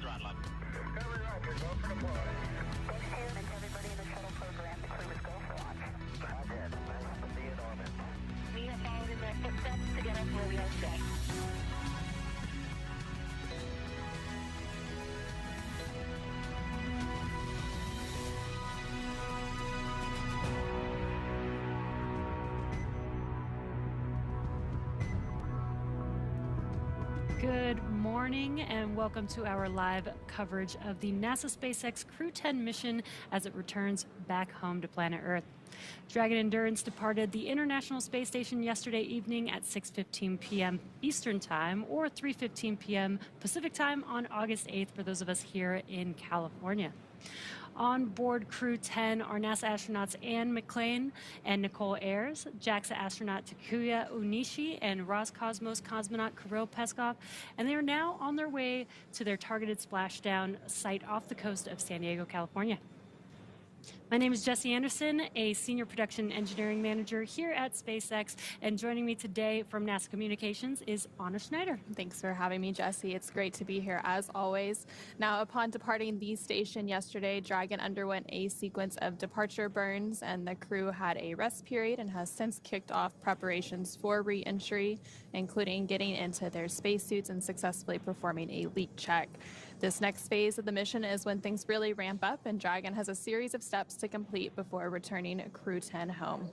throttle up. Every rocket, go for deploy. Splashdown and everybody in the shuttle program, the crew is go for launch. Roger, nice to be in orbit. We have followed in their footsteps to get us where we are today. Good morning and welcome to our live coverage of the NASA SpaceX Crew 10 mission as it returns back home to planet Earth. Dragon Endurance departed the International Space Station yesterday evening at 6:15 p.m. Eastern Time or 3:15 p.m. Pacific Time on August 8th for those of us here in California. On board Crew 10 are NASA astronauts Anne McClain and Nicole Ayers, JAXA astronaut Takuya Onishi, and Roscosmos cosmonaut Kirill Peskov, and they are now on their way to their targeted splashdown site off the coast of San Diego, California. My name is Jessie Anderson, a Senior Production Engineering Manager here at SpaceX, and joining me today from NASA Communications is Anna Schneider. Thanks for having me, Jessie. It's great to be here as always. Now, upon departing the station yesterday, Dragon underwent a sequence of departure burns, and the crew had a rest period and has since kicked off preparations for re-entry, including getting into their spacesuits and successfully performing a leak check. This next phase of the mission is when things really ramp up, and Dragon has a series of steps to complete before returning Crew 10 home.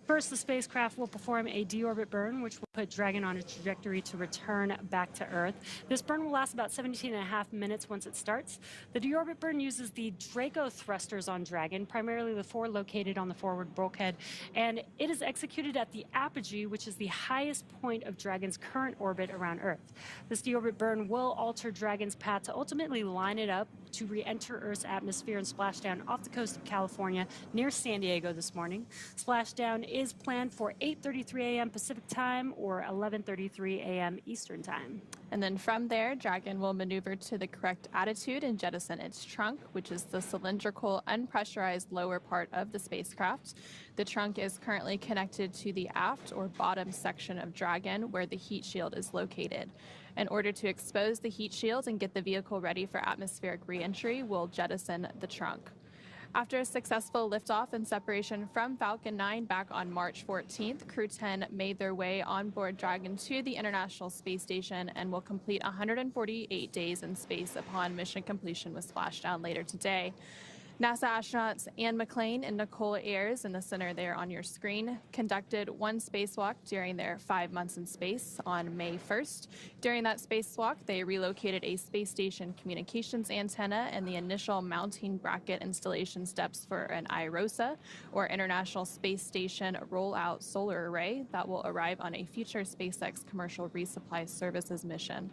First, the spacecraft will perform a deorbit burn, which will put Dragon on a trajectory to return back to Earth. This burn will last about 17.5 minutes once it starts. The deorbit burn uses the Draco thrusters on Dragon, primarily the four located on the forward bulkhead, and it is executed at the apogee, which is the highest point of Dragon's current orbit around Earth. This deorbit burn will alter Dragon's path to ultimately line it up to re-enter Earth's atmosphere and splash down off the coast of California near San Diego this morning. Splashdown is planned for 8:33 a.m. Pacific Time or 11:33 a.m. Eastern Time. And then from there, Dragon will maneuver to the correct attitude and jettison its trunk, which is the cylindrical, unpressurized lower part of the spacecraft. The trunk is currently connected to the aft or bottom section of Dragon, where the heat shield is located. In order to expose the heat shield and get the vehicle ready for atmospheric re-entry, we'll jettison the trunk. After a successful liftoff and separation from Falcon 9 back on March 14th, Crew 10 made their way on board Dragon to the International Space Station and will complete 148 days in space upon mission completion with Splashdown later today. NASA astronauts Anne McClain and Nicole Ayers, in the center there on your screen, conducted one spacewalk during their 5 months in space on May 1st. During that spacewalk, they relocated a space station communications antenna and the initial mounting bracket installation steps for an IROSA, or International Space Station Rollout Solar Array, that will arrive on a future SpaceX commercial resupply services mission.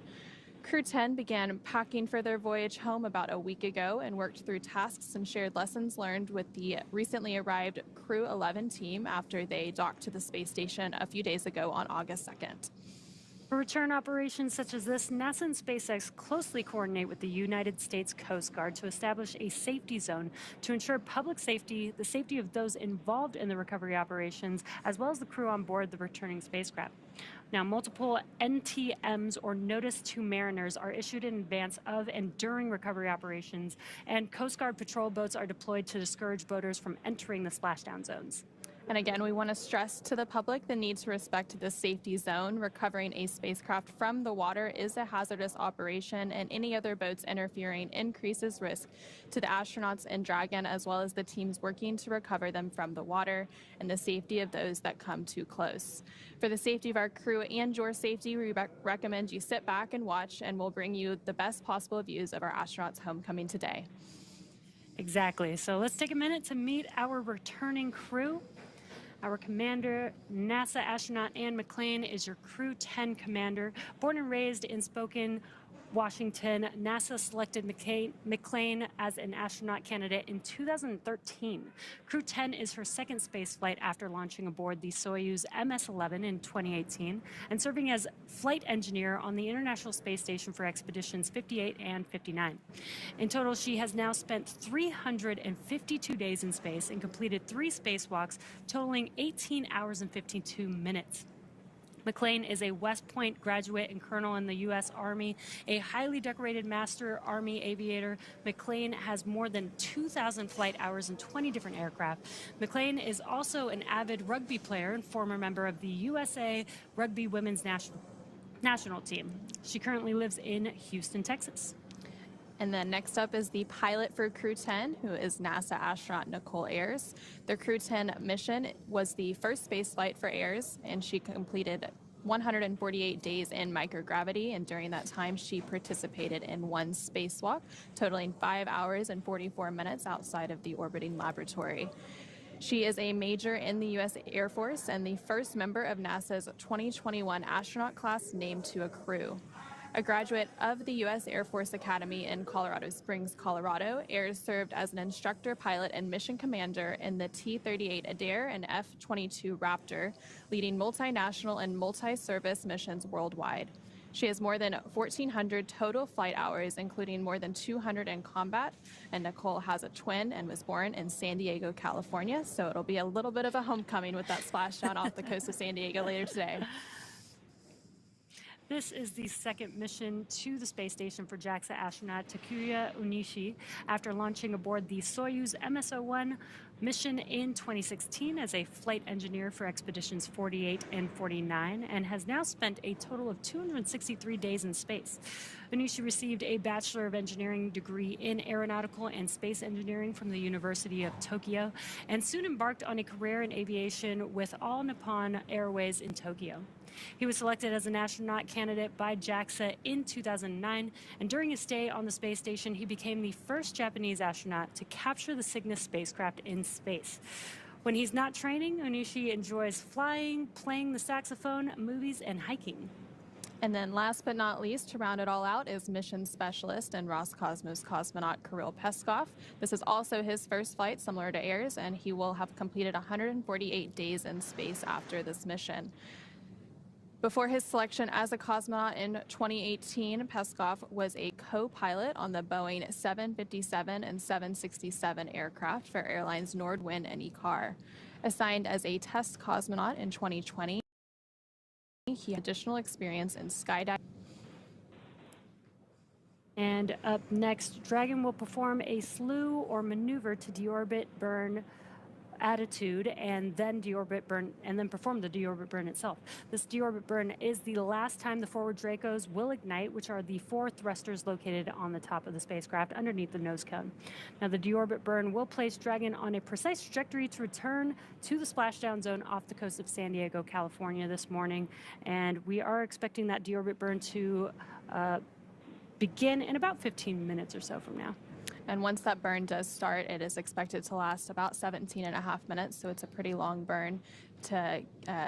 Crew 10 began packing for their voyage home about a week ago and worked through tasks and shared lessons learned with the recently arrived Crew 11 team after they docked to the space station a few days ago on August 2nd. For return operations such as this, NASA and SpaceX closely coordinate with the United States Coast Guard to establish a safety zone to ensure public safety, the safety of those involved in the recovery operations, as well as the crew on board the returning spacecraft. Now, multiple NTMs, or Notice to Mariners, are issued in advance of and during recovery operations, and Coast Guard patrol boats are deployed to discourage boaters from entering the splashdown zones. And again, we want to stress to the public the need to respect the safety zone. Recovering a spacecraft from the water is a hazardous operation, and any other boats interfering increases risk to the astronauts in Dragon, as well as the teams working to recover them from the water and the safety of those that come too close. For the safety of our crew and your safety, we recommend you sit back and watch, and we'll bring you the best possible views of our astronauts' homecoming today. Exactly. So let's take a minute to meet our returning crew. Our commander, NASA astronaut Anne McClain, is your Crew 10 commander. Born and raised in Spokane, Washington, NASA selected McClain as an astronaut candidate in 2013. Crew 10 is her second space flight after launching aboard the Soyuz MS-11 in 2018 and serving as flight engineer on the International Space Station for Expeditions 58 and 59. In total, she has now spent 352 days in space and completed 3 spacewalks, totaling 18 hours and 52 minutes. McLean is a West Point graduate and colonel in the U.S. Army, a highly decorated Master Army aviator. McLean has more than 2,000 flight hours in 20 different aircraft. McLean is also an avid rugby player and former member of the USA Rugby Women's National Team. She currently lives in Houston, Texas. And then next up is the pilot for Crew 10, who is NASA astronaut Nicole Ayers. The Crew 10 mission was the first space flight for Ayers, and she completed 148 days in microgravity, and during that time she participated in one spacewalk, totaling 5 hours and 44 minutes outside of the orbiting laboratory. She is a major in the U.S. Air Force and the first member of NASA's 2021 astronaut class named to a crew. A graduate of the U.S. Air Force Academy in Colorado Springs, Colorado, Ayers served as an instructor pilot and mission commander in the T-38 Adair and F-22 Raptor, leading multinational and multi-service missions worldwide. She has more than 1,400 total flight hours, including more than 200 in combat, and Nicole has a twin and was born in San Diego, California, so it'll be a little bit of a homecoming with that splashdown off the coast of San Diego later today. This is the second mission to the space station for JAXA astronaut Takuya Onishi after launching aboard the Soyuz MS-01 mission in 2016 as a flight engineer for expeditions 48 and 49, and has now spent a total of 263 days in space. Onishi received a Bachelor of Engineering degree in Aeronautical and Space Engineering from the University of Tokyo, and soon embarked on a career in aviation with All Nippon Airways in Tokyo. He was selected as an astronaut candidate by JAXA in 2009, and during his stay on the space station, he became the first Japanese astronaut to capture the Cygnus spacecraft in space. When he's not training, Onishi enjoys flying, playing the saxophone, movies, and hiking. And then last but not least, to round it all out, is mission specialist and Roscosmos cosmonaut Kirill Peskov. This is also his first flight, similar to Ayers, and he will have completed 148 days in space after this mission. Before his selection as a cosmonaut in 2018, Peskov was a co-pilot on the Boeing 757 and 767 aircraft for airlines Nordwind and Ikar. Assigned as a test cosmonaut in 2020, he had additional experience in skydiving. And up next, Dragon will perform a slew or maneuver to deorbit burn attitude and then perform the deorbit burn itself. This deorbit burn is the last time the forward Dracos will ignite, which are the 4 thrusters located on the top of the spacecraft underneath the nose cone. Now, the deorbit burn will place Dragon on a precise trajectory to return to the splashdown zone off the coast of San Diego, California this morning, and we are expecting that deorbit burn to begin in about 15 minutes or so from now. And once that burn does start, it is expected to last about 17.5 minutes, so it's a pretty long burn to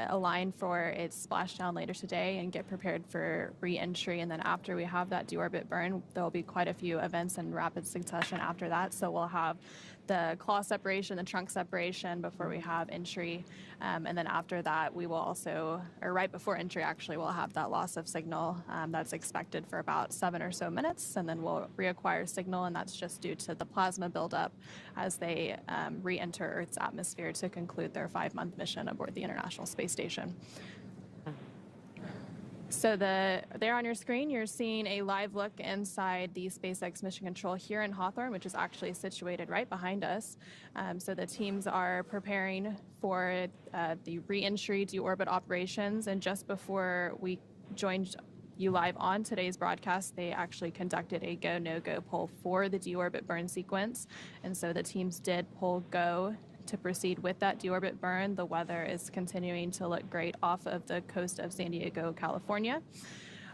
align for its splashdown later today and get prepared for re-entry. And then after we have that deorbit burn, there will be quite a few events in rapid succession after that. So we'll have the claw separation, the trunk separation before we have entry. And then after that, we will also, or right before entry actually, we'll have that loss of signal that's expected for about 7 or so minutes. And then we'll reacquire signal, and that's just due to the plasma buildup as they re-enter Earth's atmosphere to conclude their 5-month mission aboard the International Space Station. So there on your screen, you're seeing a live look inside the SpaceX Mission Control here in Hawthorne, which is actually situated right behind us. So the teams are preparing for the re-entry deorbit operations, and just before we joined you live on today's broadcast, they actually conducted a go, no-go poll for the deorbit burn sequence, and so the teams did poll go to proceed with that deorbit burn. The weather is continuing to look great off of the coast of San Diego, California.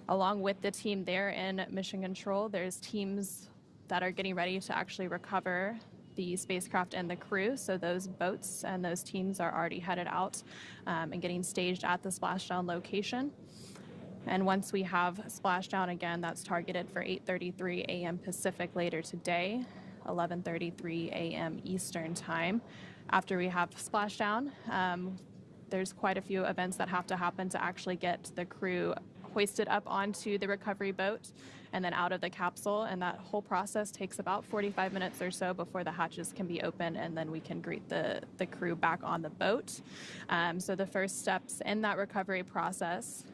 Along with the team there in Mission Control, there's teams that are getting ready to actually recover the spacecraft and the crew. So those boats and those teams are already headed out and getting staged at the splashdown location. And once we have splashdown again, that's targeted for 8:33 a.m. Pacific later today, 11:33 a.m. Eastern time. After we have splashdown, there's quite a few events that have to happen to actually get the crew hoisted up onto the recovery boat and then out of the capsule. And that whole process takes about 45 minutes or so before the hatches can be opened, and then we can greet the crew back on the boat. So the first steps in that recovery process,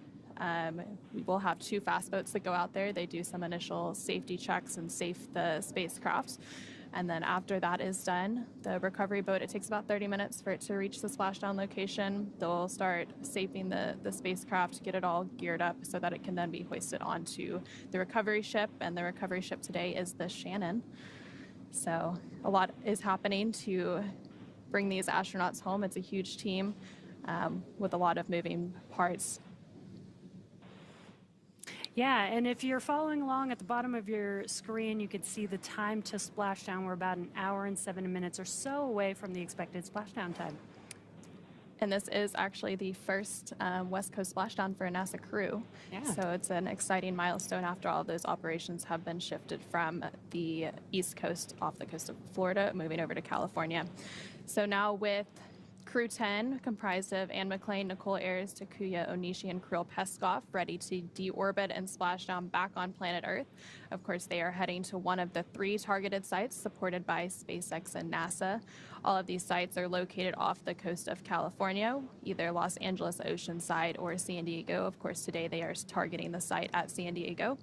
we will have 2 fast boats that go out there. They do some initial safety checks and safe the spacecraft. And then after that is done, the recovery boat, it takes about 30 minutes for it to reach the splashdown location. They'll start safing the spacecraft, get it all geared up so that it can then be hoisted onto the recovery ship. And the recovery ship today is the Shannon. So a lot is happening to bring these astronauts home. It's a huge team with a lot of moving parts. Yeah, and if you're following along at the bottom of your screen, you can see the time to splashdown. We're about an hour and 7 minutes or so away from the expected splashdown time. And this is actually the first West Coast splashdown for a NASA crew. Yeah. So it's an exciting milestone after all those operations have been shifted from the East Coast, off the coast of Florida, moving over to California. So now with Crew 10, comprised of Anne McClain, Nicole Ayers, Takuya Onishi, and Kirill Peskov, ready to deorbit and splash down back on planet Earth. Of course, they are heading to one of the 3 targeted sites supported by SpaceX and NASA. All of these sites are located off the coast of California, either Los Angeles Oceanside or San Diego. Of course, today they are targeting the site at San Diego.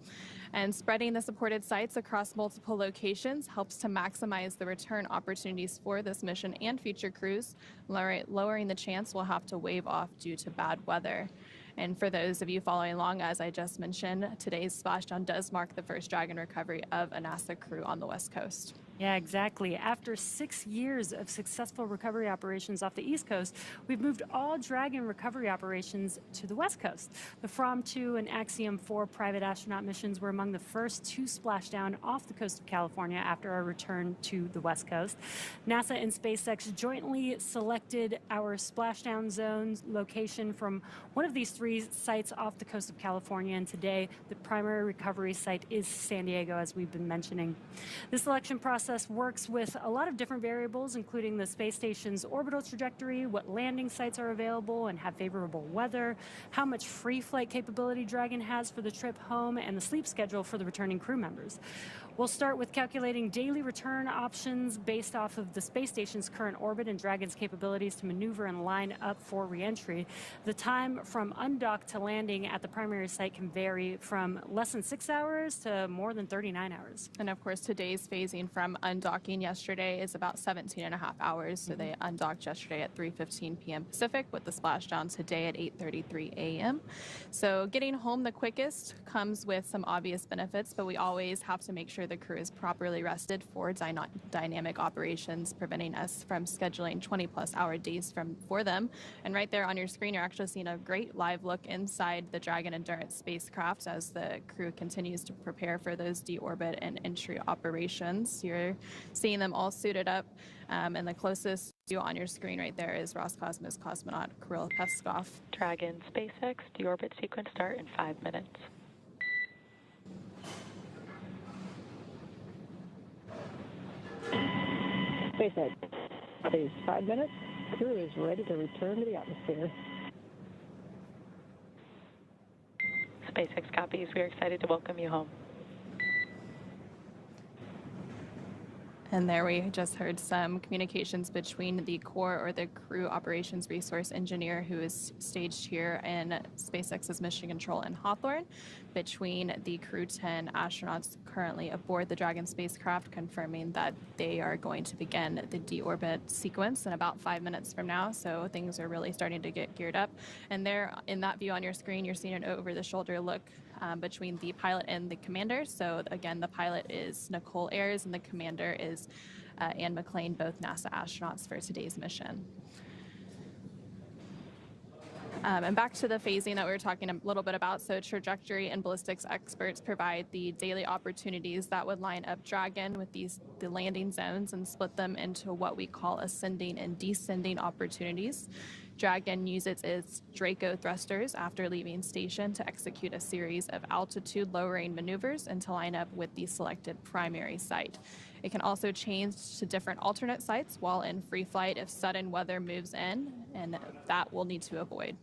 And spreading the supported sites across multiple locations helps to maximize the return opportunities for this mission and future crews, lowering the chance we'll have to wave off due to bad weather. And for those of you following along, as I just mentioned, today's splashdown does mark the first Dragon recovery of a NASA crew on the West Coast. Yeah, exactly. After 6 years of successful recovery operations off the East Coast, we've moved all Dragon recovery operations to the West Coast. The From 2 and Axiom 4 private astronaut missions were among the first to splash down off the coast of California after our return to the West Coast. NASA and SpaceX jointly selected our splashdown zones location from one of these 3 sites off the coast of California, and today the primary recovery site is San Diego, as we've been mentioning. The selection process works with a lot of different variables, including the space station's orbital trajectory, what landing sites are available and have favorable weather, how much free flight capability Dragon has for the trip home, and the sleep schedule for the returning crew members. We'll start with calculating daily return options based off of the space station's current orbit and Dragon's capabilities to maneuver and line up for reentry. The time from undock to landing at the primary site can vary from less than 6 hours to more than 39 hours. And of course, today's phasing from undocking yesterday is about 17.5 hours. So they undocked yesterday at 3:15 p.m. Pacific with the splashdown today at 8:33 a.m. So getting home the quickest comes with some obvious benefits, but we always have to make sure the crew is properly rested for dynamic operations, preventing us from scheduling 20-plus hour days for them. And right there on your screen, you're actually seeing a great live look inside the Dragon Endurance spacecraft as the crew continues to prepare for those deorbit and entry operations. You're seeing them all suited up, and the closest view on your screen right there is Roscosmos cosmonaut Kirill Peskov. Dragon SpaceX deorbit sequence start in 5 minutes. SpaceX, please, 5 minutes. Crew is ready to return to the atmosphere. SpaceX copies. We are excited to welcome you home. And there we just heard some communications between the core or the crew operations resource engineer who is staged here in SpaceX's Mission Control in Hawthorne, between the Crew 10 astronauts currently aboard the Dragon spacecraft, confirming that they are going to begin the deorbit sequence in about 5 minutes from now. So things are really starting to get geared up. And there in that view on your screen, you're seeing an over-the-shoulder look between the pilot and the commander. So again, the pilot is Nicole Ayers and the commander is Anne McClain, both NASA astronauts for today's mission. And back to the phasing that we were talking a little bit about. So trajectory and ballistics experts provide the daily opportunities that would line up Dragon with the landing zones and split them into what we call ascending and descending opportunities. Dragon uses its Draco thrusters after leaving station to execute a series of altitude lowering maneuvers and to line up with the selected primary site. It can also change to different alternate sites while in free flight if sudden weather moves in, and that we'll need to avoid.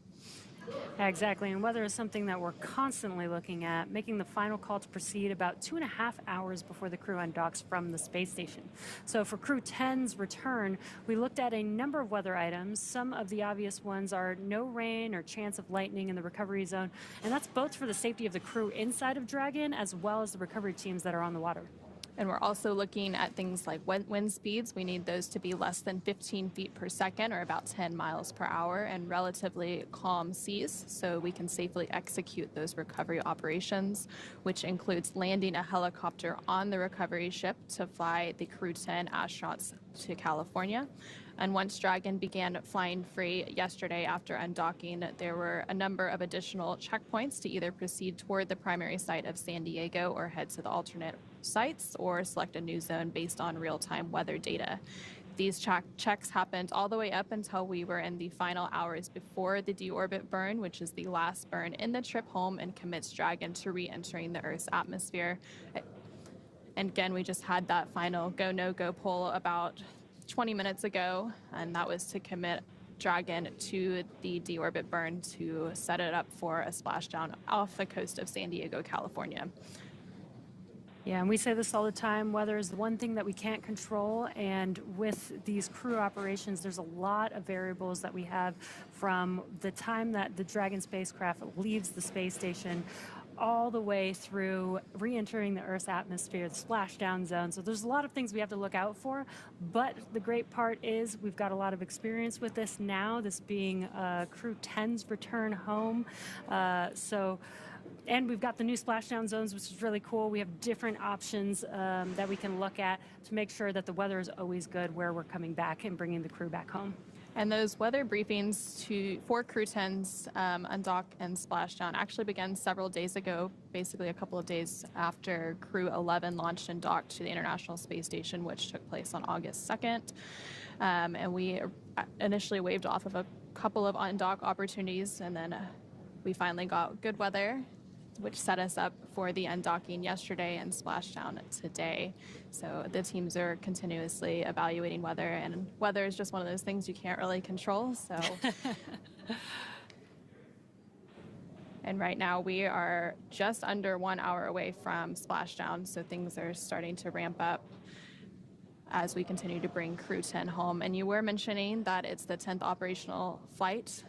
Exactly, and weather is something that we're constantly looking at, making the final call to proceed about 2.5 hours before the crew undocks from the space station. So for Crew 10's return, we looked at a number of weather items. Some of the obvious ones are no rain or chance of lightning in the recovery zone, and that's both for the safety of the crew inside of Dragon as well as the recovery teams that are on the water. And we're also looking at things like wind speeds. We need those to be less than 15 feet per second, or about 10 miles per hour, and relatively calm seas, so we can safely execute those recovery operations, which includes landing a helicopter on the recovery ship to fly the Crew 10 astronauts to California. And once Dragon began flying free yesterday after undocking, there were a number of additional checkpoints to either proceed toward the primary site of San Diego or head to the alternate sites or select a new zone based on real-time weather data. These checks happened all the way up until we were in the final hours before the deorbit burn, which is the last burn in the trip home and commits Dragon to re-entering the Earth's atmosphere. And again, we just had that final go, no-go poll about 20 minutes ago, and that was to commit Dragon to the deorbit burn to set it up for a splashdown off the coast of San Diego, California. Yeah, and we say this all the time, weather is the one thing that we can't control, and with these crew operations, there's a lot of variables that we have from the time that the Dragon spacecraft leaves the space station all the way through re-entering the Earth's atmosphere, the splashdown zone. So there's a lot of things we have to look out for, but the great part is we've got a lot of experience with this now, this being Crew 10's return home. And we've got the new splashdown zones, which is really cool. We have different options that we can look at to make sure that the weather is always good where we're coming back and bringing the crew back home. And those weather briefings for Crew 10's undock and splashdown actually began several days ago, basically a couple of days after Crew 11 launched and docked to the International Space Station, which took place on August 2nd. And we initially waved off of a couple of undock opportunities, and then we finally got good weather, which set us up for the undocking yesterday and splashdown today. So the teams are continuously evaluating weather, and weather is just one of those things you can't really control. So, and right now we are just under 1 hour away from splashdown, so things are starting to ramp up as we continue to bring Crew 10 home. And you were mentioning that it's the 10th operational flight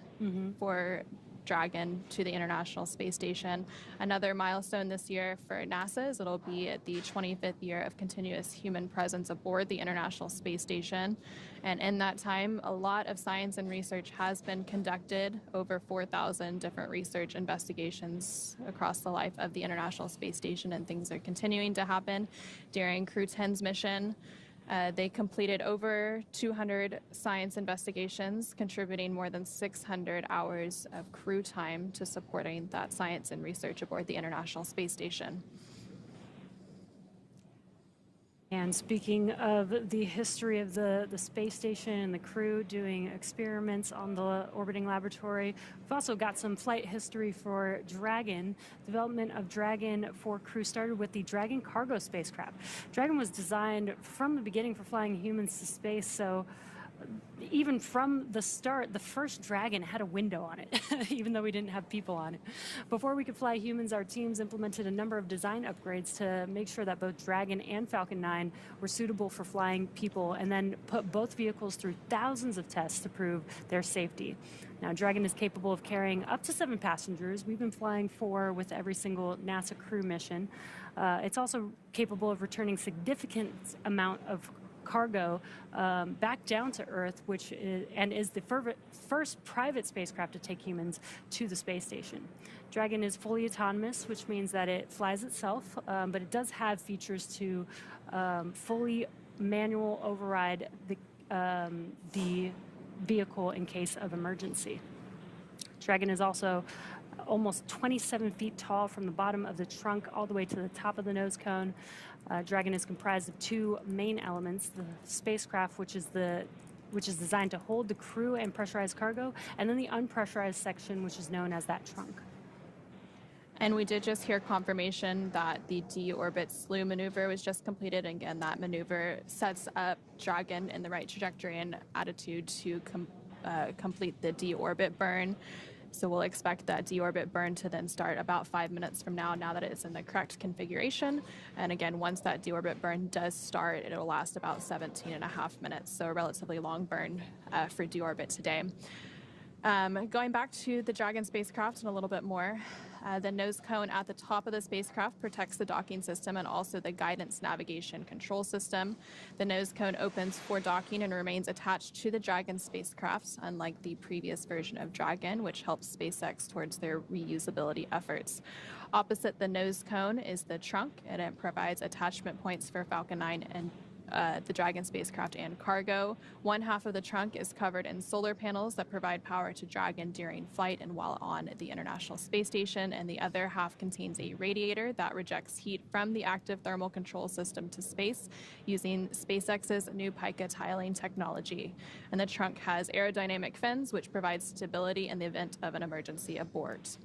for Dragon to the International Space Station. Another milestone this year for NASA is it'll be at the 25th year of continuous human presence aboard the International Space Station. And in that time, a lot of science and research has been conducted, over 4,000 different research investigations across the life of the International Space Station, and things are continuing to happen during Crew 10's mission. They completed over 200 science investigations, contributing more than 600 hours of crew time to supporting that science and research aboard the International Space Station. And speaking of the history of the space station and the crew doing experiments on the orbiting laboratory, we've also got some flight history for Dragon. Development of Dragon for crew started with the Dragon cargo spacecraft. Dragon was designed from the beginning for flying humans to space, so even from the start, the first Dragon had a window on it, even though we didn't have people on it. Before we could fly humans, our teams implemented a number of design upgrades to make sure that both Dragon and Falcon 9 were suitable for flying people, and then put both vehicles through thousands of tests to prove their safety. Now, Dragon is capable of carrying up to 7 passengers. We've been flying 4 with every single NASA crew mission. It's also capable of returning significant amount of cargo back down to Earth, which is the first private spacecraft to take humans to the space station. Dragon is fully autonomous, which means that it flies itself, but it does have features to fully manual override the vehicle in case of emergency. Dragon is also almost 27 feet tall from the bottom of the trunk all the way to the top of the nose cone. Dragon is comprised of 2 main elements: the spacecraft, which is designed to hold the crew and pressurized cargo, and then the unpressurized section, which is known as that trunk. And we did just hear confirmation that the deorbit slew maneuver was just completed. And again, that maneuver sets up Dragon in the right trajectory and attitude to complete the deorbit burn. So we'll expect that deorbit burn to then start about 5 minutes from now that it's in the correct configuration. And again, once that deorbit burn does start, it'll last about 17.5 minutes. So a relatively long burn for deorbit today. Going back to the Dragon spacecraft and a little bit more, the nose cone at the top of the spacecraft protects the docking system and also the guidance navigation control system. The nose cone opens for docking and remains attached to the Dragon spacecraft, unlike the previous version of Dragon, which helps SpaceX towards their reusability efforts. Opposite the nose cone is the trunk, and it provides attachment points for Falcon 9 and the Dragon spacecraft and cargo. One half of the trunk is covered in solar panels that provide power to Dragon during flight and while on the International Space Station, and the other half contains a radiator that rejects heat from the active thermal control system to space using SpaceX's new Pica tiling technology. And the trunk has aerodynamic fins, which provide stability in the event of an emergency abort.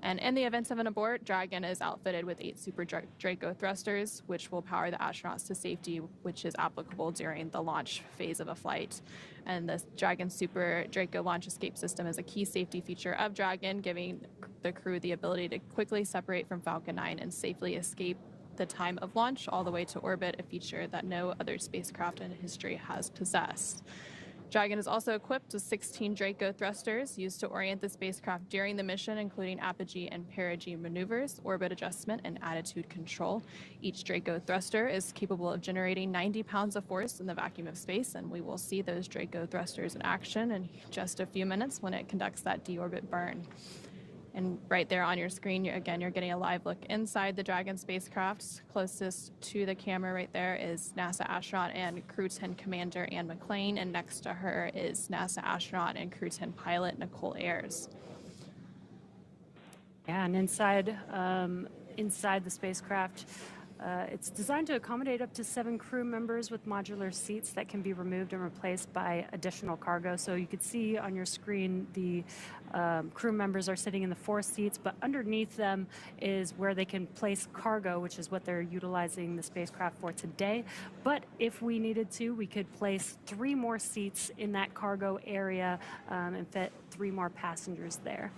And in the event of an abort, Dragon is outfitted with 8 Super Draco thrusters, which will power the astronauts to safety, which is applicable during the launch phase of a flight. And the Dragon Super Draco launch escape system is a key safety feature of Dragon, giving the crew the ability to quickly separate from Falcon 9 and safely escape the time of launch all the way to orbit, a feature that no other spacecraft in history has possessed. Dragon is also equipped with 16 Draco thrusters used to orient the spacecraft during the mission, including apogee and perigee maneuvers, orbit adjustment, and attitude control. Each Draco thruster is capable of generating 90 pounds of force in the vacuum of space, and we will see those Draco thrusters in action in just a few minutes when it conducts that deorbit burn. And right there on your screen, you're getting a live look inside the Dragon spacecraft. Closest to the camera right there is NASA astronaut and Crew 10 Commander Anne McClain, and next to her is NASA astronaut and Crew 10 pilot Nicole Ayers. Yeah, and inside the spacecraft, it's designed to accommodate up to 7 crew members with modular seats that can be removed and replaced by additional cargo. So you can see on your screen the crew members are sitting in the 4 seats, but underneath them is where they can place cargo, which is what they're utilizing the spacecraft for today. But if we needed to, we could place 3 more seats in that cargo area and fit 3 more passengers there.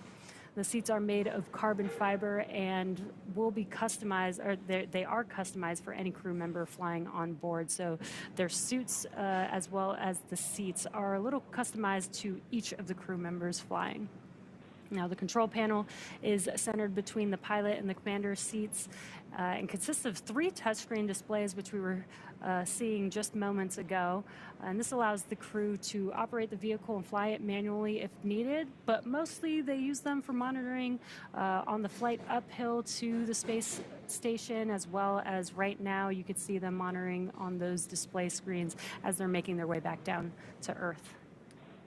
The seats are made of carbon fiber and will be customized, or they are customized for any crew member flying on board. So their suits, as well as the seats, are a little customized to each of the crew members flying. Now, the control panel is centered between the pilot and the commander seats and consists of 3 touchscreen displays, which we were seeing just moments ago. And this allows the crew to operate the vehicle and fly it manually if needed, but mostly they use them for monitoring on the flight uphill to the space station, as well as right now you could see them monitoring on those display screens as they're making their way back down to Earth.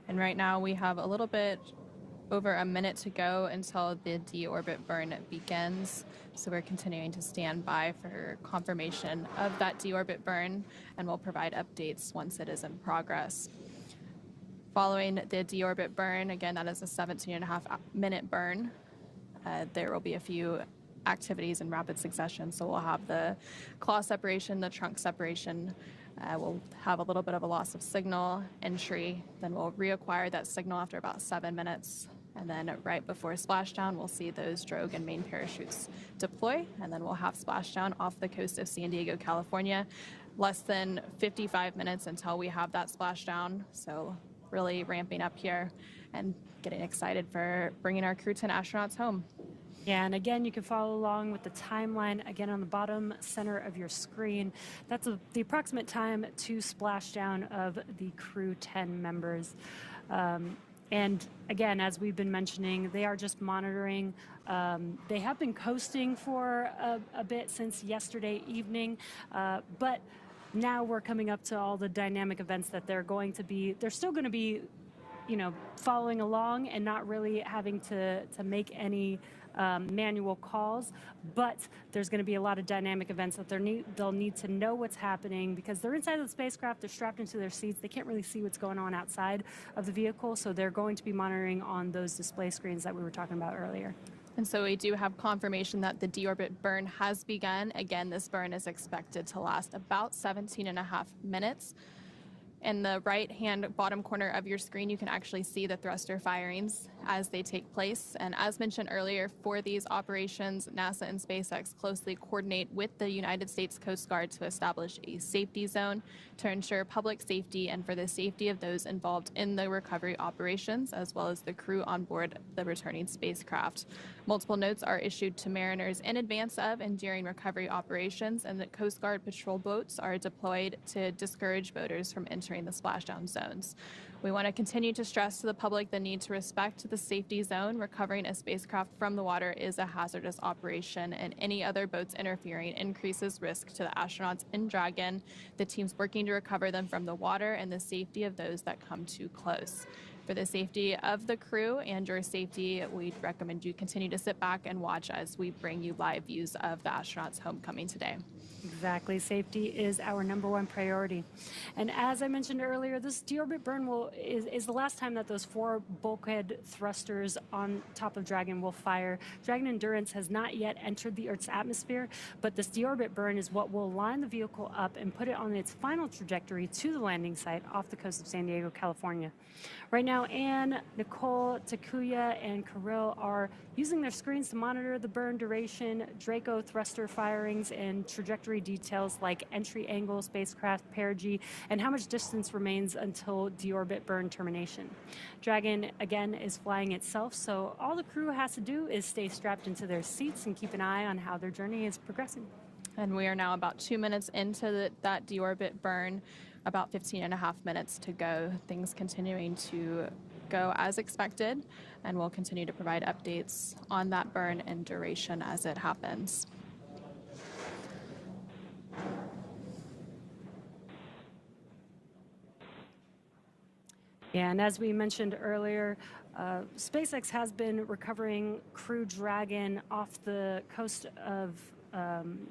And right now we have a little bit over a minute to go until the deorbit burn begins. So we're continuing to stand by for confirmation of that deorbit burn, and we'll provide updates once it is in progress. Following the deorbit burn, again, that is a 17.5-minute burn. There will be a few activities in rapid succession. So we'll have the claw separation, the trunk separation. We'll have a little bit of a loss of signal entry. Then we'll reacquire that signal after about 7 minutes. And then right before splashdown, we'll see those drogue and main parachutes deploy. And then we'll have splashdown off the coast of San Diego, California. Less than 55 minutes until we have that splashdown. So really ramping up here and getting excited for bringing our Crew 10 astronauts home. Yeah, and again, you can follow along with the timeline again on the bottom center of your screen. That's the approximate time to splashdown of the Crew 10 members. And again, as we've been mentioning, they are just monitoring. They have been coasting for a bit since yesterday evening, but now we're coming up to all the dynamic events that they're still going to be, following along and not really having to make any manual calls, but there's going to be a lot of dynamic events that they'll need to know what's happening because they're inside of the spacecraft, they're strapped into their seats, they can't really see what's going on outside of the vehicle, so they're going to be monitoring on those display screens that we were talking about earlier. And so we do have confirmation that the deorbit burn has begun. Again, this burn is expected to last about 17.5 minutes. In the right-hand bottom corner of your screen, you can actually see the thruster firings as they take place. And as mentioned earlier, for these operations, NASA and SpaceX closely coordinate with the United States Coast Guard to establish a safety zone to ensure public safety and for the safety of those involved in the recovery operations, as well as the crew on board the returning spacecraft. Multiple notes are issued to mariners in advance of and during recovery operations, and the Coast Guard patrol boats are deployed to discourage boaters from entering the splashdown zones. We want to continue to stress to the public the need to respect the safety zone. Recovering a spacecraft from the water is a hazardous operation, and any other boats interfering increases risk to the astronauts in Dragon, the teams working to recover them from the water, and the safety of those that come too close. For the safety of the crew and your safety, we'd recommend you continue to sit back and watch as we bring you live views of the astronauts' homecoming today. Exactly. Safety is our #1 priority. And as I mentioned earlier, this deorbit burn is the last time that those 4 bulkhead thrusters on top of Dragon will fire. Dragon Endurance has not yet entered the Earth's atmosphere, but this deorbit burn is what will line the vehicle up and put it on its final trajectory to the landing site off the coast of San Diego, California. Right now, Anne, Nicole, Takuya, and Kirill are using their screens to monitor the burn duration, Draco thruster firings, and trajectory details like entry angle, spacecraft perigee, and how much distance remains until deorbit burn termination. Dragon, again, is flying itself, so all the crew has to do is stay strapped into their seats and keep an eye on how their journey is progressing. And we are now about 2 minutes into that deorbit burn, about 15 and a half minutes to go. Things continuing to go as expected, and we'll continue to provide updates on that burn and duration as it happens. Yeah, and as we mentioned earlier, SpaceX has been recovering Crew Dragon off the coast of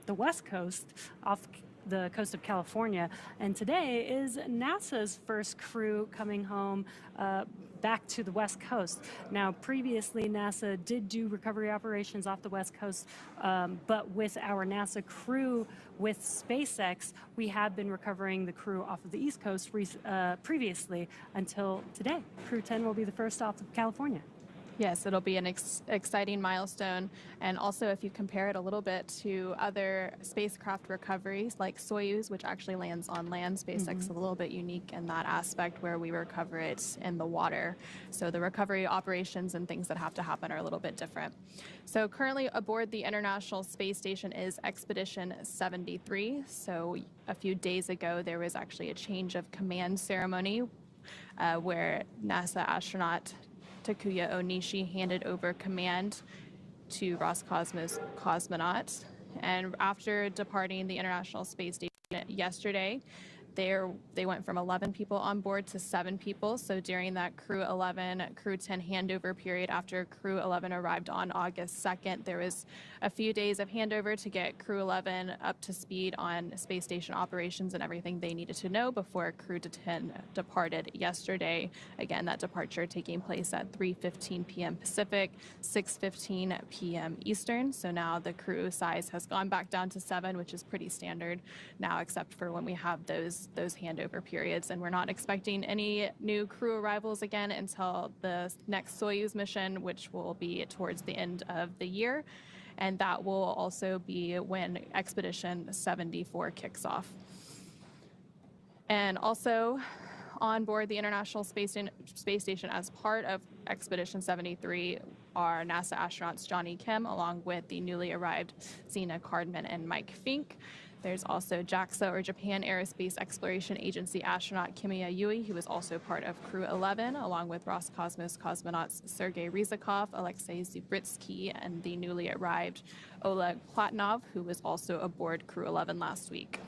the West Coast, off the coast of California. And today is NASA's first crew coming home back to the West Coast. Now, previously, NASA did do recovery operations off the West Coast, but with our NASA crew with SpaceX, we have been recovering the crew off of the East Coast previously until today. Crew 10 will be the first off of California. Yes, it'll be an exciting milestone. And also, if you compare it a little bit to other spacecraft recoveries like Soyuz, which actually lands on land, SpaceX is a little bit unique in that aspect where we recover it in the water. So the recovery operations and things that have to happen are a little bit different. So currently aboard the International Space Station is Expedition 73. So a few days ago, there was actually a change of command ceremony where NASA astronaut Takuya Onishi handed over command to Roscosmos cosmonauts. And after departing the International Space Station yesterday, they went from 11 people on board to 7 people. So during that Crew 11, Crew 10 handover period after Crew 11 arrived on August 2nd, there was a few days of handover to get Crew 11 up to speed on space station operations and everything they needed to know before Crew 10 departed yesterday. Again, that departure taking place at 3:15 p.m. Pacific, 6:15 p.m. Eastern. So now the crew size has gone back down to 7, which is pretty standard now, except for when we have those handover periods. And we're not expecting any new crew arrivals again until the next Soyuz mission, which will be towards the end of the year. And that will also be when Expedition 74 kicks off. And also on board the International Space Station as part of Expedition 73 are NASA astronauts Johnny Kim, along with the newly arrived Zena Cardman and Mike Fink. There's also JAXA, or Japan Aerospace Exploration Agency astronaut Kimiya Yui, who is also part of Crew 11, along with Roscosmos cosmonauts Sergei Ryzhikov, Alexei Zubritsky, and the newly arrived Oleg Platonov, who was also aboard Crew 11 last week.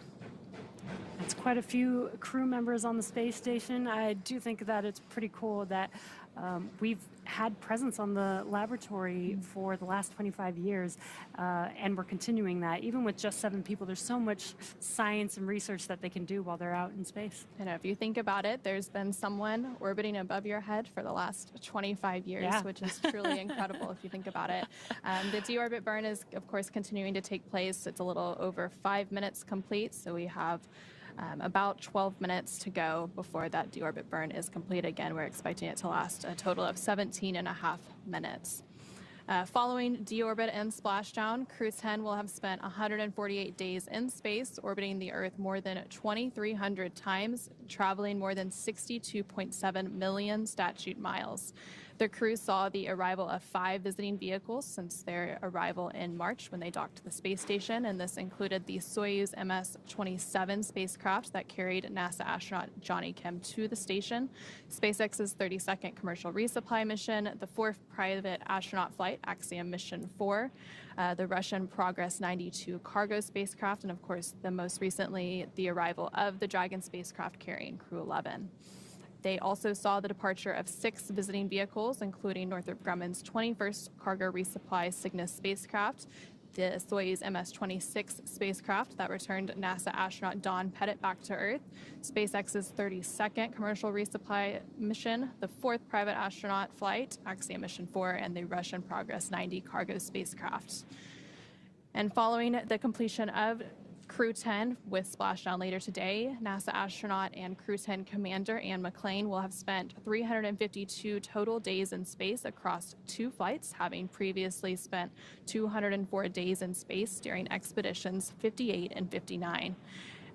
It's quite a few crew members on the space station. I do think that it's pretty cool that we've had presence on the laboratory for the last 25 years, and we're continuing that. Even with just 7 people, there's so much science and research that they can do while they're out in space. And if you think about it, there's been someone orbiting above your head for the last 25 years, which is truly incredible if you think about it. The deorbit burn is, of course, continuing to take place. It's a little over 5 minutes complete, so we have About 12 minutes to go before that deorbit burn is complete. Again, we're expecting it to last a total of 17.5 minutes. Following deorbit and splashdown, Crew 10 will have spent 148 days in space, orbiting the Earth more than 2,300 times, traveling more than 62.7 million statute miles. The crew saw the arrival of 5 visiting vehicles since their arrival in March when they docked to the space station, and this included the Soyuz MS-27 spacecraft that carried NASA astronaut Johnny Kim to the station, SpaceX's 32nd commercial resupply mission, the 4th private astronaut flight, Axiom Mission 4, the Russian Progress 92 cargo spacecraft, and of course, the most recently, the arrival of the Dragon spacecraft carrying Crew 11. They also saw the departure of 6 visiting vehicles, including Northrop Grumman's 21st cargo resupply Cygnus spacecraft, the Soyuz MS-26 spacecraft that returned NASA astronaut Don Pettit back to Earth, SpaceX's 32nd commercial resupply mission, the 4th private astronaut flight, Axiom Mission 4, and the Russian Progress 90 cargo spacecraft. And following the completion of Crew 10 with splashdown later today, NASA astronaut and Crew 10 commander Anne McClain will have spent 352 total days in space across 2 flights, having previously spent 204 days in space during expeditions 58 and 59.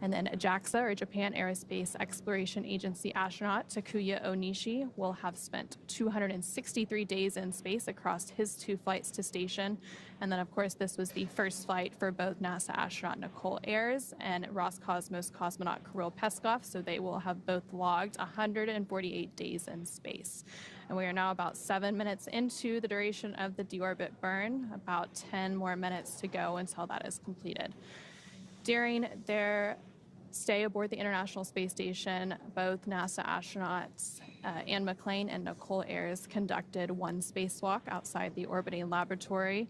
And then JAXA, or Japan Aerospace Exploration Agency astronaut Takuya Onishi will have spent 263 days in space across his 2 flights to station. And then, of course, this was the first flight for both NASA astronaut Nicole Ayers and Roscosmos cosmonaut Kirill Peskov, so they will have both logged 148 days in space. And we are now about 7 minutes into the duration of the deorbit burn, about 10 more minutes to go until that is completed. During their stay aboard the International Space Station, both NASA astronauts Anne McClain and Nicole Ayers conducted 1 spacewalk outside the orbiting laboratory.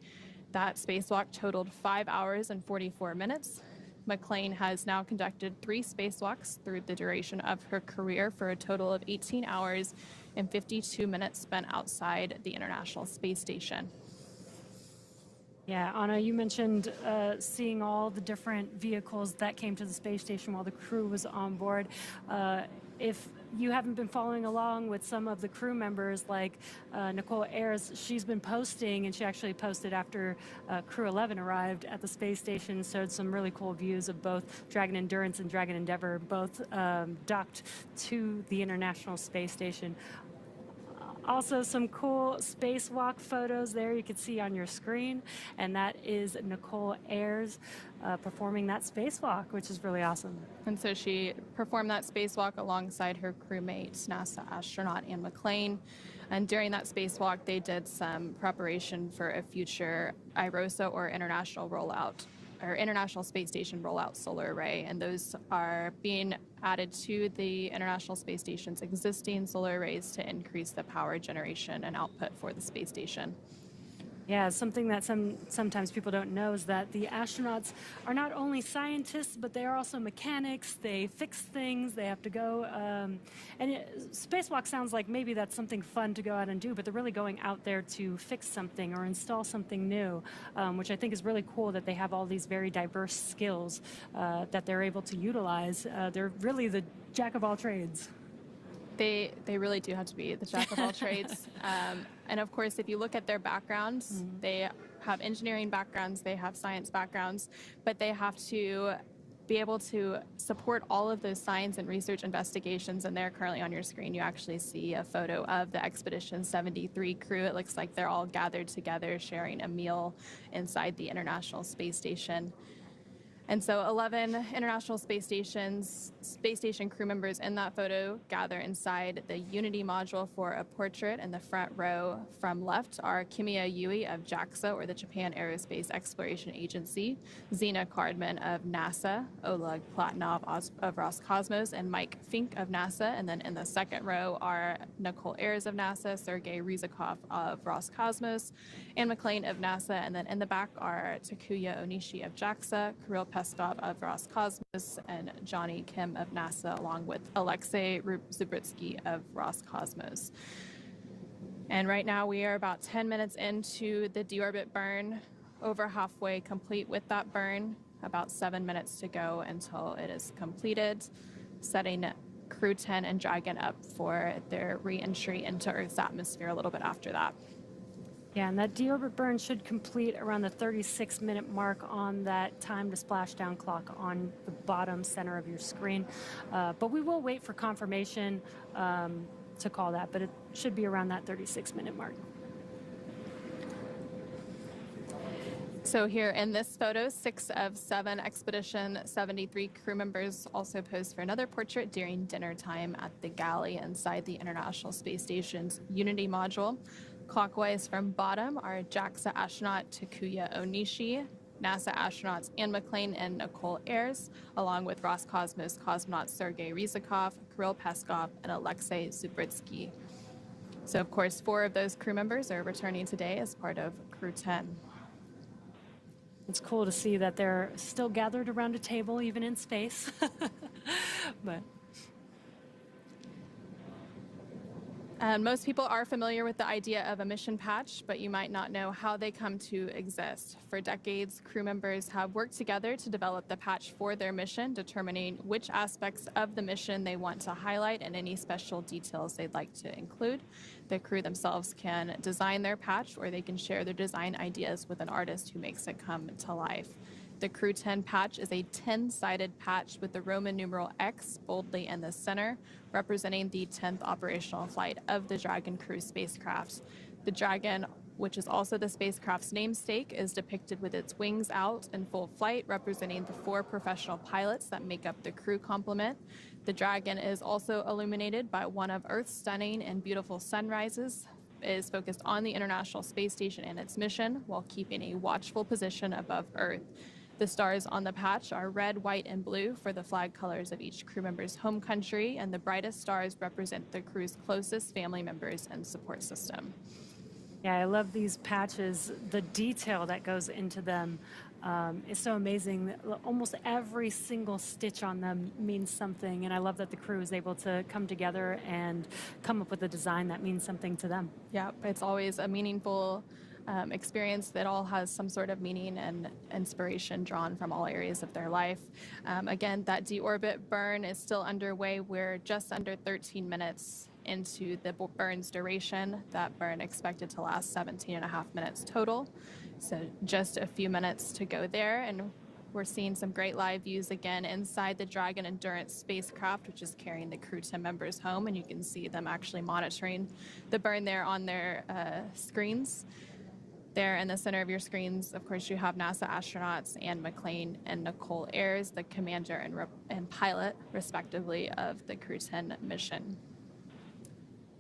That spacewalk totaled 5 hours and 44 minutes. McClain has now conducted 3 spacewalks through the duration of her career for a total of 18 hours and 52 minutes spent outside the International Space Station. Yeah, Anna, you mentioned seeing all the different vehicles that came to the space station while the crew was on board. If you haven't been following along with some of the crew members, like Nicole Ayers, she's been posting, and she actually posted after Crew 11 arrived at the space station, showed some really cool views of both Dragon Endurance and Dragon Endeavour, both docked to the International Space Station. Also, some cool spacewalk photos there you can see on your screen, and that is Nicole Ayers performing that spacewalk, which is really awesome. And so she performed that spacewalk alongside her crewmate, NASA astronaut Anne McClain. And during that spacewalk, they did some preparation for a future IROSA, or International Space Station Rollout Solar Array, and those are being added to the International Space Station's existing solar arrays to increase the power generation and output for the space station. Yeah, something that sometimes people don't know is that the astronauts are not only scientists, but they are also mechanics. They fix things. They have to go. Spacewalk sounds like maybe that's something fun to go out and do, but they're really going out there to fix something or install something new, which I think is really cool that they have all these very diverse skills that they're able to utilize. They're really the jack of all trades. They really do have to be the jack of all trades. And of course, if you look at their backgrounds, they have engineering backgrounds, they have science backgrounds, but they have to be able to support all of those science and research investigations. And there, currently on your screen, you actually see a photo of the Expedition 73 crew. It looks like they're all gathered together sharing a meal inside the International Space Station. And so 11 International Space Station crew members in that photo gather inside the Unity module for a portrait. In the front row from left are Kimiya Yui of JAXA, or the Japan Aerospace Exploration Agency, Zena Cardman of NASA, Oleg Platonov of Roscosmos, and Mike Fink of NASA. And then in the second row are Nicole Ayers of NASA, Sergei Ryzhikov of Roscosmos, Anne McClain of NASA. And then in the back are Takuya Onishi of JAXA, Kirill Peskov of Roscosmos, and Johnny Kim of NASA, along with Alexei Zubritsky of Roscosmos. And right now we are about 10 minutes into the deorbit burn, over halfway complete with that burn. about 7 minutes to go until it is completed, setting Crew 10 and Dragon up for their re-entry into Earth's atmosphere a little bit after that. Yeah, and that deorbit burn should complete around the 36-minute mark on that time to splashdown clock on the bottom center of your screen. But we will wait for confirmation to call that, but it should be around that 36-minute mark. So here in this photo, 6 of 7 Expedition 73 crew members also posed for another portrait during dinner time at the galley inside the International Space Station's Unity module. Clockwise from bottom are JAXA astronaut Takuya Onishi, NASA astronauts Anne McClain and Nicole Ayres, along with Roscosmos cosmonauts Sergei Ryzhikov, Kirill Peskov, and Alexei Zubritsky. So, of course, 4 of those crew members are returning today as part of Crew 10. It's cool to see that they're still gathered around a table, even in space. But most people are familiar with the idea of a mission patch, but you might not know how they come to exist. For decades, crew members have worked together to develop the patch for their mission, determining which aspects of the mission they want to highlight and any special details they'd like to include. The crew themselves can design their patch, or they can share their design ideas with an artist who makes it come to life. The Crew 10 patch is a 10-sided patch with the Roman numeral X boldly in the center, representing the 10th operational flight of the Dragon crew spacecraft. The Dragon, which is also the spacecraft's namesake, is depicted with its wings out in full flight, representing the 4 professional pilots that make up the crew complement. The Dragon is also illuminated by one of Earth's stunning and beautiful sunrises. It is focused on the International Space Station and its mission while keeping a watchful position above Earth. The stars on the patch are red, white, and blue for the flag colors of each crew member's home country, and the brightest stars represent the crew's closest family members and support system. yeah, I love these patches. The detail that goes into them is so amazing. Almost every single stitch on them means something, and I love that the crew is able to come together and come up with a design that means something to them. Yeah, it's always a meaningful experience that all has some sort of meaning and inspiration drawn from all areas of their life. Again, that deorbit burn is still underway. We're just under 13 minutes into the burn's duration. That burn expected to last 17 and a half minutes total. So just a few minutes to go there, and we're seeing some great live views again inside the Dragon Endurance spacecraft, which is carrying the Crew 10 members home, and you can see them actually monitoring the burn there on their screens. There in the center of your screens, of course, you have NASA astronauts Anne McClain and Nicole Ayres, the commander and pilot, respectively, of the Crew 10 mission.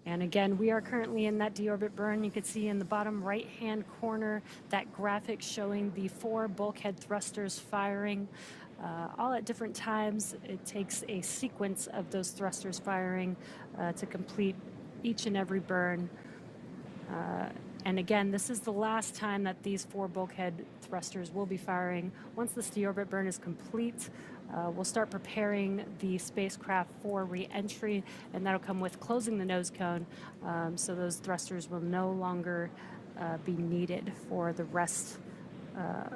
And again, we are currently in that deorbit burn. You can see in the bottom right-hand corner that graphic showing the 4 bulkhead thrusters firing all at different times. It takes a sequence of those thrusters firing to complete each and every burn. And again, this is the last time that these 4 bulkhead thrusters will be firing. Once this deorbit burn is complete, we'll start preparing the spacecraft for re-entry, and that'll come with closing the nose cone, so those thrusters will no longer be needed for the rest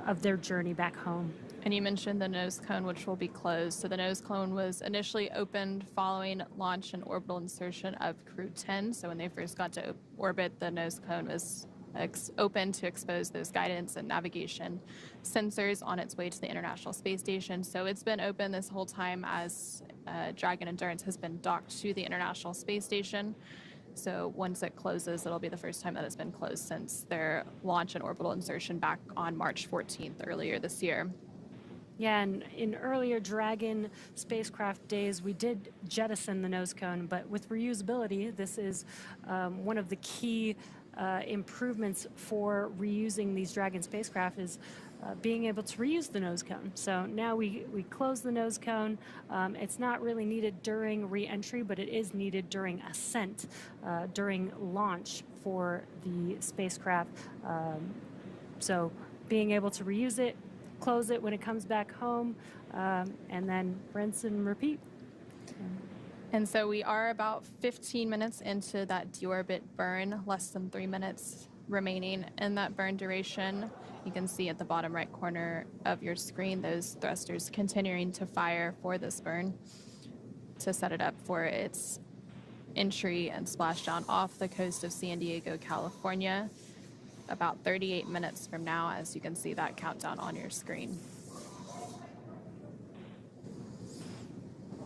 of their journey back home. And you mentioned the nose cone, which will be closed. So the nose cone was initially opened following launch and orbital insertion of Crew 10. So when they first got to orbit, the nose cone was open to expose those guidance and navigation sensors on its way to the International Space Station. So it's been open this whole time as Dragon Endurance has been docked to the International Space Station. So once it closes, it'll be the first time that it's been closed since their launch and orbital insertion back on March 14th earlier this year. Yeah, and in earlier Dragon spacecraft days, we did jettison the nose cone, but with reusability, this is one of the key improvements for reusing these Dragon spacecraft is being able to reuse the nose cone. So now we close the nose cone. It's not really needed during re-entry, but it is needed during ascent, during launch for the spacecraft. So being able to reuse it, close it when it comes back home, and then rinse and repeat. And so we are about 15 minutes into that deorbit burn, less than 3 minutes remaining in that burn duration. You can see at the bottom right corner of your screen those thrusters continuing to fire for this burn to set it up for its entry and splashdown off the coast of San Diego, California, about 38 minutes from now, as you can see that countdown on your screen.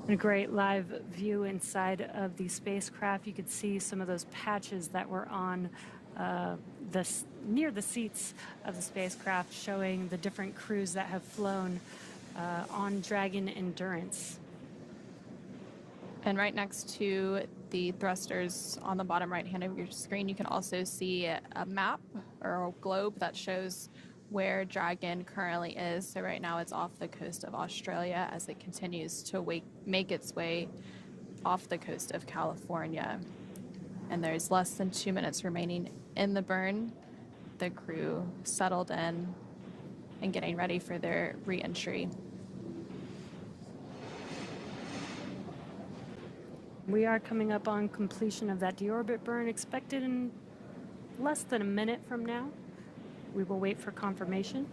A great live view inside of the spacecraft. You could see some of those patches that were on near the seats of the spacecraft, showing the different crews that have flown on Dragon Endurance. And right next to the thrusters on the bottom right hand of your screen, you can also see a map or a globe that shows where Dragon currently is. So right now it's off the coast of Australia as it continues to make its way off the coast of California. And there's less than 2 minutes remaining in the burn. The crew settled in and getting ready for their re-entry. We are coming up on completion of that deorbit burn, expected in less than a minute from now. We will wait for confirmation.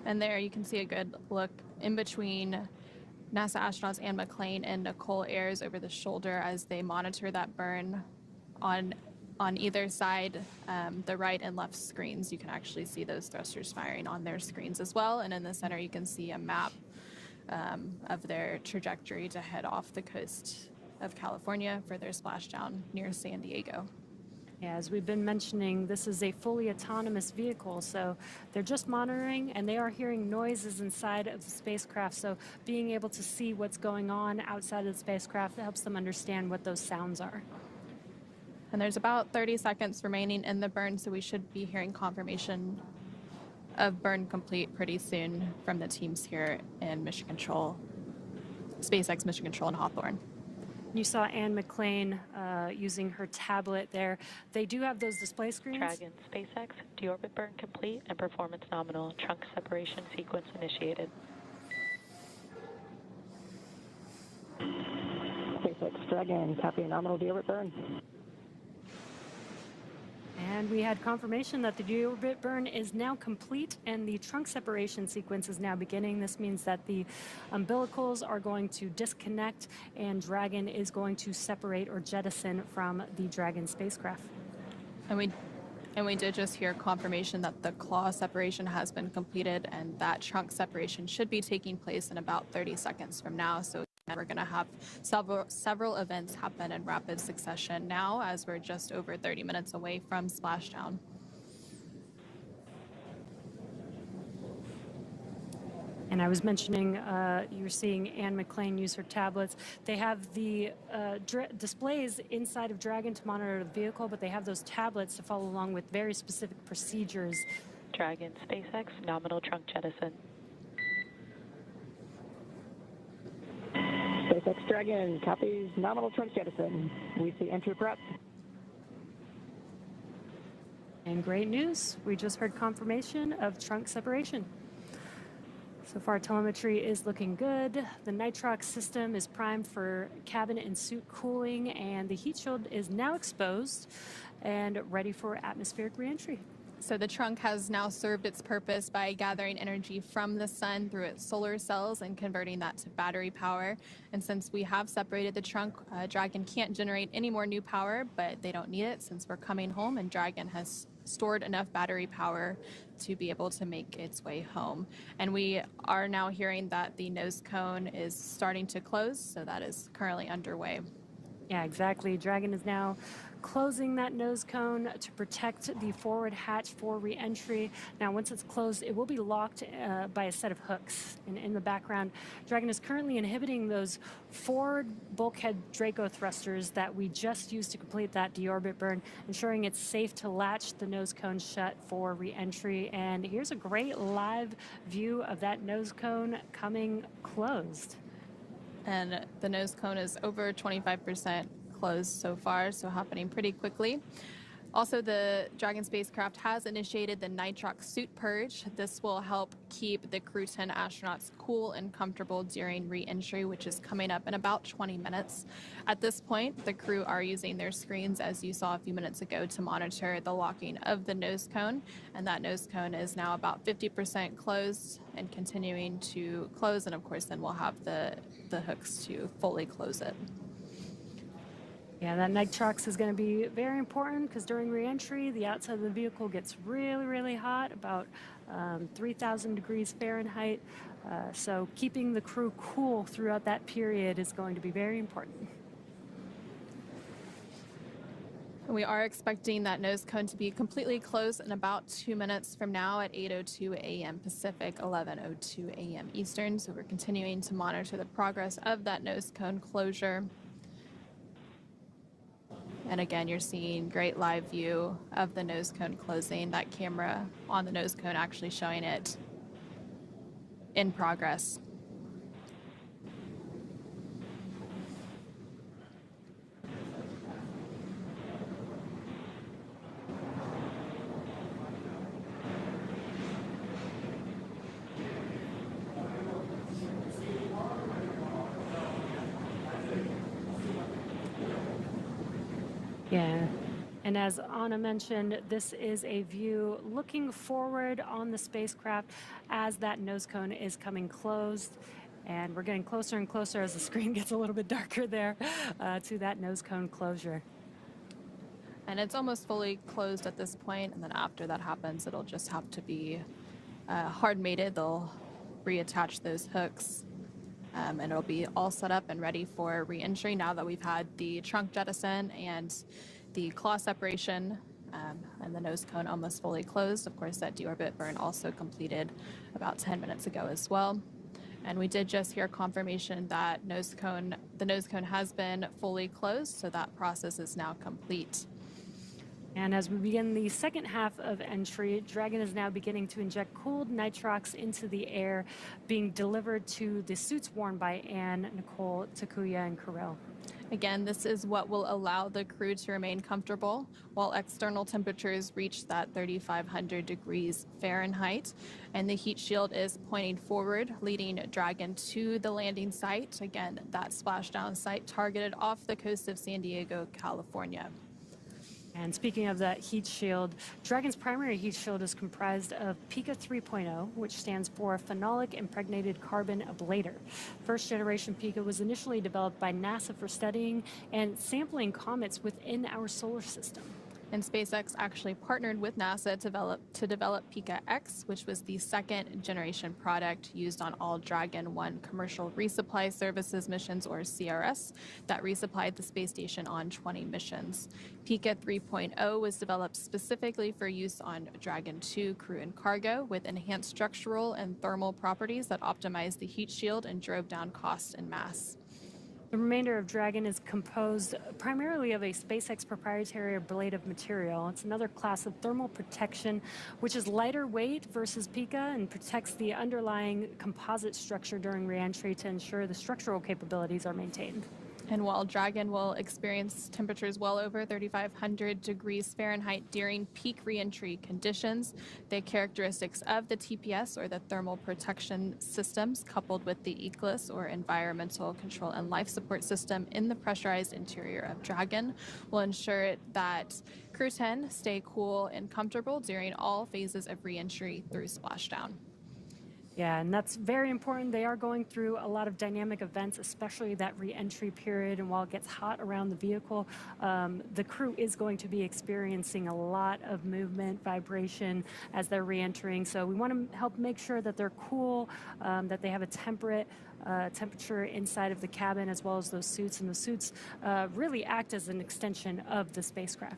And there you can see a good look in between NASA astronauts Anne McClain and Nicole Ayers over the shoulder as they monitor that burn on either side, the right and left screens. You can actually see those thrusters firing on their screens as well. And in the center, you can see a map of their trajectory to head off the coast of California for their splashdown near San Diego. Yeah, as we've been mentioning, this is a fully autonomous vehicle, so they're just monitoring and they are hearing noises inside of the spacecraft. So being able to see what's going on outside of the spacecraft helps them understand what those sounds are. And there's about 30 seconds remaining in the burn, so we should be hearing confirmation of burn complete pretty soon from the teams here in Mission Control, SpaceX Mission Control in Hawthorne. You saw Anne McClain using her tablet there. They do have those display screens. Dragon, SpaceX, deorbit burn complete and performance nominal. Trunk separation sequence initiated. SpaceX Dragon, copy nominal deorbit burn. And we had confirmation that the deorbit burn is now complete and the trunk separation sequence is now beginning. This means that the umbilicals are going to disconnect and Dragon is going to separate or jettison from the Dragon spacecraft. And we did just hear confirmation that the claw separation has been completed and that trunk separation should be taking place in about 30 seconds from now. So we're going to have several events happen in rapid succession now, as we're just over 30 minutes away from splashdown. And I was mentioning you're seeing Anne McClain use her tablets. They have the displays inside of Dragon to monitor the vehicle, but they have those tablets to follow along with very specific procedures. Dragon, SpaceX, nominal trunk jettison. SpaceX Dragon, copies nominal trunk jettison. We see entry prep. And great news, we just heard confirmation of trunk separation. So far, telemetry is looking good. The nitrox system is primed for cabin and suit cooling, and the heat shield is now exposed and ready for atmospheric reentry. So the trunk has now served its purpose by gathering energy from the sun through its solar cells and converting that to battery power. And since we have separated the trunk, Dragon can't generate any more new power, but they don't need it since we're coming home and Dragon has stored enough battery power to be able to make its way home. And we are now hearing that the nose cone is starting to close, so that is currently underway. Yeah, exactly. Dragon is now closing that nose cone to protect the forward hatch for re-entry. Now, once it's closed, it will be locked by a set of hooks. And in the background, Dragon is currently inhibiting those forward bulkhead Draco thrusters that we just used to complete that deorbit burn, ensuring it's safe to latch the nose cone shut for re-entry. And here's a great live view of that nose cone coming closed. And the nose cone is over 25% closed so far, so happening pretty quickly. Also, the Dragon spacecraft has initiated the nitrox suit purge. This will help keep the Crew 10 astronauts cool and comfortable during re-entry, which is coming up in about 20 minutes. At this point, the crew are using their screens, as you saw a few minutes ago, to monitor the locking of the nose cone. And that nose cone is now about 50% closed and continuing to close. And of course, then we'll have the hooks to fully close it. Yeah, that nitrox is going to be very important because during re-entry, the outside of the vehicle gets really, really hot, about 3,000 degrees Fahrenheit. So keeping the crew cool throughout that period is going to be very important. We are expecting that nose cone to be completely closed in about 2 minutes from now at 8:02 a.m. Pacific, 11:02 a.m. Eastern. So we're continuing to monitor the progress of that nose cone closure. And again, you're seeing great live view of the nose cone closing. That camera on the nose cone actually showing it in progress. Yeah. And as Anna mentioned, this is a view looking forward on the spacecraft as that nose cone is coming closed. And we're getting closer and closer as the screen gets a little bit darker there to that nose cone closure. And it's almost fully closed at this point. And then after that happens, it'll just have to be hard mated. They'll reattach those hooks. And it'll be all set up and ready for re-entry now that we've had the trunk jettison and the claw separation and the nose cone almost fully closed. Of course, that deorbit burn also completed about 10 minutes ago as well. And we did just hear confirmation that the nose cone has been fully closed, so that process is now complete. And as we begin the second half of entry, Dragon is now beginning to inject cooled nitrox into the air, being delivered to the suits worn by Anne, Nicole, Takuya, and Kirill. Again, this is what will allow the crew to remain comfortable while external temperatures reach that 3,500 degrees Fahrenheit. And the heat shield is pointing forward, leading Dragon to the landing site. Again, that splashdown site targeted off the coast of San Diego, California. And speaking of that heat shield, Dragon's primary heat shield is comprised of Pika 3.0, which stands for Phenolic Impregnated Carbon Ablator. First generation Pika was initially developed by NASA for studying and sampling comets within our solar system. And SpaceX actually partnered with NASA to develop Pika X, which was the second generation product used on all Dragon 1 commercial resupply services missions, or CRS, that resupplied the space station on 20 missions. Pika 3.0 was developed specifically for use on Dragon 2 crew and cargo, with enhanced structural and thermal properties that optimized the heat shield and drove down cost and mass. The remainder of Dragon is composed primarily of a SpaceX proprietary ablative material. It's another class of thermal protection, which is lighter weight versus Pika and protects the underlying composite structure during reentry to ensure the structural capabilities are maintained. And while Dragon will experience temperatures well over 3,500 degrees Fahrenheit during peak reentry conditions, the characteristics of the TPS, or the thermal protection systems, coupled with the egress, or environmental control and life support system in the pressurized interior of Dragon, will ensure that Crew 10 stay cool and comfortable during all phases of reentry through splashdown. Yeah, and that's very important. They are going through a lot of dynamic events, especially that re-entry period. And while it gets hot around the vehicle, the crew is going to be experiencing a lot of movement, vibration as they're re-entering. So we want to help make sure that they're cool, that they have a temperate temperature inside of the cabin, as well as those suits. And the suits really act as an extension of the spacecraft.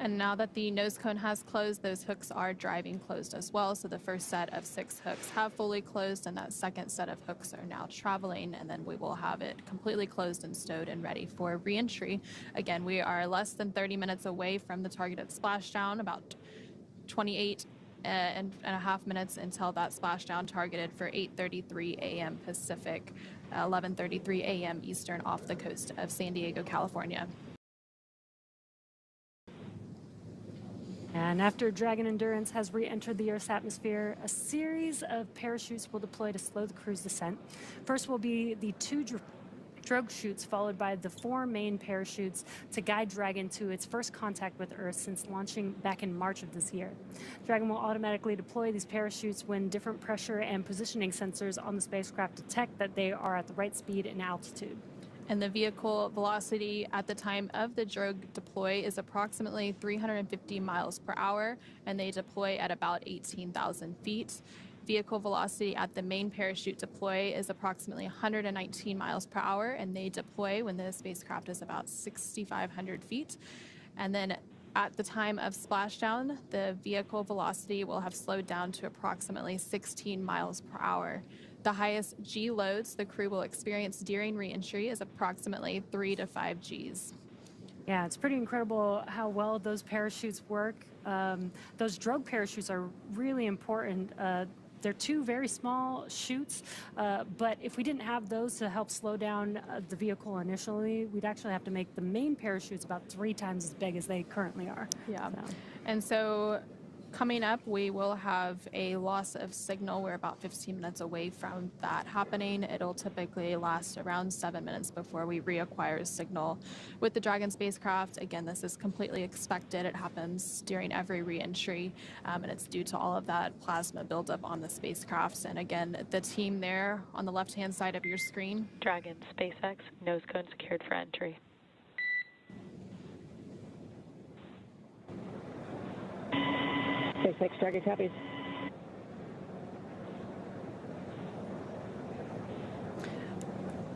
And now that the nose cone has closed, those hooks are driving closed as well. So the first set of 6 hooks have fully closed, and that second set of hooks are now traveling, and then we will have it completely closed and stowed and ready for re-entry. Again, we are less than 30 minutes away from the targeted splashdown, about 28 and a half minutes until that splashdown, targeted for 8:33 a.m. Pacific, 11:33 a.m. Eastern, off the coast of San Diego, California. And after Dragon Endurance has re-entered the Earth's atmosphere, a series of parachutes will deploy to slow the crew's descent. First will be the two drogue chutes, followed by the 4 main parachutes to guide Dragon to its first contact with Earth since launching back in March of this year. Dragon will automatically deploy these parachutes when different pressure and positioning sensors on the spacecraft detect that they are at the right speed and altitude. And the vehicle velocity at the time of the drogue deploy is approximately 350 miles per hour, and they deploy at about 18,000 feet. Vehicle velocity at the main parachute deploy is approximately 119 miles per hour, and they deploy when the spacecraft is about 6,500 feet. And then at the time of splashdown, the vehicle velocity will have slowed down to approximately 16 miles per hour. The highest G loads the crew will experience during re-entry is approximately 3 to 5 Gs. Yeah, it's pretty incredible how well those parachutes work. Those drogue parachutes are really important. They're 2 very small chutes, but if we didn't have those to help slow down the vehicle initially, we'd actually have to make the main parachutes about 3 times as big as they currently are. Yeah. So. And so coming up, we will have a loss of signal. We're about 15 minutes away from that happening. It'll typically last around 7 minutes before we reacquire signal with the Dragon spacecraft. Again, this is completely expected. It happens during every re-entry, and it's due to all of that plasma buildup on the spacecraft. And again, the team there on the left-hand side of your screen. Dragon, SpaceX, nose cone secured for entry. SpaceX Dragon copies.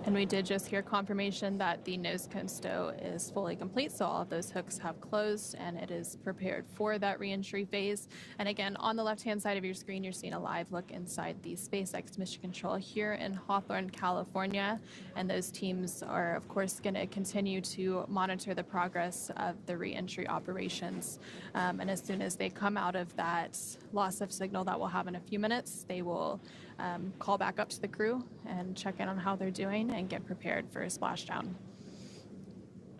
And we did just hear confirmation that the nose cone stow is fully complete, so all of those hooks have closed and it is prepared for that re-entry phase. And again, on the left-hand side of your screen, you're seeing a live look inside the SpaceX Mission Control here in Hawthorne, California. And those teams are, of course, going to continue to monitor the progress of the re-entry operations. And as soon as they come out of that loss of signal that we'll have in a few minutes, they will call back up to the crew and check in on how they're doing and get prepared for a splashdown.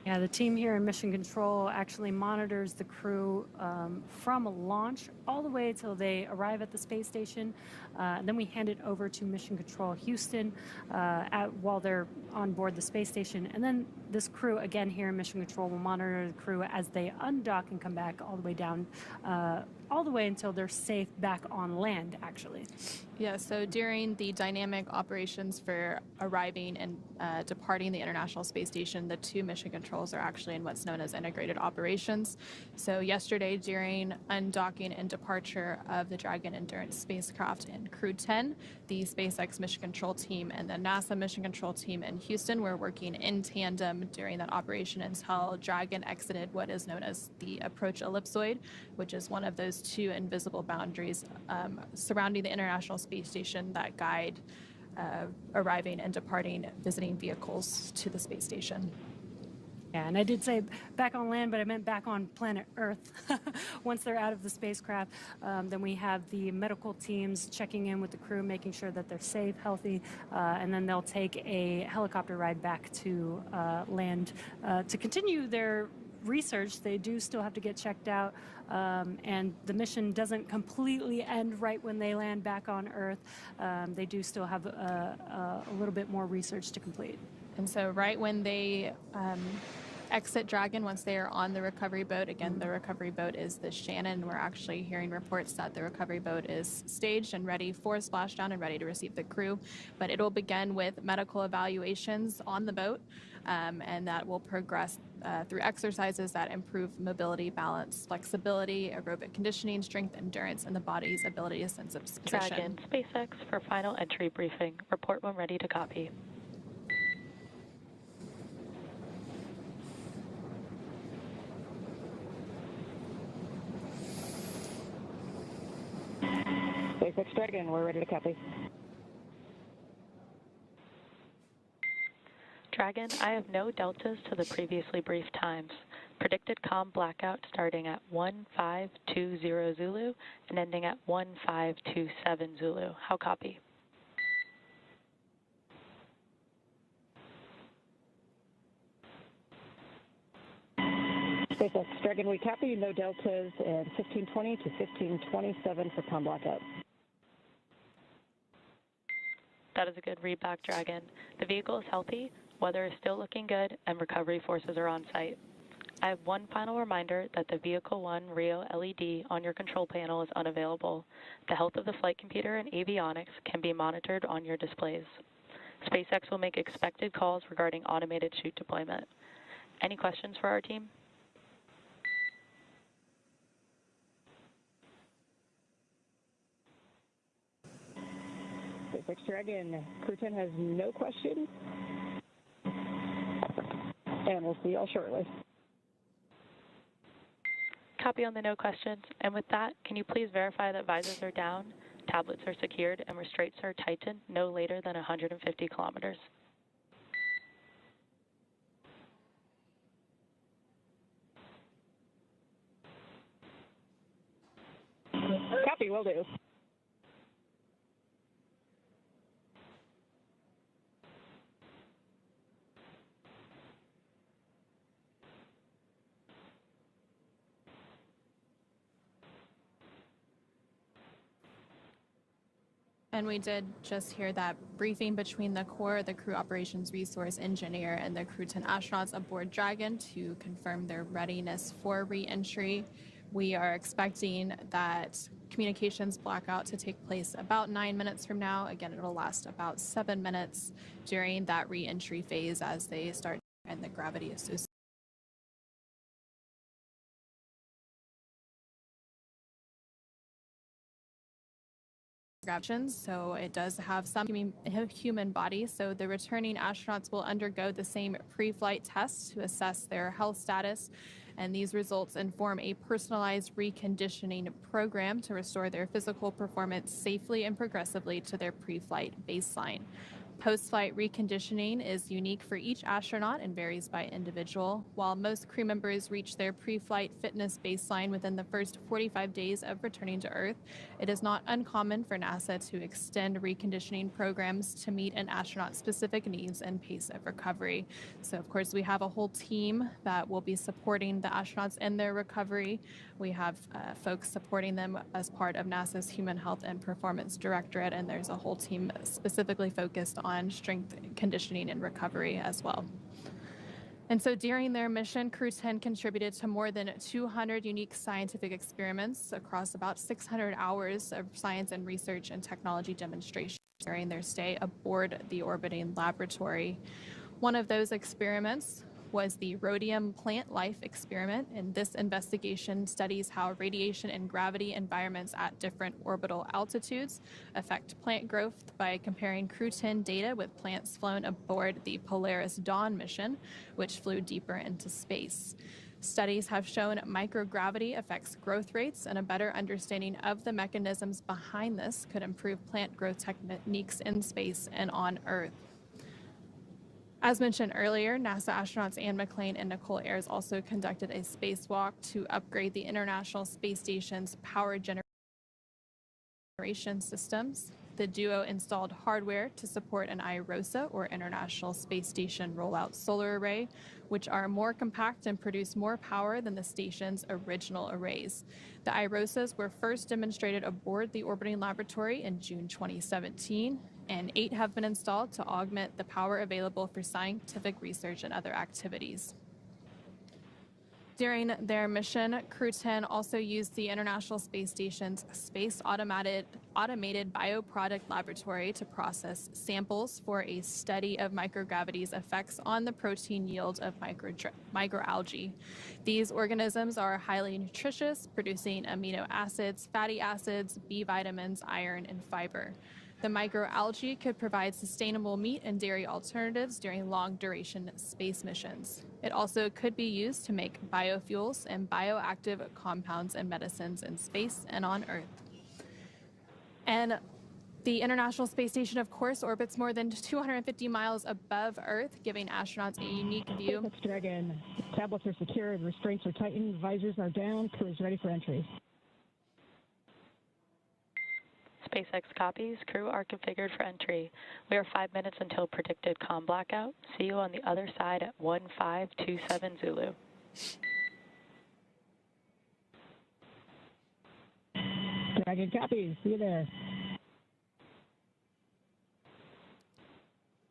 Yeah, the team here in Mission Control actually monitors the crew from launch all the way till they arrive at the space station. Then we hand it over to Mission Control Houston while they're on board the space station. And then this crew, again here in Mission Control, will monitor the crew as they undock and come back all the way down, all the way until they're safe back on land, actually. Yeah, so during the dynamic operations for arriving and departing the International Space Station, the 2 mission controls are actually in what's known as integrated operations. So yesterday, during undocking and departure of the Dragon Endurance spacecraft and Crew 10, the SpaceX Mission Control team and the NASA Mission Control team in Houston were working in tandem during that operation until Dragon exited what is known as the approach ellipsoid, which is one of those 2 invisible boundaries surrounding the International Space Station that guide arriving and departing visiting vehicles to the space station. Yeah, and I did say back on land, but I meant back on planet Earth. Once they're out of the spacecraft, then we have the medical teams checking in with the crew, making sure that they're safe, healthy, and then they'll take a helicopter ride back to land to continue their research. They do still have to get checked out, and the mission doesn't completely end right when they land back on Earth. They do still have a little bit more research to complete. And so right when they exit Dragon, once they are on the recovery boat, again, the recovery boat is the Shannon. We're actually hearing reports that the recovery boat is staged and ready for splashdown and ready to receive the crew. But it will begin with medical evaluations on the boat, and that will progress through exercises that improve mobility, balance, flexibility, aerobic conditioning, strength, endurance, and the body's ability to sense its position. Dragon, SpaceX for final entry briefing. Report when ready to copy. SpaceX Dragon, we're ready to copy. Dragon, I have no deltas to the previously briefed times. Predicted comm blackout starting at 1520 Zulu and ending at 1527 Zulu. How copy? SpaceX Dragon, we copy. No deltas, and 1520 to 1527 for com blackout. That is a good read back, Dragon. The vehicle is healthy, weather is still looking good, and recovery forces are on site. I have one final reminder that the Vehicle 1 Rio LED on your control panel is unavailable. The health of the flight computer and avionics can be monitored on your displays. SpaceX will make expected calls regarding automated chute deployment. Any questions for our team? SpaceX Dragon, Crew 10 has no questions. And we'll see you all shortly. Copy on the no questions. And with that, can you please verify that visors are down, tablets are secured, and restraints are tightened no later than 150 kilometers? Copy, will do. And we did just hear that briefing between the core, the crew operations resource engineer, and the Crew 10 astronauts aboard Dragon to confirm their readiness for re-entry. We are expecting that communications blackout to take place about 9 minutes from now. Again, it'll last about 7 minutes during that re-entry phase as they start and the gravity associated. So it does have some human body. So the returning astronauts will undergo the same pre-flight tests to assess their health status. And these results inform a personalized reconditioning program to restore their physical performance safely and progressively to their pre-flight baseline. Post-flight reconditioning is unique for each astronaut and varies by individual. While most crew members reach their pre-flight fitness baseline within the first 45 days of returning to Earth, it is not uncommon for NASA to extend reconditioning programs to meet an astronaut's specific needs and pace of recovery. So, of course, we have a whole team that will be supporting the astronauts in their recovery. We have folks supporting them as part of NASA's Human Health and Performance Directorate, and there's a whole team specifically focused on strength conditioning and recovery as well. And so during their mission, Crew 10 contributed to more than 200 unique scientific experiments across about 600 hours of science and research and technology demonstrations during their stay aboard the orbiting laboratory. One of those experiments was the rhodium plant life experiment, and this investigation studies how radiation and gravity environments at different orbital altitudes affect plant growth by comparing Crew 10 data with plants flown aboard the Polaris Dawn mission, which flew deeper into space. Studies have shown microgravity affects growth rates, and a better understanding of the mechanisms behind this could improve plant growth techniques in space and on Earth. As mentioned earlier, NASA astronauts Anne McClain and Nicole Ayers also conducted a spacewalk to upgrade the International Space Station's power generation systems. The duo installed hardware to support an IROSA, or International Space Station Rollout Solar Array, which are more compact and produce more power than the station's original arrays. The IROSAs were first demonstrated aboard the orbiting laboratory in June 2017, and 8 have been installed to augment the power available for scientific research and other activities. During their mission, Crew 10 also used the International Space Station's Space Automated Bioproduct Laboratory to process samples for a study of microgravity's effects on the protein yield of microalgae. These organisms are highly nutritious, producing amino acids, fatty acids, B vitamins, iron, and fiber. The microalgae could provide sustainable meat and dairy alternatives during long-duration space missions. It also could be used to make biofuels and bioactive compounds and medicines in space and on Earth. And the International Space Station, of course, orbits more than 250 miles above Earth, giving astronauts a unique view. SpaceX Dragon, tablets are secured, restraints are tightened, visors are down, crew is ready for entry. SpaceX copies. Crew are configured for entry. We are 5 minutes until predicted comm blackout. See you on the other side at 1527 Zulu. Dragon, copy. See you there.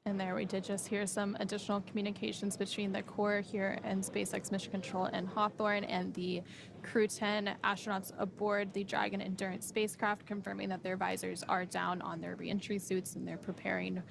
And there we did just hear some additional communications between the core here and SpaceX Mission Control and Hawthorne and the Crew 10 astronauts aboard the Dragon Endurance spacecraft, confirming that their visors are down on their reentry suits and they're preparing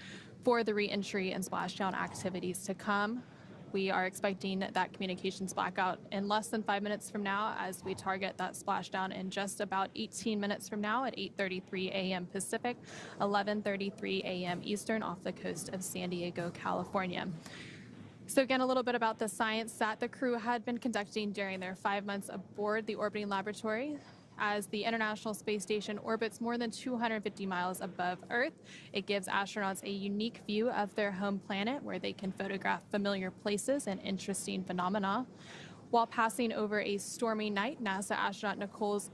for the reentry and splashdown activities to come. We are expecting that communications blackout in less than 5 minutes from now as we target that splashdown in just about 18 minutes from now at 8:33 a.m. Pacific, 11:33 a.m. Eastern off the coast of San Diego, California. So again, a little bit about the science that the crew had been conducting during their 5 months aboard the orbiting laboratory. As the International Space Station orbits more than 250 miles above Earth, it gives astronauts a unique view of their home planet where they can photograph familiar places and interesting phenomena. While passing over a stormy night, NASA astronaut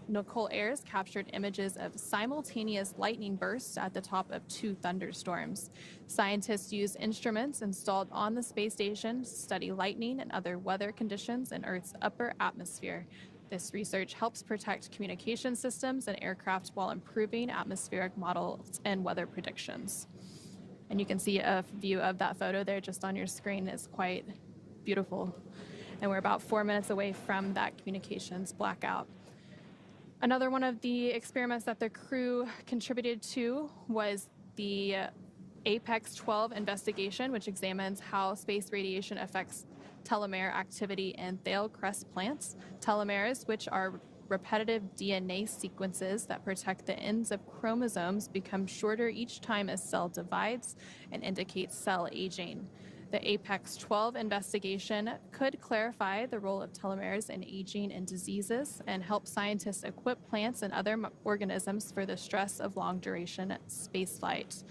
Nicole Ayers captured images of simultaneous lightning bursts at the top of 2 thunderstorms. Scientists used instruments installed on the space station to study lightning and other weather conditions in Earth's upper atmosphere. This research helps protect communication systems and aircraft while improving atmospheric models and weather predictions. And you can see a view of that photo there just on your screen. It's quite beautiful. And we're about 4 minutes away from that communications blackout. Another one of the experiments that the crew contributed to was the Apex 12 investigation, which examines how space radiation affects telomere activity in Thale crest plants. Telomeres, which are repetitive DNA sequences that protect the ends of chromosomes, become shorter each time a cell divides and indicate cell aging. The Apex 12 investigation could clarify the role of telomeres in aging and diseases and help scientists equip plants and other organisms for the stress of long-duration spaceflight.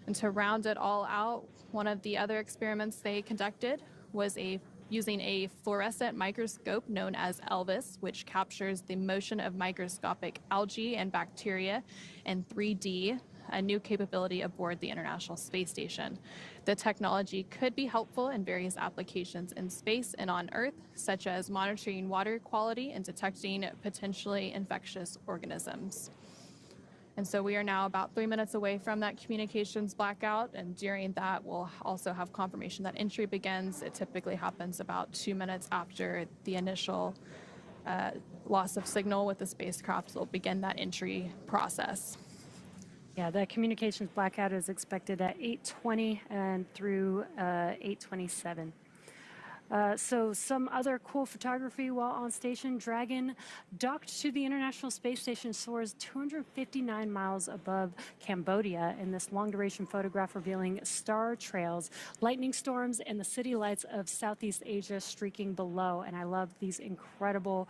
And to round it all out, one of the other experiments they conducted was using a fluorescent microscope known as ELVIS, which captures the motion of microscopic algae and bacteria in 3D, a new capability aboard the International Space Station. The technology could be helpful in various applications in space and on Earth, such as monitoring water quality and detecting potentially infectious organisms. And so we are now about 3 minutes away from that communications blackout, and during that we'll also have confirmation that entry begins. It typically happens about 2 minutes after the initial loss of signal with the spacecraft. We'll begin that entry process. Yeah, the communications blackout is expected at 8:20 and through 8:27. So some other cool photography while on station. Dragon docked to the International Space Station, soars 259 miles above Cambodia in this long-duration photograph revealing star trails, lightning storms, and the city lights of Southeast Asia streaking below. And I love these incredible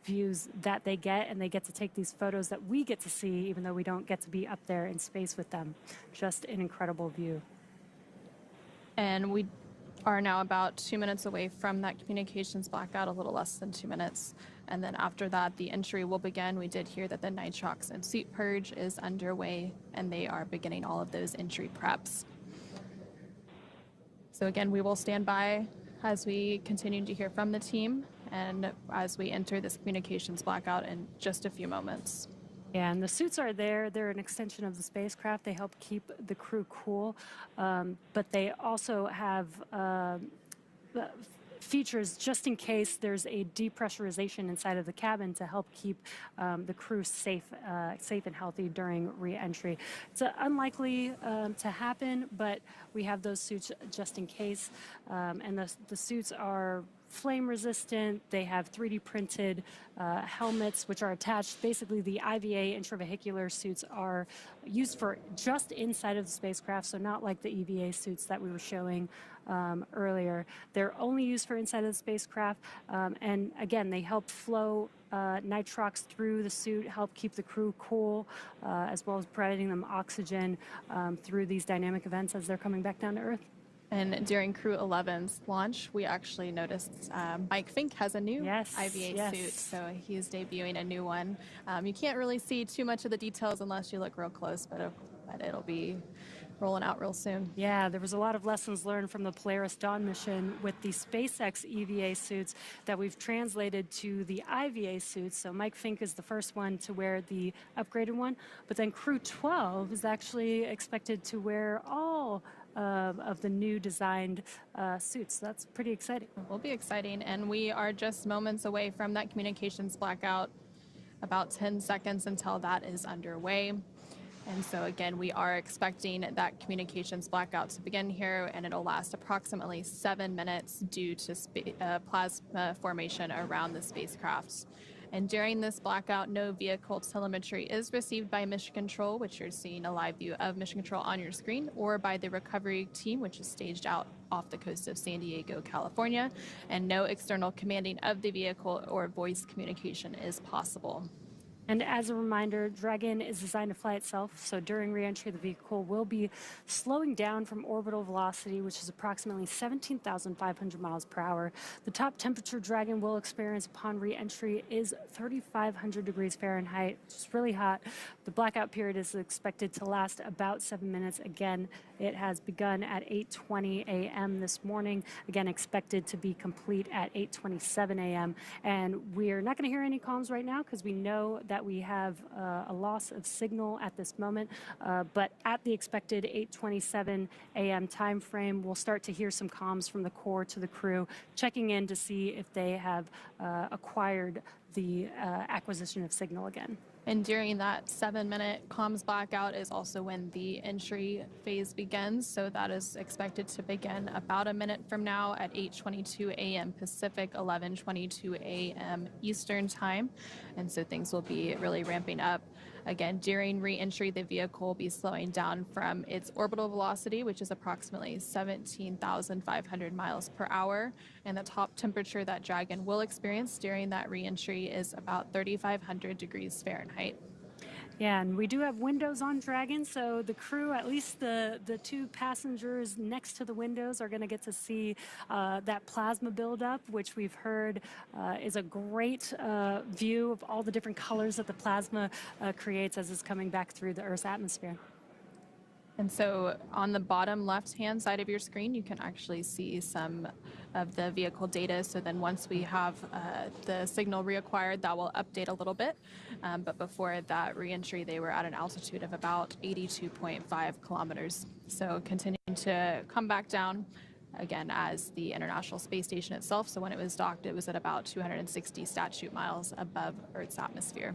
views that they get, and they get to take these photos that we get to see even though we don't get to be up there in space with them. Just an incredible view. And we are now about 2 minutes away from that communications blackout, a little less than 2 minutes. And then after that, the entry will begin. We did hear that the nitrox and suit purge is underway, and they are beginning all of those entry preps. So again, we will stand by as we continue to hear from the team and as we enter this communications blackout in just a few moments. Yeah, and the suits are there. They're an extension of the spacecraft. They help keep the crew cool, but they also have features just in case there's a depressurization inside of the cabin to help keep the crew safe and healthy during re-entry. It's unlikely to happen, but we have those suits just in case, and the suits are flame resistant. They have 3D printed helmets which are attached. Basically, the IVA intravehicular suits are used for just inside of the spacecraft, so not like the EVA suits that we were showing earlier. They're only used for inside of the spacecraft, and again, they help flow nitrox through the suit, help keep the crew cool, as well as providing them oxygen through these dynamic events as they're coming back down to Earth. And during Crew 11's launch, we actually noticed Mike Fink has a new IVA suit, so he's debuting a new one. You can't really see too much of the details unless you look real close, but it'll be rolling out real soon. Yeah, there was a lot of lessons learned from the Polaris Dawn mission with the SpaceX EVA suits that we've translated to the IVA suits. So Mike Fink is the first one to wear the upgraded one, but then Crew 12 is actually expected to wear all of the new designed suits. That's pretty exciting. Will be exciting, and we are just moments away from that communications blackout, about 10 seconds until that is underway. And so again, we are expecting that communications blackout to begin here, and it'll last approximately 7 minutes due to plasma formation around the spacecraft. And during this blackout, no vehicle telemetry is received by Mission Control, which you're seeing a live view of Mission Control on your screen, or by the recovery team, which is staged out off the coast of San Diego, California. And no external commanding of the vehicle or voice communication is possible. And as a reminder, Dragon is designed to fly itself, so during reentry, the vehicle will be slowing down from orbital velocity, which is approximately 17,500 miles per hour. The top temperature Dragon will experience upon reentry is 3,500 degrees Fahrenheit, which is really hot. The blackout period is expected to last about 7 minutes. Again, it has begun at 8:20 a.m. this morning. Again, expected to be complete at 8:27 a.m. And we're not going to hear any comms right now because we know that we have a loss of signal at this moment. But at the expected 8:27 a.m. time frame, we'll start to hear some comms from the core to the crew, checking in to see if they have acquired the acquisition of signal again. And during that 7-minute comms blackout is also when the entry phase begins. So that is expected to begin about a minute from now at 8:22 a.m. Pacific, 11:22 a.m. Eastern time. And so things will be really ramping up. Again, during re-entry, the vehicle will be slowing down from its orbital velocity, which is approximately 17,500 miles per hour. And the top temperature that Dragon will experience during that re-entry is about 3,500 degrees Fahrenheit. Yeah, and we do have windows on Dragon, so the crew, at least the two passengers next to the windows, are going to get to see that plasma buildup, which we've heard is a great view of all the different colors that the plasma creates as it's coming back through the Earth's atmosphere. And so on the bottom left-hand side of your screen, you can actually see some of the vehicle data. So then once we have the signal reacquired, that will update a little bit. But before that re-entry, they were at an altitude of about 82.5 kilometers. So continuing to come back down again as the International Space Station itself. So when it was docked, it was at about 260 statute miles above Earth's atmosphere.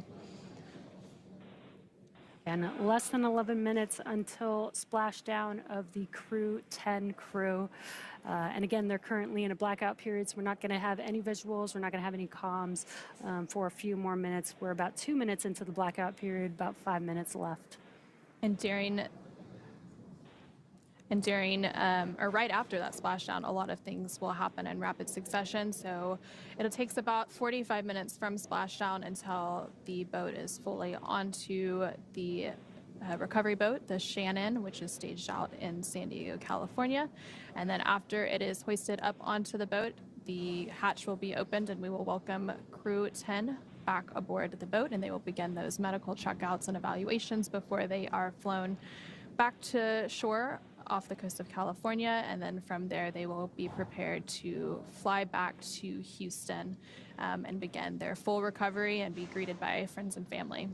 And less than 11 minutes until splashdown of the Crew 10 crew. And again, they're currently in a blackout period, so we're not going to have any visuals. We're not going to have any comms for a few more minutes. We're about 2 minutes into the blackout period, about 5 minutes left. And or right after that splashdown, a lot of things will happen in rapid succession. So it takes about 45 minutes from splashdown until the boat is fully onto the recovery boat, the Shannon, which is staged out in San Diego, California. And then after it is hoisted up onto the boat, the hatch will be opened and we will welcome Crew 10 back aboard the boat, and they will begin those medical checkouts and evaluations before they are flown back to shore off the coast of California, and then from there they will be prepared to fly back to Houston and begin their full recovery and be greeted by friends and family.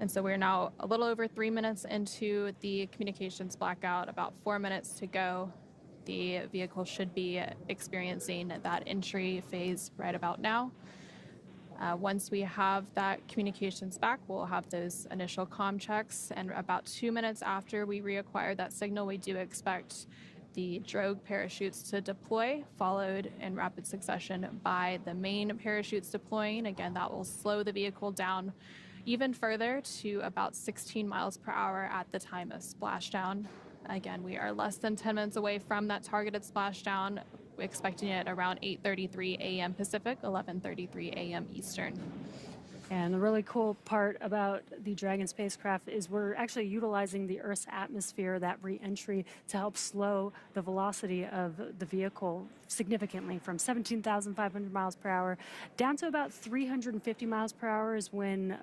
And so we're now a little over 3 minutes into the communications blackout, about 4 minutes to go. The vehicle should be experiencing that entry phase right about now. Once we have that communications back, we'll have those initial comm checks, and about 2 minutes after we reacquire that signal, we do expect the drogue parachutes to deploy, followed in rapid succession by the main parachutes deploying. Again, that will slow the vehicle down even further to about 16 miles per hour at the time of splashdown. Again, we are less than 10 minutes away from that targeted splashdown, expecting it around 8:33 a.m. Pacific, 11:33 a.m. Eastern. And the really cool part about the Dragon spacecraft is we're actually utilizing the Earth's atmosphere, that re-entry, to help slow the velocity of the vehicle significantly from 17,500 miles per hour down to about 350 miles per hour is when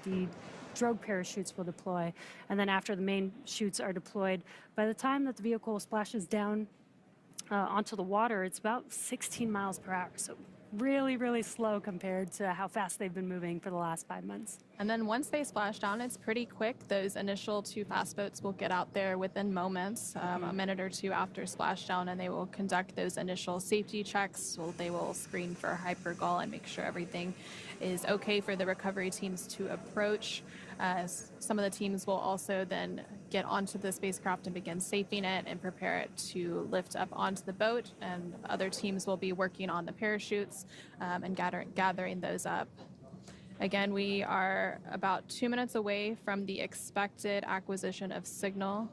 the drogue parachutes will deploy. And then after the main chutes are deployed, by the time that the vehicle splashes down onto the water, it's about 16 miles per hour. So really, really slow compared to how fast they've been moving for the last 5 months. And then once they splash down, it's pretty quick. Those initial 2 fast boats will get out there within moments, a minute or 2 after splashdown, and they will conduct those initial safety checks. So they will screen for hypergol and make sure everything is okay for the recovery teams to approach. Some of the teams will also then get onto the spacecraft and begin safing it and prepare it to lift up onto the boat. And other teams will be working on the parachutes and gathering those up. Again, we are about 2 minutes away from the expected acquisition of signal.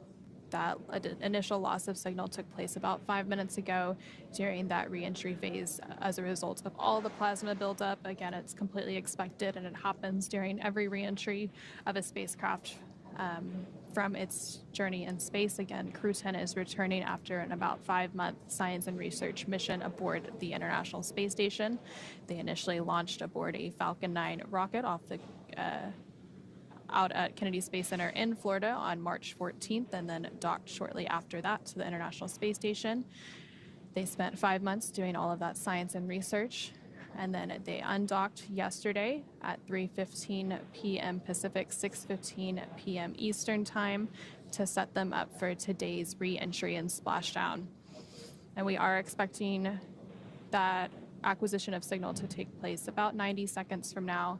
That initial loss of signal took place about 5 minutes ago during that reentry phase as a result of all the plasma buildup. Again, it's completely expected, and it happens during every reentry of a spacecraft from its journey in space. Again, Crew 10 is returning after an about 5-month science and research mission aboard the International Space Station. They initially launched aboard a Falcon 9 rocket off the out at Kennedy Space Center in Florida on March 14th, and then docked shortly after that to the International Space Station. They spent 5 months doing all of that science and research, and then they undocked yesterday at 3:15 p.m. Pacific, 6:15 p.m. Eastern Time to set them up for today's re-entry and splashdown. And we are expecting that acquisition of signal to take place about 90 seconds from now.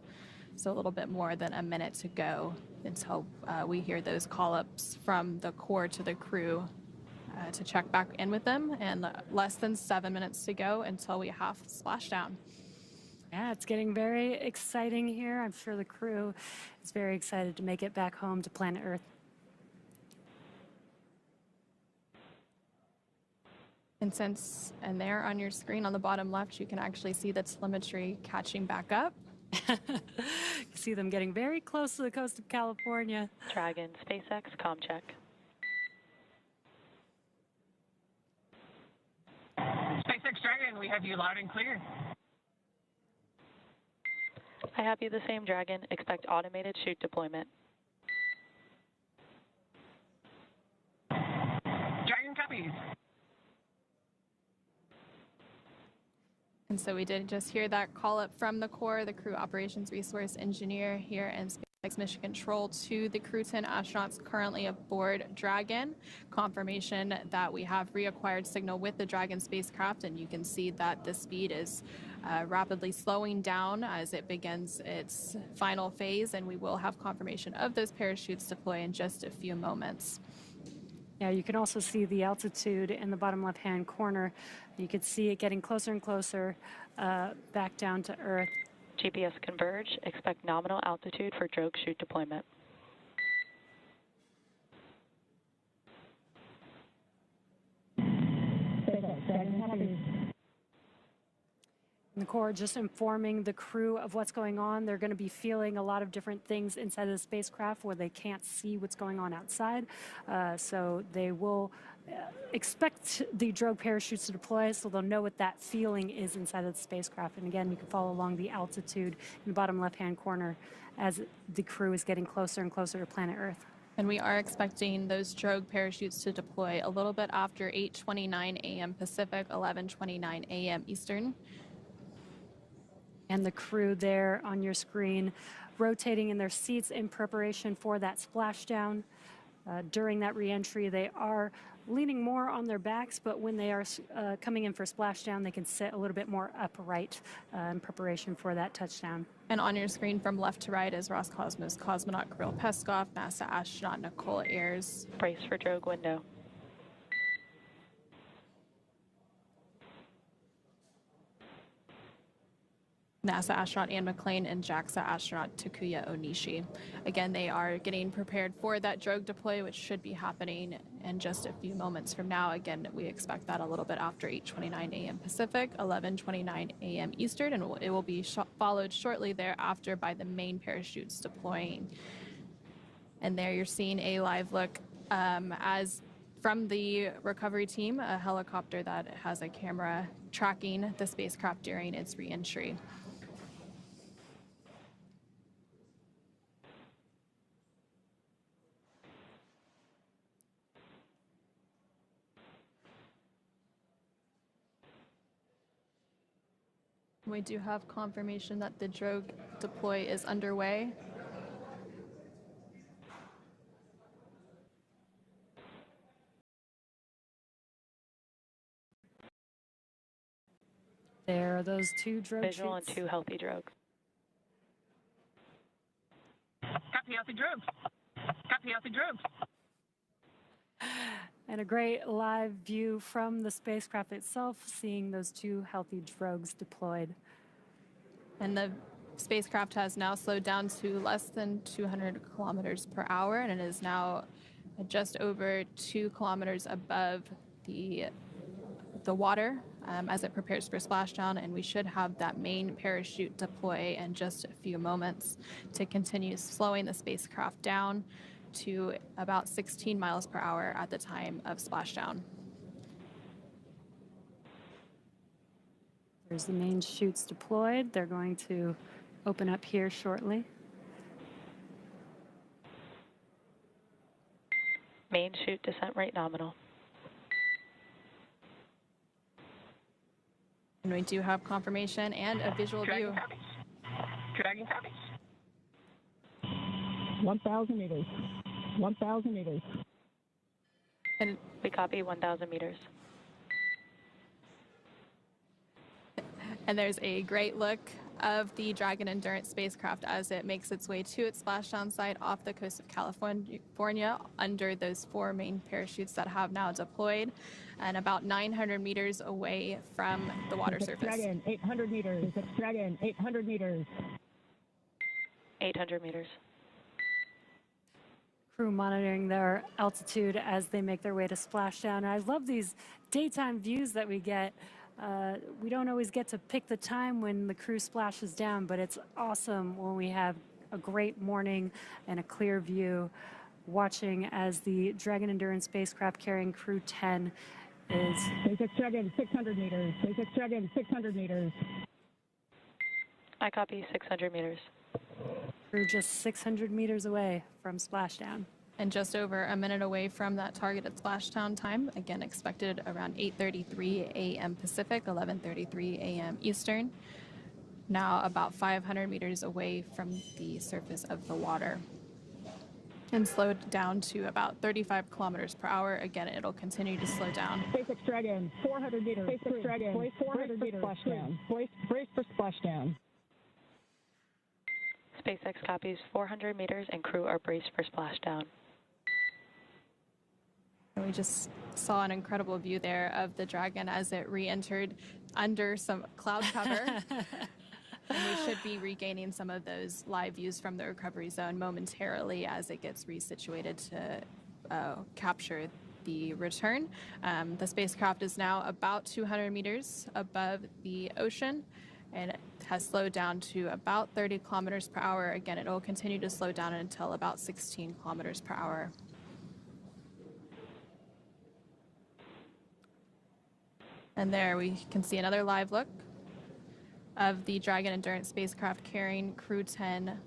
So a little bit more than a minute to go until we hear those call-ups from the core to the crew to check back in with them, and less than 7 minutes to go until we have splashdown. Yeah, it's getting very exciting here. I'm sure the crew is very excited to make it back home to planet Earth. And there on your screen on the bottom left, you can actually see the telemetry catching back up. You see them getting very close to the coast of California. Dragon, SpaceX, comm check. SpaceX Dragon, we have you loud and clear. I have you the same, Dragon. Expect automated chute deployment. Dragon copies. And so we did just hear that call up from the core, the crew operations resource engineer here in SpaceX Mission Control, to the Crew 10 astronauts currently aboard Dragon. Confirmation that we have reacquired signal with the Dragon spacecraft, and you can see that the speed is rapidly slowing down as it begins its final phase, and we will have confirmation of those parachutes deploy in just a few moments. Yeah, you can also see the altitude in the bottom left-hand corner. You can see it getting closer and closer back down to Earth. GPS converge. Expect nominal altitude for drogue chute deployment. And the core just informing the crew of what's going on. They're going to be feeling a lot of different things inside of the spacecraft where they can't see what's going on outside. So they will expect the drogue parachutes to deploy, so they'll know what that feeling is inside of the spacecraft. And again, you can follow along the altitude in the bottom left-hand corner as the crew is getting closer and closer to planet Earth. And we are expecting those drogue parachutes to deploy a little bit after 8:29 a.m. Pacific, 11:29 a.m. Eastern. And the crew there on your screen rotating in their seats in preparation for that splashdown. During that reentry, they are leaning more on their backs, but when they are coming in for splashdown, they can sit a little bit more upright in preparation for that touchdown. And on your screen from left to right is Roscosmos cosmonaut Kirill Peskov, NASA astronaut Nicole Ayers. Brace for drogue window. NASA astronaut Anne McClain and JAXA astronaut Takuya Onishi. Again, they are getting prepared for that drogue deploy, which should be happening in just a few moments from now. Again, we expect that a little bit after 8:29 a.m. Pacific, 11:29 a.m. Eastern, and it will be followed shortly thereafter by the main parachutes deploying. And there you're seeing a live look as from the recovery team, a helicopter that has a camera tracking the spacecraft during its re-entry. We do have confirmation that the drogue deploy is underway. There are those two drogue Visual shoots. and 2 healthy drogues. Copy out the drogue. Copy out the drogue. And a great live view from the spacecraft itself, seeing those two healthy drogues deployed. And the spacecraft has now slowed down to less than 200 kilometers per hour, and it is now just over 2 kilometers above the water as it prepares for splashdown, and we should have that main parachute deploy in just a few moments to continue slowing the spacecraft down to about 16 miles per hour at the time of splashdown. There's the main chutes deployed. They're going to open up here shortly. Main chute descent rate nominal. And we do have confirmation and a visual view. Dragon copies. Dragon copies. 1,000 meters. 1,000 meters. And We copy 1,000 meters. And there's a great look of the Dragon Endurance spacecraft as it makes its way to its splashdown site off the coast of California under those 4 main parachutes that have now deployed and about 900 meters away from the water surface. Dragon, 800 meters. Dragon, 800 meters. 800 meters. Crew monitoring their altitude as they make their way to splashdown. I love these daytime views that we get. We don't always get to pick the time when the crew splashes down, but it's awesome when we have a great morning and a clear view watching as the Dragon Endurance spacecraft carrying Crew 10 is... SpaceX Dragon, 600 meters. SpaceX Dragon, 600 meters. I copy 600 meters. Crew just 600 meters away from splashdown. And just over a minute away from that targeted splashdown time, again expected around 8:33 a.m. Pacific, 11:33 a.m. Eastern. Now about 500 meters away from the surface of the water. And slowed down to about 35 kilometers per hour. Again, it'll continue to slow down. SpaceX Dragon, 400 meters. SpaceX Dragon, 400 meters. Splashdown. Brace for splashdown. SpaceX copies 400 meters and crew are braced for splashdown. And we just saw an incredible view there of the Dragon as it re-entered under some cloud cover. And we should be regaining some of those live views from the recovery zone momentarily as it gets resituated to capture the return. The spacecraft is now about 200 meters above the ocean, and it has slowed down to about 30 kilometers per hour. Again, it will continue to slow down until about 16 kilometers per hour. And there we can see another live look of the Dragon Endurance spacecraft carrying Crew 10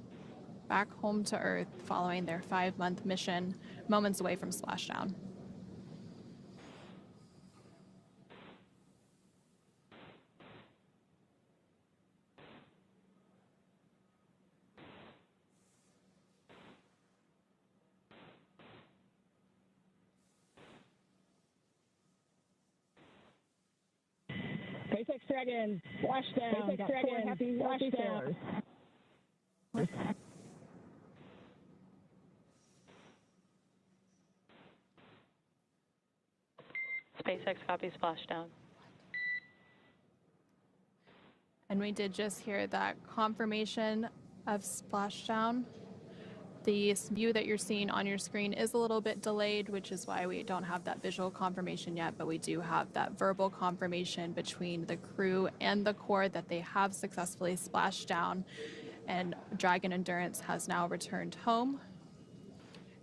back home to Earth following their 5-month mission, moments away from splashdown. SpaceX Dragon, splashdown. SpaceX Dragon, happy splashdown. SpaceX copies splashdown. And we did just hear that confirmation of splashdown. The view that you're seeing on your screen is a little bit delayed, which is why we don't have that visual confirmation yet, but we do have that verbal confirmation between the crew and the Corps that they have successfully splashed down, and Dragon Endurance has now returned home.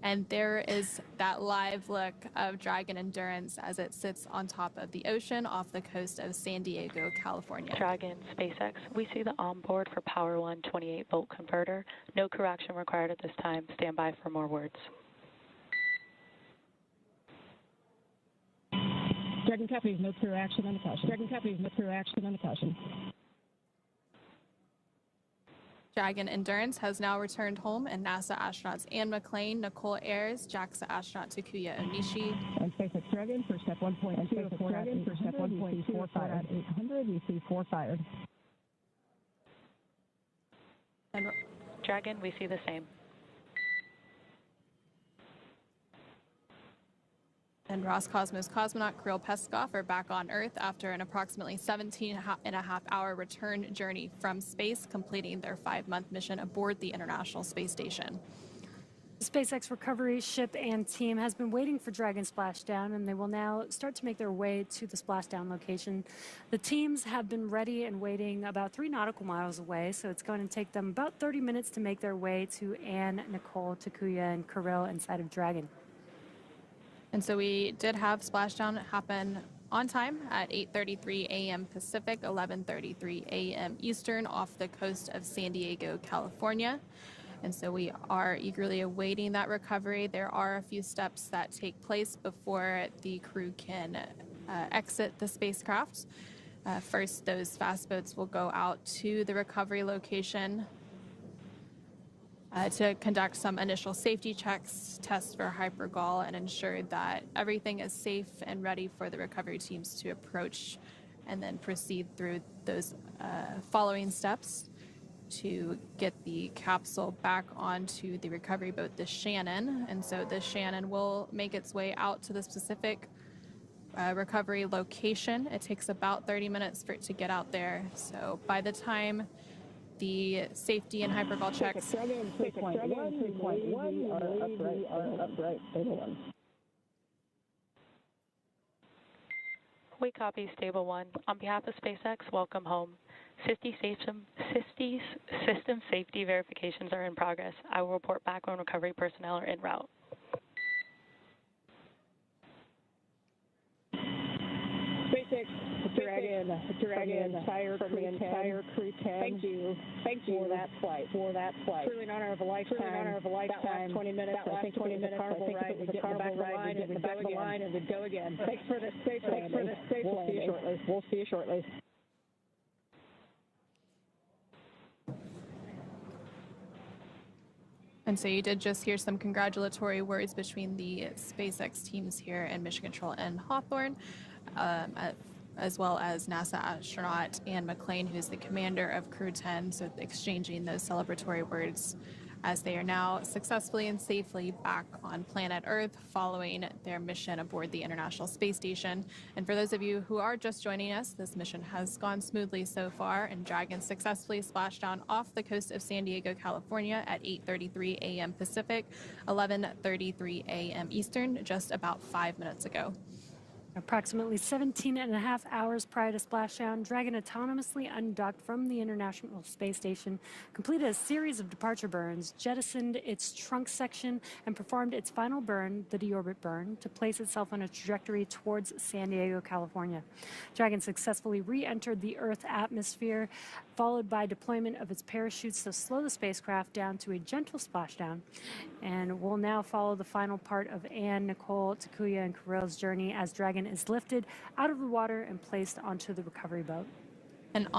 And there is that live look of Dragon Endurance as it sits on top of the ocean off the coast of San Diego, California. Dragon, SpaceX, we see the onboard for Power 1 28-volt converter. No crew action required at this time. Stand by for more words. Dragon copies, no crew action on the caution. Dragon copies, no crew action on the caution. Dragon Endurance has now returned home, and NASA astronauts Anne McClain, Nicole Ayers, JAXA astronaut Takuya Onishi, And SpaceX Dragon for step 1.2, Dragon for step 1.4 fired. 800, we see 4 fired. and Dragon, we see the same. And Roscosmos cosmonaut Kirill Peskov are back on Earth after an approximately 17-and-a-half-hour return journey from space, completing their 5-month mission aboard the International Space Station. The SpaceX recovery ship and team has been waiting for Dragon Splashdown, and they will now start to make their way to the splashdown location. The teams have been ready and waiting about 3 nautical miles away, so it's going to take them about 30 minutes to make their way to Anne, Nicole, Takuya, and Kirill inside of Dragon. And so we did have splashdown happen on time at 8:33 a.m. Pacific, 11:33 a.m. Eastern off the coast of San Diego, California. And so we are eagerly awaiting that recovery. There are a few steps that take place before the crew can exit the spacecraft. First, those fast boats will go out to the recovery location to conduct some initial safety checks, test for hypergol, and ensure that everything is safe and ready for the recovery teams to approach, and then proceed through those following steps to get the capsule back onto the recovery boat, the Shannon. And so the Shannon will make its way out to the specific recovery location. It takes about 30 minutes for it to get out there. So by the time the safety and hypergol checks. 3.1 are upright. We copy Stable 1. On behalf of SpaceX, welcome home. 50 system safety verifications are in progress. I will report back when recovery personnel are en route. SpaceX Dragon, from the entire crew 10. Thank you for that flight. Truly an honor of a lifetime. That last 20 minutes, I think 20 minutes. I think it was a carnival ride. We get back on the line and we go again. Thanks for the safe landing. We'll see you shortly. And so you did just hear some congratulatory words between the SpaceX teams here in Mission Control and Hawthorne, as well as NASA astronaut Anne McClain, who's the commander of Crew 10, so exchanging those celebratory words as they are now successfully and safely back on planet Earth following their mission aboard the International Space Station. And for those of you who are just joining us, this mission has gone smoothly so far, and Dragon successfully splashed down off the coast of San Diego, California at 8:33 a.m. Pacific, 11:33 a.m. Eastern, just about 5 minutes ago. Approximately 17.5 hours prior to splashdown, Dragon autonomously undocked from the International Space Station, completed a series of departure burns, jettisoned its trunk section, and performed its final burn, the deorbit burn, to place itself on a trajectory towards San Diego, California. Dragon successfully re-entered the Earth atmosphere, followed by deployment of its parachutes to slow the spacecraft down to a gentle splashdown. And we'll now follow the final part of Anne, Nicole, Takuya, and Kirill's journey as Dragon is lifted out of the water and placed onto the recovery boat. And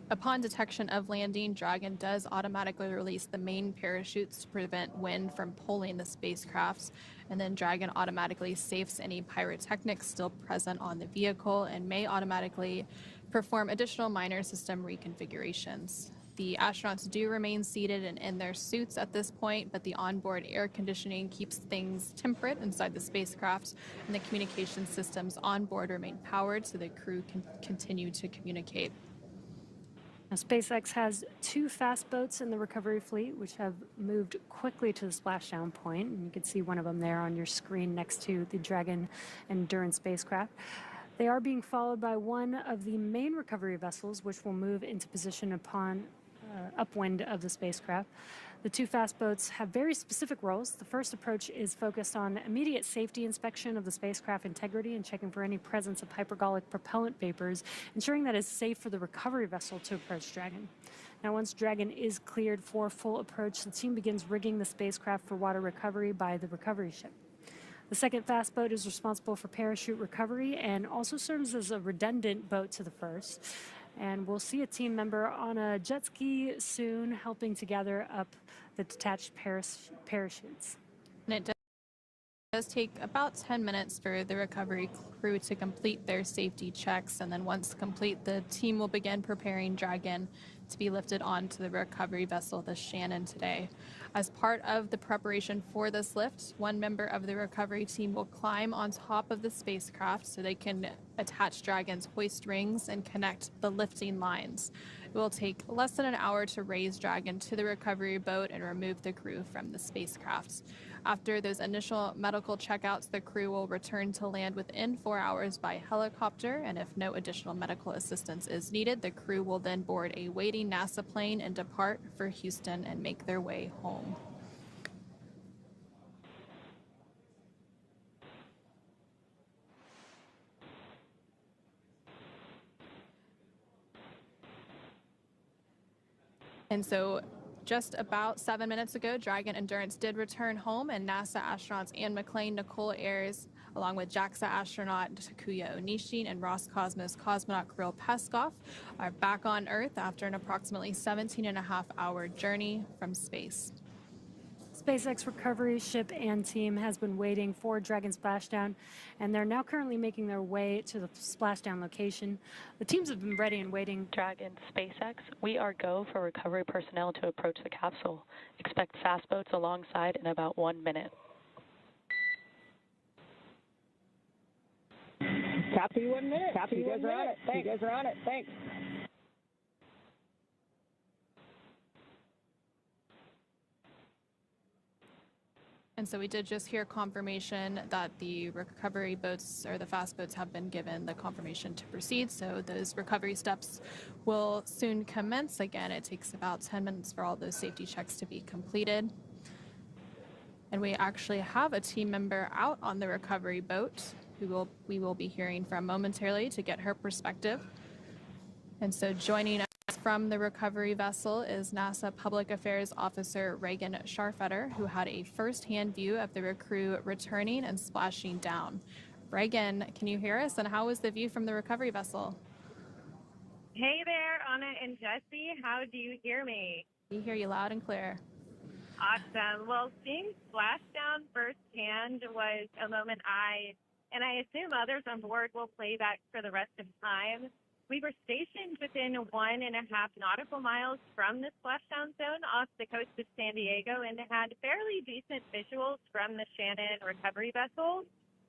upon detection of landing, Dragon does automatically release the main parachutes to prevent wind from pulling the spacecraft. And then Dragon automatically safes any pyrotechnics still present on the vehicle and may automatically perform additional minor system reconfigurations. The astronauts do remain seated and in their suits at this point, but the onboard air conditioning keeps things temperate inside the spacecraft, and the communication systems on board remain powered so the crew can continue to communicate. Now, SpaceX has 2 fast boats in the recovery fleet, which have moved quickly to the splashdown point, and you can see one of them there on your screen next to the Dragon Endurance spacecraft. They are being followed by one of the main recovery vessels, which will move into position upon upwind of the spacecraft. The 2 fast boats have very specific roles. The first approach is focused on immediate safety inspection of the spacecraft integrity and checking for any presence of hypergolic propellant vapors, ensuring that it's safe for the recovery vessel to approach Dragon. Now, once Dragon is cleared for full approach, the team begins rigging the spacecraft for water recovery by the recovery ship. The second fast boat is responsible for parachute recovery and also serves as a redundant boat to the first. And we'll see a team member on a jet ski soon helping to gather up the detached parachutes. And it does take about 10 minutes for the recovery crew to complete their safety checks, and then once complete, the team will begin preparing Dragon to be lifted onto the recovery vessel, the Shannon, today. As part of the preparation for this lift, one member of the recovery team will climb on top of the spacecraft so they can attach Dragon's hoist rings and connect the lifting lines. It will take less than an hour to raise Dragon to the recovery boat and remove the crew from the spacecraft. After those initial medical checkouts, the crew will return to land within 4 hours by helicopter, and if no additional medical assistance is needed, the crew will then board a waiting NASA plane and depart for Houston and make their way home. And so just about 7 minutes ago, Dragon Endurance did return home, and NASA astronauts Anne McClain, Nicole Ayers, along with JAXA astronaut Takuya Onishi and Roscosmos cosmonaut Kirill Peskov, are back on Earth after an approximately 17.5-hour journey from space. SpaceX recovery ship and team has been waiting for Dragon splashdown, and they're now currently making their way to the splashdown location. The teams have been ready and waiting. Dragon, SpaceX, we are go for recovery personnel to approach the capsule. Expect fast boats alongside in about 1 minute. Copy 1 minute. Copy. You guys are on it. Thanks. You guys are on it. Thanks. And so we did just hear confirmation that the recovery boats, or the fast boats, have been given the confirmation to proceed. So those recovery steps will soon commence. Again, it takes about 10 minutes for all those safety checks to be completed. And we actually have a team member out on the recovery boat who we will be hearing from momentarily to get her perspective. And so joining us from the recovery vessel is NASA Public Affairs Officer Reagan Scharfetter, who had a first-hand view of the crew returning and splashing down. Reagan, can you hear us? And how was the view from the recovery vessel? Hey there, Anna and Jesse. How do you hear me? We hear you loud and clear. Awesome. Well, seeing Splashdown firsthand was a moment and I assume others on board will play back for the rest of time. We were stationed within 1.5 nautical miles from the splashdown zone off the coast of San Diego and had fairly decent visuals from the Shannon recovery vessel.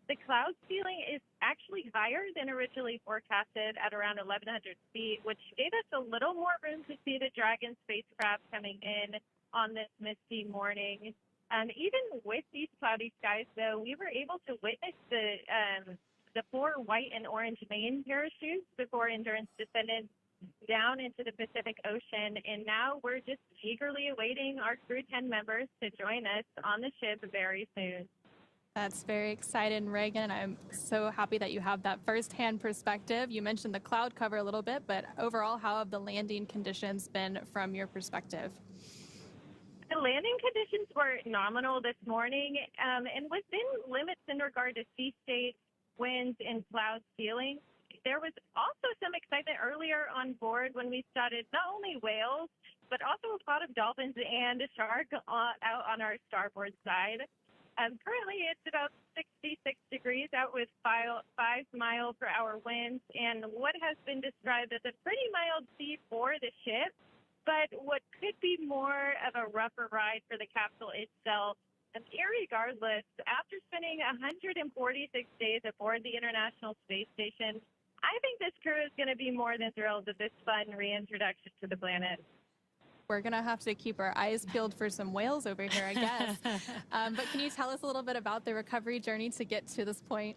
The cloud ceiling is actually higher than originally forecasted at around 1,100 feet, which gave us a little more room to see the Dragon spacecraft coming in on this misty morning. Even with these cloudy skies, though, we were able to witness the 4 white and orange main parachutes before Endurance descended down into the Pacific Ocean, and now we're just eagerly awaiting our Crew 10 members to join us on the ship very soon. That's very exciting, Reagan. I'm so happy that you have that firsthand perspective. You mentioned the cloud cover a little bit, but overall, how have the landing conditions been from your perspective? The landing conditions were nominal this morning and within limits in regard to sea state, winds, and cloud ceiling. There was also some excitement earlier on board when we spotted not only whales, but also a pot of dolphins and a shark out on our starboard side. Currently, it's about 66 degrees out with 5 mile per hour winds and what has been described as a pretty mild sea for the ship, but what could be more of a rougher ride for the capsule itself. Irregardless, after spending 146 days aboard the International Space Station, I think this crew is going to be more than thrilled with this fun reintroduction to the planet. We're going to have to keep our eyes peeled for some whales over here, I guess. But can you tell us a little bit about the recovery journey to get to this point?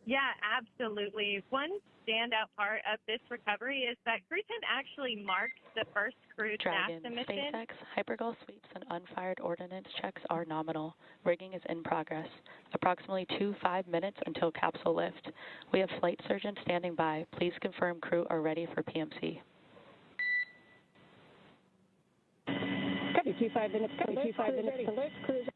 Yeah, absolutely. One standout part of this recovery is that Crew 10 actually marks the first crewed Dragon, NASA mission. SpaceX, hypergol sweeps, and unfired ordnance checks are nominal. Rigging is in progress. Approximately 5 minutes until capsule lift. We have flight surgeons standing by. Please confirm crew are ready for PMC. Copy, 5 minutes. Copy, 5 minutes to lift. Cruise.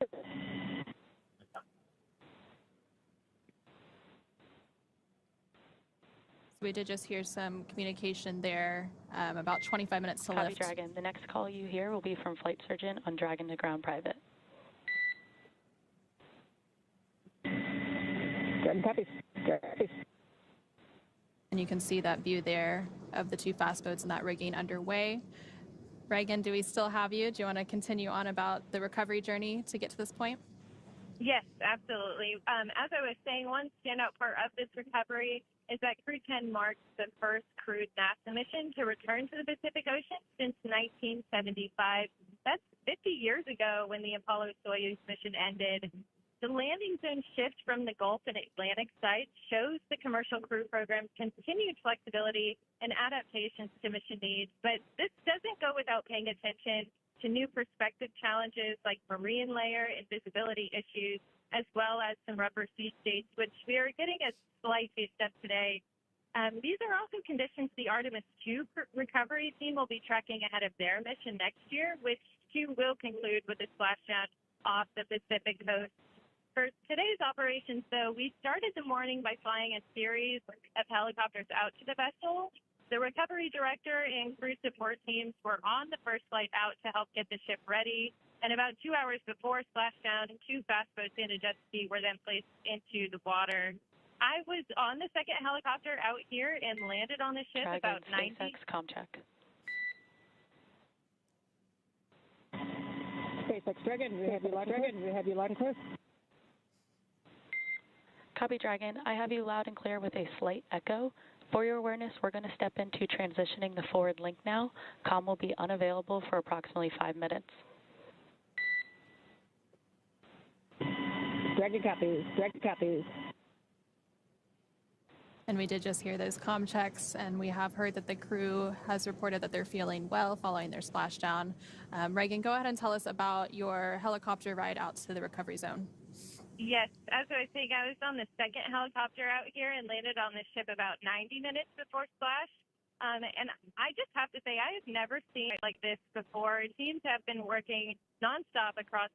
We did just hear some communication there, about 25 minutes to Copy, lift. Dragon. The next call you hear will be from flight surgeon on Dragon to ground private. Dragon, copy. Copy. And you can see that view there of the 2 fast boats and that rigging underway. Reagan, do we still have you? Do you want to continue on about the recovery journey to get to this point? Yes, absolutely. As I was saying, one standout part of this recovery is that Crew 10 marks the first crewed NASA mission to return to the Pacific Ocean since 1975. That's 50 years ago when the Apollo-Soyuz mission ended. The landing zone shift from the Gulf and Atlantic sites shows the commercial crew program's continued flexibility and adaptations to mission needs, but this doesn't go without paying attention to new perspective challenges like marine layer and visibility issues, as well as some rubber sea states, which we are getting a slight taste of today. These are also conditions the Artemis II recovery team will be tracking ahead of their mission next year, which too will conclude with a splashdown off the Pacific coast. For today's operations, though, we started the morning by flying a series of helicopters out to the vessel. The recovery director and crew support teams were on the first flight out to help get the ship ready. And about 2 hours before splashdown, 2 fast boats and a jet ski were then placed into the water. I was on the second helicopter out here and landed on the ship Dragon, about 90. SpaceX, comm check. SpaceX, Dragon, we have you loud. Dragon, we have you loud and clear. Copy, Dragon. I have you loud and clear with a slight echo. For your awareness, we're going to step into transitioning the forward link now. Comm will be unavailable for approximately 5 minutes. Dragon copies. Dragon copies. And we did just hear those comm checks, and we have heard that the crew has reported that they're feeling well following their splashdown. Reagan, go ahead and tell us about your helicopter ride out to the recovery zone. Yes, as I was saying, I was on the second helicopter out here and landed on the ship about 90 minutes before splash. And I just have to say, I have never seen it like this before. Teams have been working nonstop across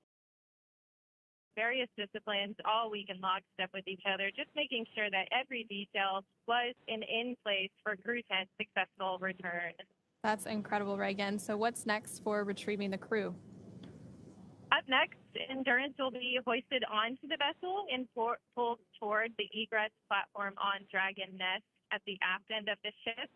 various disciplines all week in lockstep with each other, just making sure that every detail was in place for Crew 10's successful return. That's incredible, Reagan. So what's next for retrieving the crew? Up next, Endurance will be hoisted onto the vessel and pulled toward the egress platform on Dragon Nest at the aft end of the ship.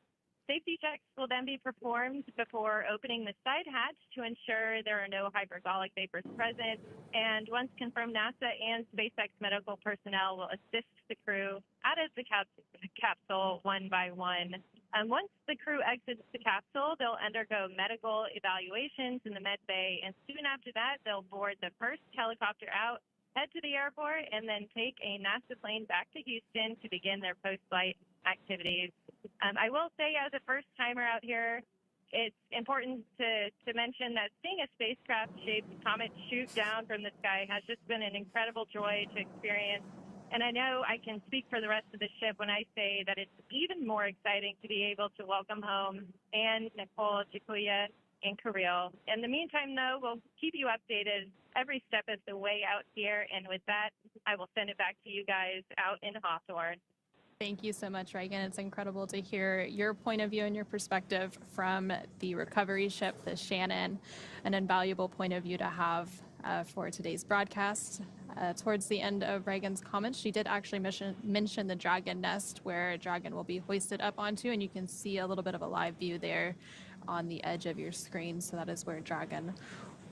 Safety checks will then be performed before opening the side hatch to ensure there are no hypergolic vapors present. And once confirmed, NASA and SpaceX medical personnel will assist the crew out of the capsule one by one. Once the crew exits the capsule, they'll undergo medical evaluations in the med bay, and soon after that, they'll board the first helicopter out, head to the airport, and then take a NASA plane back to Houston to begin their post-flight activities. I will say, as a first-timer out here, it's important to mention that seeing a spacecraft-shaped comet shoot down from the sky has just been an incredible joy to experience. And I know I can speak for the rest of the ship when I say that it's even more exciting to be able to welcome home Anne, Nicole, Jakuya, and Kirill. In the meantime, though, we'll keep you updated every step of the way out here. And with that, I will send it back to you guys out in Hawthorne. Thank you so much, Reagan. It's incredible to hear your point of view and your perspective from the recovery ship, the Shannon, an invaluable point of view to have for today's broadcast. Towards the end of Reagan's comments, she did actually mention the Dragon Nest, where Dragon will be hoisted up onto, and you can see a little bit of a live view there on the edge of your screen. So that is where Dragon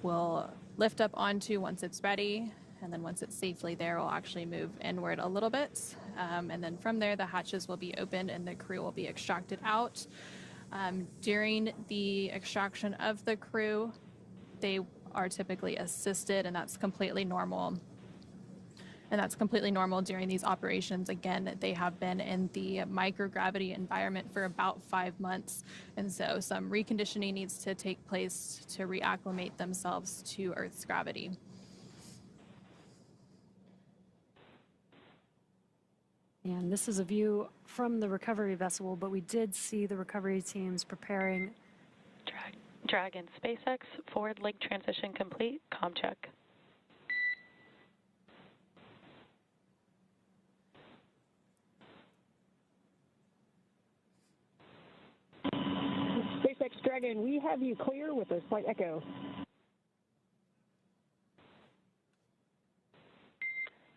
will lift up onto once it's ready. and then once it's safely there, we'll actually move inward a little bit. And then from there, the hatches will be opened and the crew will be extracted out. During the extraction of the crew, they are typically assisted, and that's completely normal. And that's completely normal during these operations. Again, they have been in the microgravity environment for about 5 months. And so some reconditioning needs to take place to reacclimate themselves to Earth's gravity. And this is a view from the recovery vessel, but we did see the recovery teams preparing. Dragon, SpaceX, forward link transition complete, comm check. SpaceX Dragon, we have you clear with a slight echo.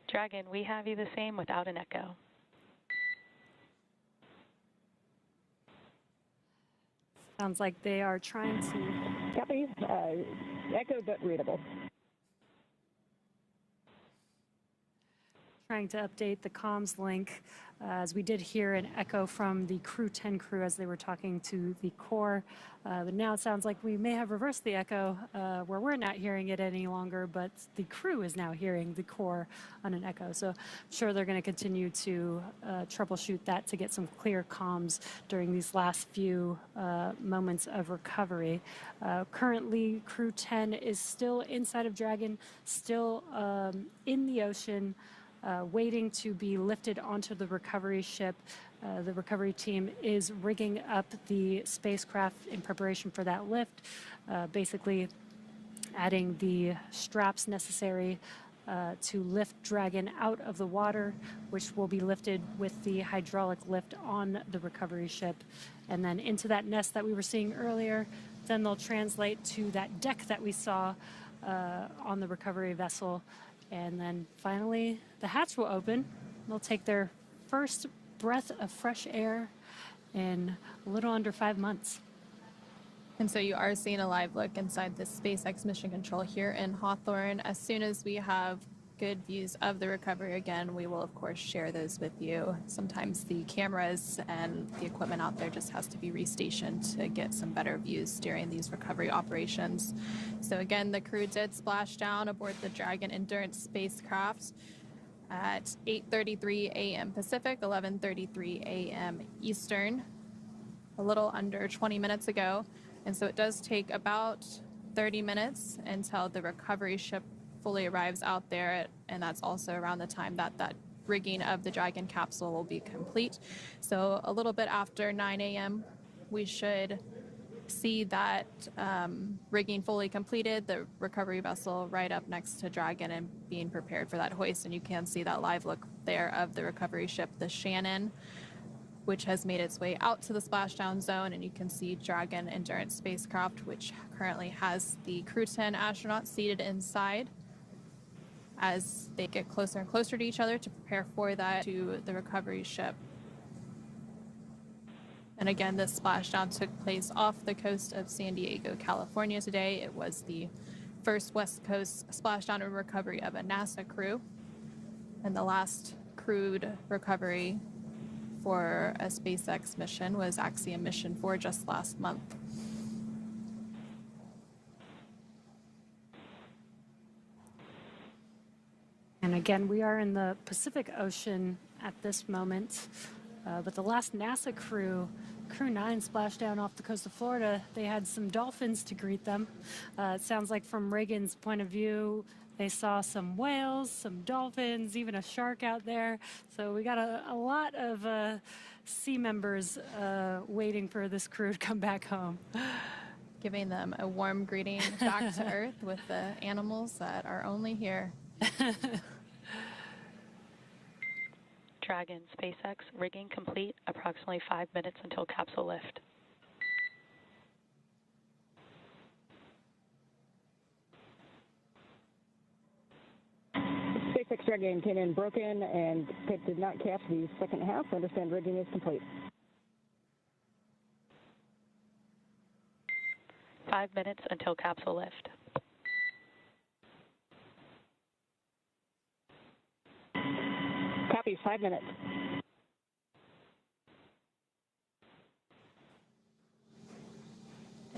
Dragon, we have you the same without an echo. Sounds like they are trying to. Copy. Echo but readable. Trying to update the comms link, as we did hear an echo from the Crew 10 crew as they were talking to the core. But now it sounds like we may have reversed the echo, where we're not hearing it any longer, but the crew is now hearing the core on an echo. So I'm sure they're going to continue to troubleshoot that to get some clear comms during these last few moments of recovery. Currently, Crew 10 is still inside of Dragon, still in the ocean, waiting to be lifted onto the recovery ship. The recovery team is rigging up the spacecraft in preparation for that lift, basically adding the straps necessary to lift Dragon out of the water, which will be lifted with the hydraulic lift on the recovery ship, and then into that nest that we were seeing earlier. Then they'll translate to that deck that we saw on the recovery vessel. And then finally, the hatch will open. They'll take their first breath of fresh air in a little under 5 months. And so you are seeing a live look inside the SpaceX Mission Control here in Hawthorne. As soon as we have good views of the recovery again, we will of course share those with you. Sometimes the cameras and the equipment out there just has to be restationed to get some better views during these recovery operations. So again, the crew did splash down aboard the Dragon Endurance spacecraft at 8:33 a.m. Pacific, 11:33 a.m. Eastern, a little under 20 minutes ago. And so it does take about 30 minutes until the recovery ship fully arrives out there, and that's also around the time that that rigging of the Dragon capsule will be complete. So a little bit after 9 a.m. we should see that rigging fully completed, the recovery vessel right up next to Dragon and being prepared for that hoist. And you can see that live look there of the recovery ship, the Shannon, which has made its way out to the splashdown zone. And you can see Dragon Endurance spacecraft, which currently has the Crew 10 astronauts seated inside, as they get closer and closer to each other to prepare for that to the recovery ship. And again, this splashdown took place off the coast of San Diego, California today. It was the first West Coast splashdown and recovery of a NASA crew, and the last crewed recovery for a SpaceX mission was Axiom Mission 4 just last month. And again, we are in the Pacific Ocean at this moment, but the last NASA crew, Crew 9, splashed down off the coast of Florida. They had some dolphins to greet them. It sounds like from Reagan's point of view, they saw some whales, some dolphins, even a shark out there. So we got a lot of sea members waiting for this crew to come back home. Giving them a warm greeting back to Earth with the animals that are only here. Dragon, SpaceX, rigging complete, approximately 5 minutes until capsule lift. SpaceX Dragon came in broken and did not catch the second half. Understand rigging is complete. 5 minutes until capsule lift. Copy, 5 minutes.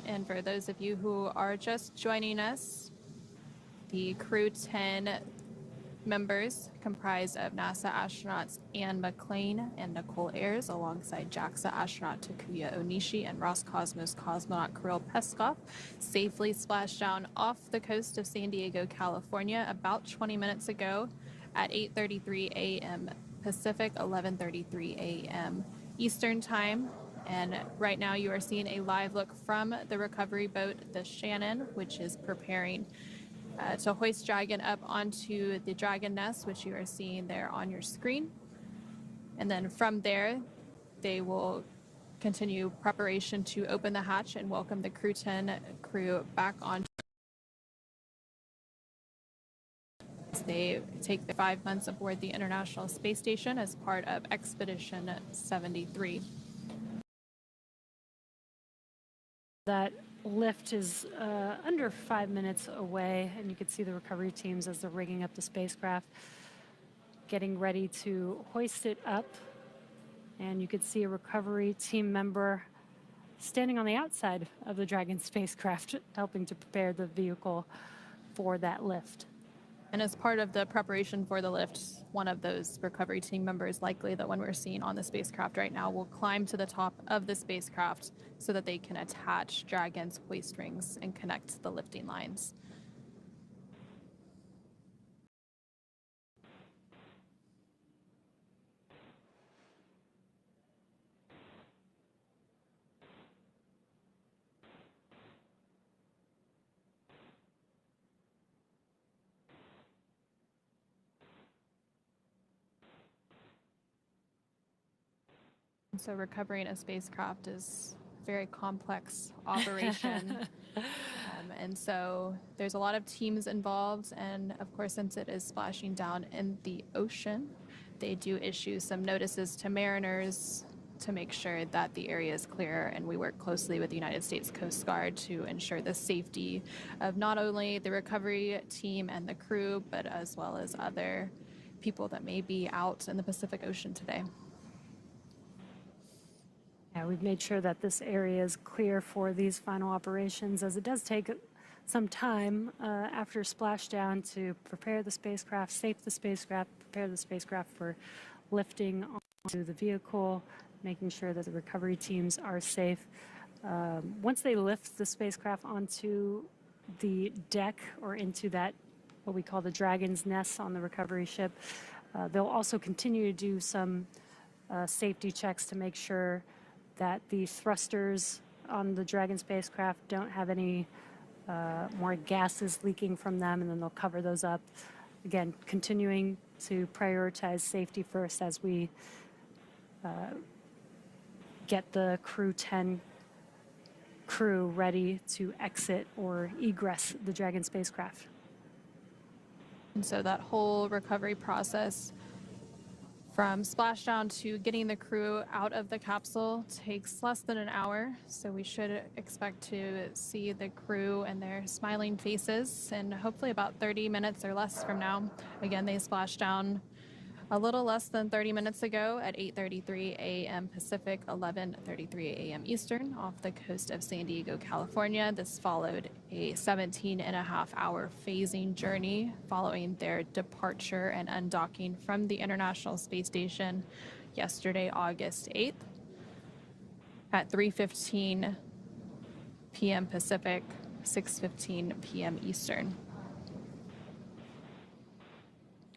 And for those of you who are just joining us, the Crew 10 members comprised of NASA astronauts Anne McClain and Nicole Ayers, alongside JAXA astronaut Takuya Onishi and Roscosmos cosmonaut Kirill Peskov, safely splashed down off the coast of San Diego, California, about 20 minutes ago at 8:33 a.m. Pacific, 11:33 a.m. Eastern Time. And right now you are seeing a live look from the recovery boat, the Shannon, which is preparing to hoist Dragon up onto the Dragon nest, which you are seeing there on your screen. And then from there, they will continue preparation to open the hatch and welcome the Crew 10 crew back on. They take the 5 months aboard the International Space Station as part of Expedition 73. That lift is under 5 minutes away, and you can see the recovery teams as they're rigging up the spacecraft, getting ready to hoist it up. And you could see a recovery team member standing on the outside of the Dragon spacecraft, helping to prepare the vehicle for that lift. And as part of the preparation for the lift, one of those recovery team members, likely the one we're seeing on the spacecraft right now, will climb to the top of the spacecraft so that they can attach Dragon's hoist rings and connect the lifting lines. So recovering a spacecraft is a very complex operation. And so there's a lot of teams involved. And of course, since it is splashing down in the ocean, they do issue some notices to mariners to make sure that the area is clear. And we work closely with the United States Coast Guard to ensure the safety of not only the recovery team and the crew, but as well as other people that may be out in the Pacific Ocean today. Yeah, we've made sure that this area is clear for these final operations, as it does take some time after splashdown to prepare the spacecraft, safe the spacecraft, prepare the spacecraft for lifting onto the vehicle, making sure that the recovery teams are safe. Once they lift the spacecraft onto the deck or into that, what we call the Dragon's nest on the recovery ship, they'll also continue to do some safety checks to make sure that the thrusters on the Dragon spacecraft don't have any more gases leaking from them, and then they'll cover those up. Again, continuing to prioritize safety first as we get the Crew 10 crew ready to exit or egress the Dragon spacecraft. And so that whole recovery process, from splashdown to getting the crew out of the capsule, takes less than an hour. So we should expect to see the crew and their smiling faces in hopefully about 30 minutes or less from now. Again, they splashed down a little less than 30 minutes ago at 8:33 a.m. Pacific, 11:33 a.m. Eastern, off the coast of San Diego, California. This followed a 17.5-hour phasing journey following their departure and undocking from the International Space Station yesterday, August 8th at 3:15 p.m. Pacific, 6:15 p.m. Eastern.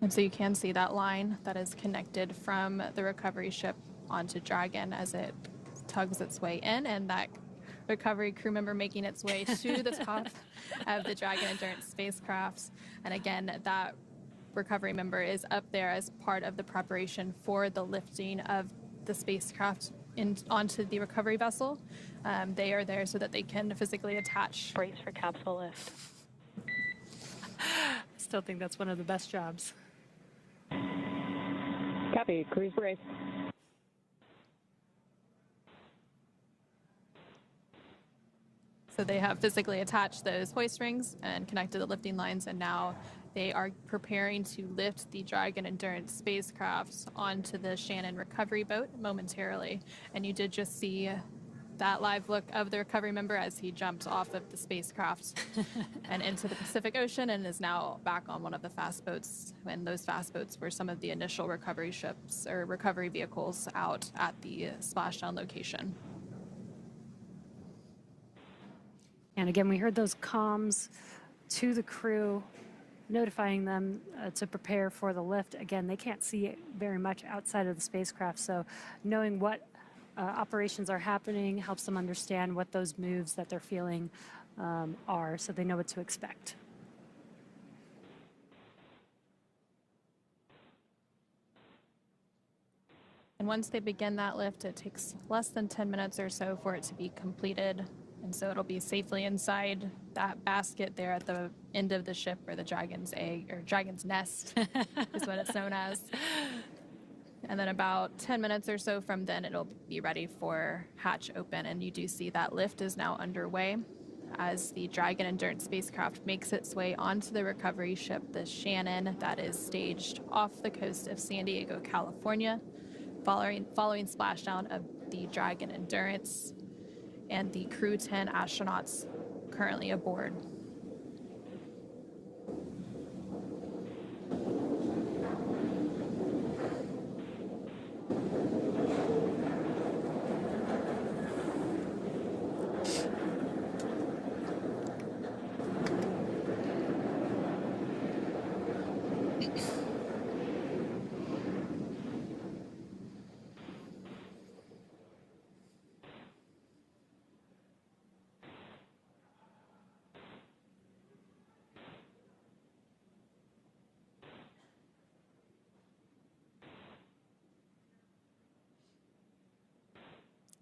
And so you can see that line that is connected from the recovery ship onto Dragon as it tugs its way in, and that recovery crew member making its way to the top of the Dragon Endurance spacecraft. And again, that recovery member is up there as part of the preparation for the lifting of the spacecraft onto the recovery vessel. They are there so that they can physically attach. Brace for capsule lift. I still think that's one of the best jobs. Copy, cruise brace. So they have physically attached those hoist rings and connected the lifting lines, and now They are preparing to lift the Dragon Endurance spacecraft onto the Shannon recovery boat momentarily. And you did just see that live look of the recovery member as he jumped off of the spacecraft and into the Pacific Ocean and is now back on one of the fast boats. And those fast boats were some of the initial recovery ships or recovery vehicles out at the splashdown location. And again, we heard those comms to the crew, notifying them to prepare for the lift. Again, they can't see very much outside of the spacecraft, so knowing what operations are happening helps them understand what those moves that they're feeling are, so they know what to expect. And once they begin that lift, it takes less than 10 minutes or so for it to be completed. And so it'll be safely inside that basket there at the end of the ship, where the dragon's egg, or dragon's nest is what it's known as. And then about 10 minutes or so from then, it'll be ready for hatch open. And you do see that lift is now underway as the Dragon Endurance spacecraft makes its way onto the recovery ship, the Shannon, that is staged off the coast of San Diego, California, following splashdown of the Dragon Endurance and the crew 10 astronauts currently aboard.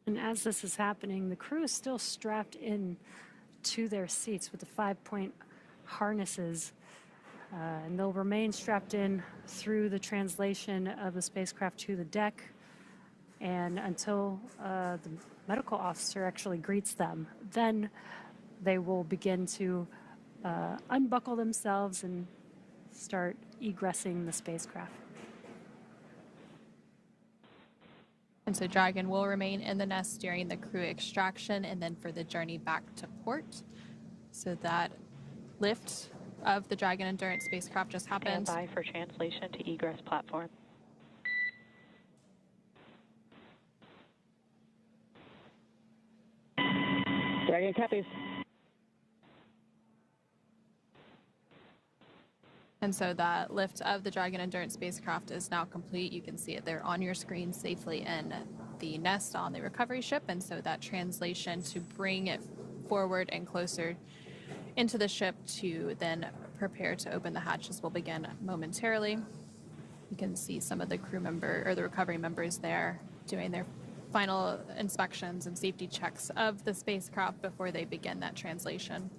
And as this is happening, the crew is still strapped in to their seats with the 5-point harnesses, and they'll remain strapped in through the translation of the spacecraft to the deck and until the medical officer actually greets them. Then they will begin to unbuckle themselves and start egressing the spacecraft. And so Dragon will remain in the nest during the crew extraction and then for the journey back to port. So that lift of the Dragon Endurance spacecraft just happened. Stand by for translation to egress platform. Dragon copies. And so that lift of the Dragon Endurance spacecraft is now complete. You can see it there on your screen safely in the nest on the recovery ship. And so that translation to bring it forward and closer into the ship to then prepare to open the hatches will begin momentarily. You can see some of the crew member or the recovery members there doing their final inspections and safety checks of the spacecraft before they begin that translation.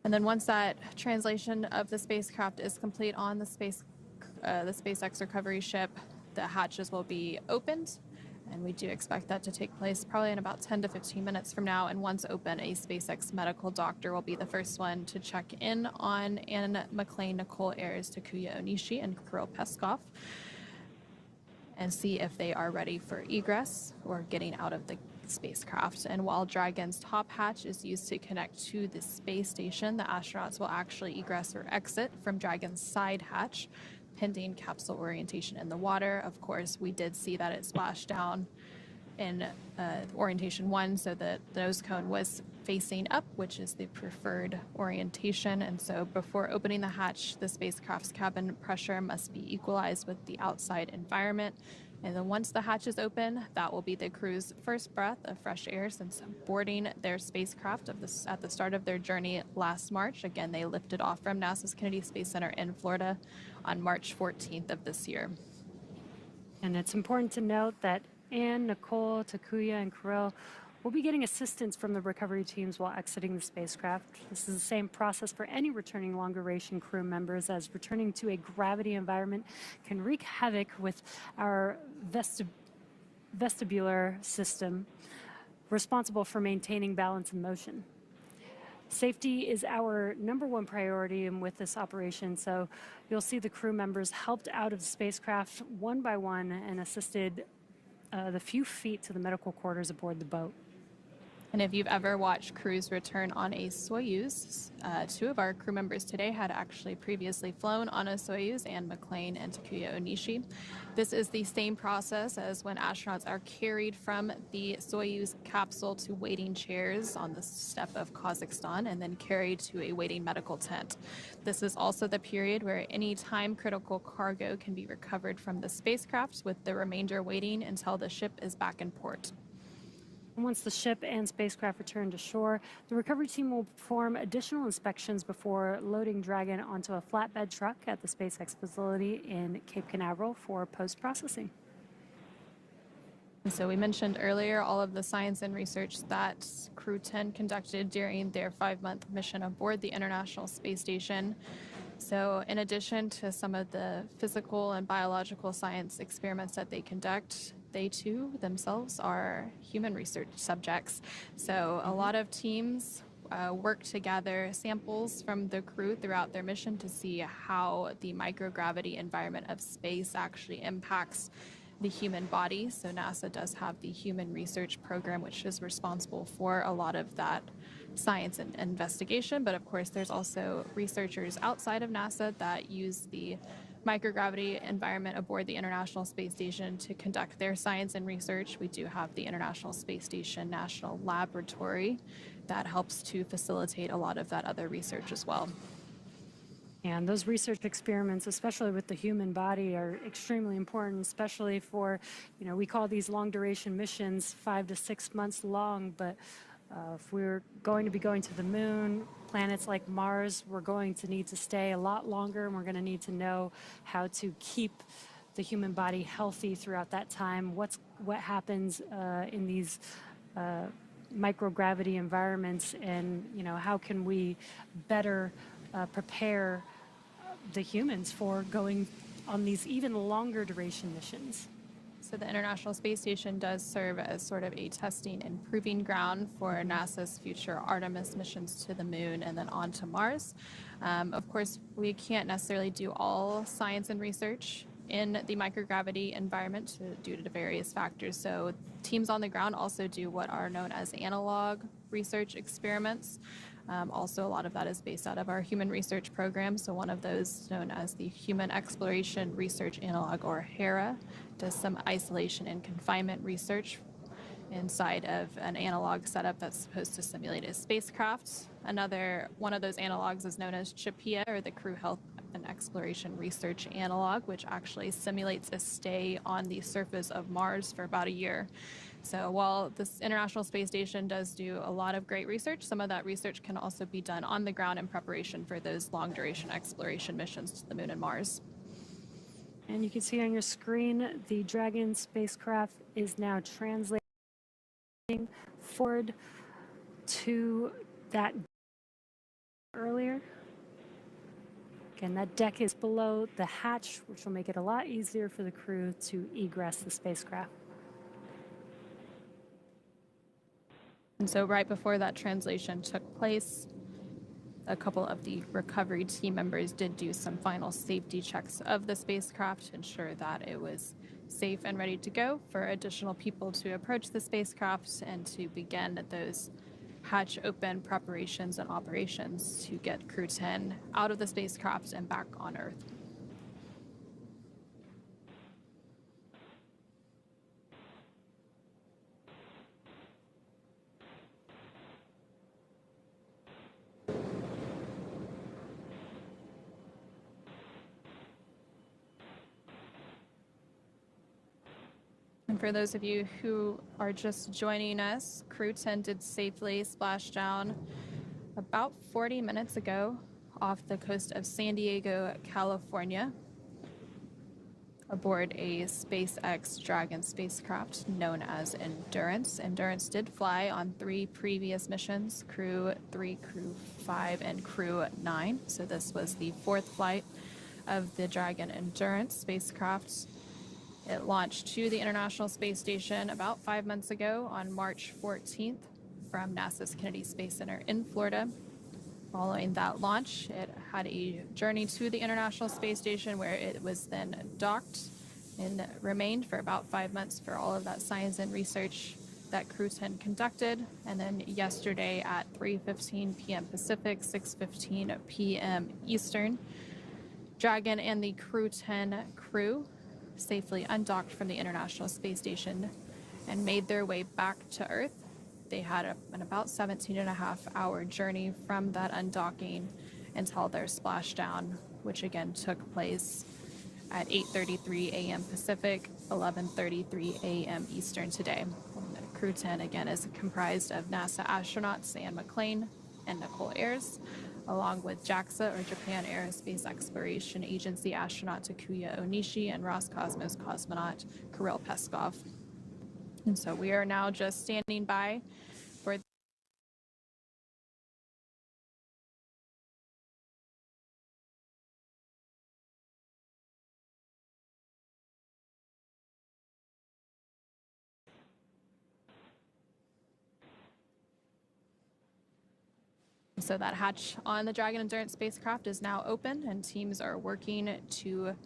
And then once that translation of the spacecraft is complete on the SpaceX recovery ship, the hatches will be opened. And we do expect that to take place probably in about 10 to 15 minutes from now. And once open, a SpaceX medical doctor will be the first one to check in on Ann McLean, Nicole Ayers, Takuya Onishi, and Kirill Peskov and see if they are ready for egress or getting out of the spacecraft. And while Dragon's top hatch is used to connect to the space station, the astronauts will actually egress or exit from Dragon's side hatch, pending capsule orientation in the water. Of course, we did see that it splashed down in orientation 1, so that the nose cone was facing up, which is the preferred orientation. And so before opening the hatch, the spacecraft's cabin pressure must be equalized with the outside environment. And then once the hatch is open, that will be the crew's first breath of fresh air since boarding their spacecraft at the start of their journey last March. Again, they lifted off from NASA's Kennedy Space Center in Florida on March 14th of this year. And it's important to note that Anne, Nicole, Takuya, and Kirill will be getting assistance from the recovery teams while exiting the spacecraft. This is the same process for any returning long-duration crew members, as returning to a gravity environment can wreak havoc with our vestibular system responsible for maintaining balance and motion. Safety is our #1 priority with this operation, so you'll see the crew members helped out of the spacecraft one by one and assisted the few feet to the medical quarters aboard the boat. And if you've ever watched crews return on a Soyuz, 2 of our crew members today had actually previously flown on a Soyuz, Anne McLean and Takuya Onishi. This is the same process as when astronauts are carried from the Soyuz capsule to waiting chairs on the steppe of Kazakhstan and then carried to a waiting medical tent. This is also the period where any time-critical cargo can be recovered from the spacecraft, with the remainder waiting until the ship is back in port. Once the ship and spacecraft return to shore, the recovery team will perform additional inspections before loading Dragon onto a flatbed truck at the SpaceX facility in Cape Canaveral for post-processing. And so we mentioned earlier all of the science and research that Crew 10 conducted during their 5-month mission aboard the International Space Station. So in addition to some of the physical and biological science experiments that they conduct, they too themselves are human research subjects. So a lot of teams work to gather samples from the crew throughout their mission to see how the microgravity environment of space actually impacts the human body. So NASA does have the Human Research Program, which is responsible for a lot of that science and investigation. But of course, there's also researchers outside of NASA that use the microgravity environment aboard the International Space Station to conduct their science and research. We do have the International Space Station National Laboratory that helps to facilitate a lot of that other research as well. And those research experiments, especially with the human body, are extremely important, especially for, we call these long duration missions 5 to 6 months long, but if we're going to be going to the moon, planets like Mars, we're going to need to stay a lot longer, and we're going to need to know how to keep the human body healthy throughout that time. What happens in these microgravity environments, and how can we better prepare the humans for going on these even longer duration missions. So the International Space Station does serve as sort of a testing and proving ground for NASA's future Artemis missions to the moon and then on to Mars. Of course, we can't necessarily do all science and research in the microgravity environment due to various factors. So teams on the ground also do what are known as analog research experiments. Also, a lot of that is based out of our Human Research Program. So one of those, known as the Human Exploration Research Analog, or HERA, does some isolation and confinement research inside of an analog setup that's supposed to simulate a spacecraft. Another one of those analogs is known as CHIPEA, or the Crew Health and Exploration Research Analog, which actually simulates a stay on the surface of Mars for about a year. So while this International Space Station does do a lot of great research, some of that research can also be done on the ground in preparation for those long-duration exploration missions to the moon and Mars. And you can see on your screen, the Dragon spacecraft is now translating forward to that earlier. Again, that deck is below the hatch, which will make it a lot easier for the crew to egress the spacecraft. And so right before that translation took place, a couple of the recovery team members did do some final safety checks of the spacecraft to ensure that it was safe and ready to go for additional people to approach the spacecraft and to begin those hatch open preparations and operations to get Crew 10 out of the spacecraft and back on Earth. And for those of you who are just joining us, Crew 10 did safely splash down about 40 minutes ago off the coast of San Diego, California, aboard a SpaceX Dragon spacecraft known as Endurance. Endurance did fly on 3 previous missions, Crew 3, Crew 5, and Crew 9. So this was the 4th flight of the Dragon Endurance spacecraft. It launched to the International Space Station about 5 months ago on March 14th from NASA's Kennedy Space Center in Florida. Following that launch, it had a journey to the International Space Station where it was then docked and remained for about 5 months for all of that science and research that Crew 10 conducted. And then yesterday at 3:15 p.m. Pacific, 6:15 p.m. Eastern, Dragon and the Crew 10 crew safely undocked from the International Space Station and made their way back to Earth. They had an about 17.5-hour journey from that undocking until their splashdown, which again took place at 8:33 a.m. Pacific, 11:33 a.m. Eastern today. And Crew 10 again is comprised of NASA astronauts Sam McLean and Nicole Ayers, along with JAXA or Japan Aerospace Exploration Agency astronaut Takuya Onishi and Roscosmos cosmonaut Kirill Peskov. And so we are now just standing by for so that hatch on the Dragon Endurance spacecraft is now open, and teams are working to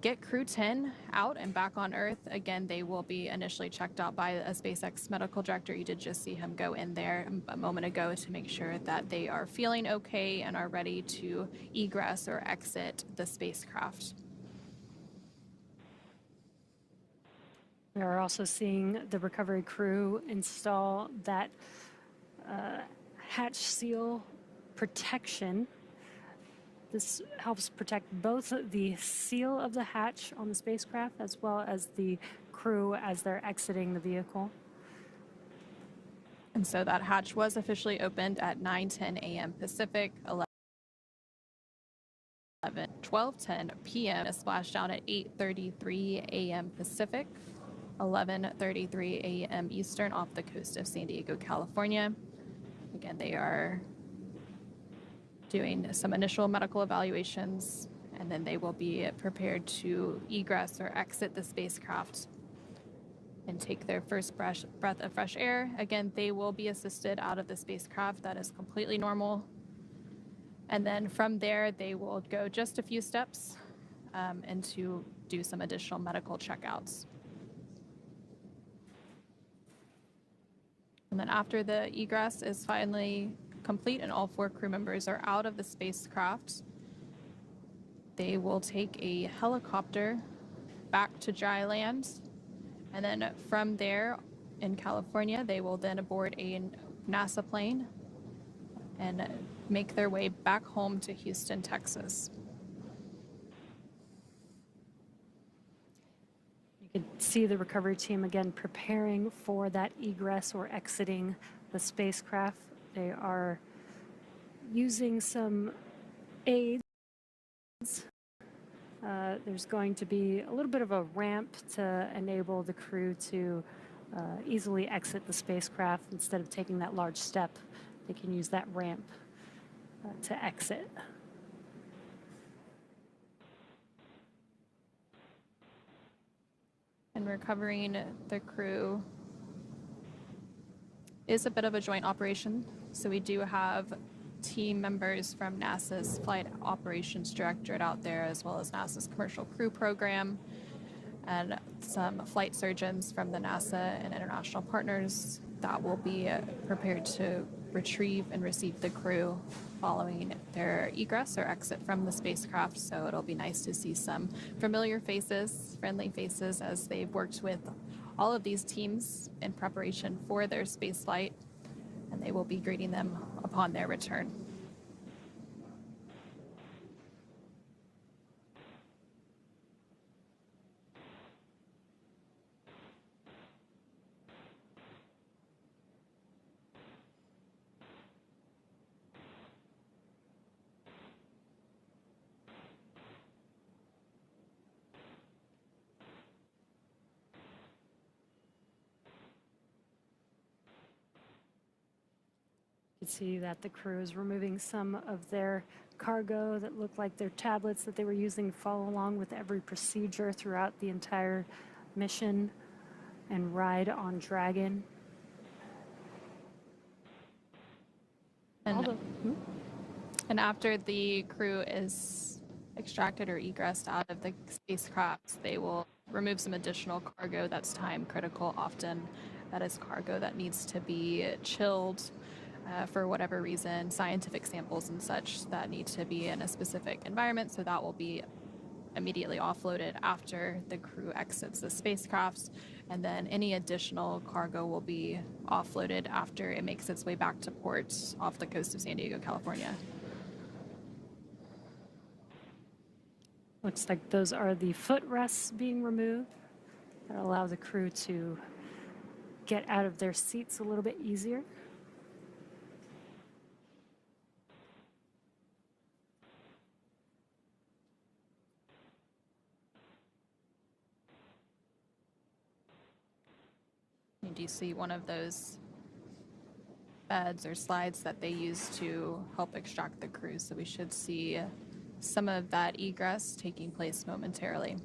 get Crew 10 out and back on Earth. Again, they will be initially checked out by a SpaceX medical director. You did just see him go in there a moment ago to make sure that they are feeling okay and are ready to egress or exit the spacecraft. We are also seeing the recovery crew install that hatch seal protection. This helps protect both the seal of the hatch on the spacecraft as well as the crew as they're exiting the vehicle. And so that hatch was officially opened at 9:10 a.m. Pacific, 12:10 p.m. A splashdown at 8:33 a.m. Pacific, 11:33 a.m. Eastern off the coast of San Diego, California. Again, they are doing some initial medical evaluations, and then they will be prepared to egress or exit the spacecraft and take their first breath of fresh air. Again, they will be assisted out of the spacecraft. That is completely normal. And then from there, they will go just a few steps and to do some additional medical checkouts. And then after the egress is finally complete and all 4 crew members are out of the spacecraft, they will take a helicopter back to dry land. And then from there in California, they will then board a NASA plane and make their way back home to Houston, Texas. You can see the recovery team again preparing for that egress or exiting the spacecraft. They are using some aids. There's going to be a little bit of a ramp to enable the crew to easily exit the spacecraft. Instead of taking that large step, they can use that ramp to exit. And recovering the crew is a bit of a joint operation. So we do have team members from NASA's Flight Operations Directorate out there, as well as NASA's Commercial Crew Program, and some flight surgeons from the NASA and international partners that will be prepared to retrieve and receive the crew following their egress or exit from the spacecraft. So it'll be nice to see some familiar faces, friendly faces, as they've worked with all of these teams in preparation for their space flight, and they will be greeting them upon their return. You can see that the crew is removing some of their cargo that looked like their tablets that they were using to follow along with every procedure throughout the entire mission and ride on Dragon. And And after the crew is extracted or egressed out of the spacecraft, they will remove some additional cargo that's time critical. Often that is cargo that needs to be chilled for whatever reason, scientific samples and such that need to be in a specific environment. So that will be immediately offloaded after the crew exits the spacecraft. And then any additional cargo will be offloaded after it makes its way back to port off the coast of San Diego, California. Looks like those are the footrests being removed that allow the crew to get out of their seats a little bit easier. You do see one of those beds or slides that they use to help extract the crew, so we should see some of that egress taking place momentarily.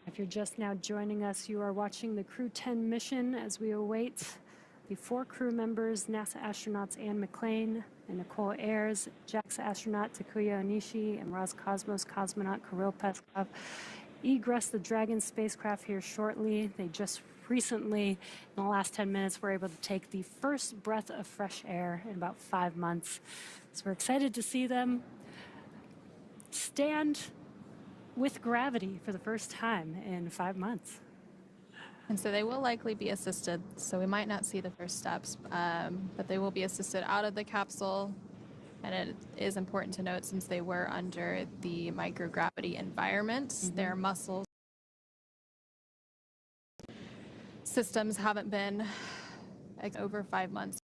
If you're just now joining us, you are watching the Crew 10 mission as we await the 4 crew members, NASA astronauts Anne McClain and Nicole Ayers, JAXA astronaut Takuya Onishi, and Roscosmos cosmonaut Kirill Peskov egress the Dragon spacecraft here shortly. They just recently, in the last 10 minutes, were able to take the first breath of fresh air in about 5 months. So we're excited to see them stand with gravity for the first time in 5 months. And so they will likely be assisted, so we might not see the first steps, but they will be assisted out of the capsule. And it is important to note, since they were under the microgravity environment, their muscles systems haven't been over 5 months.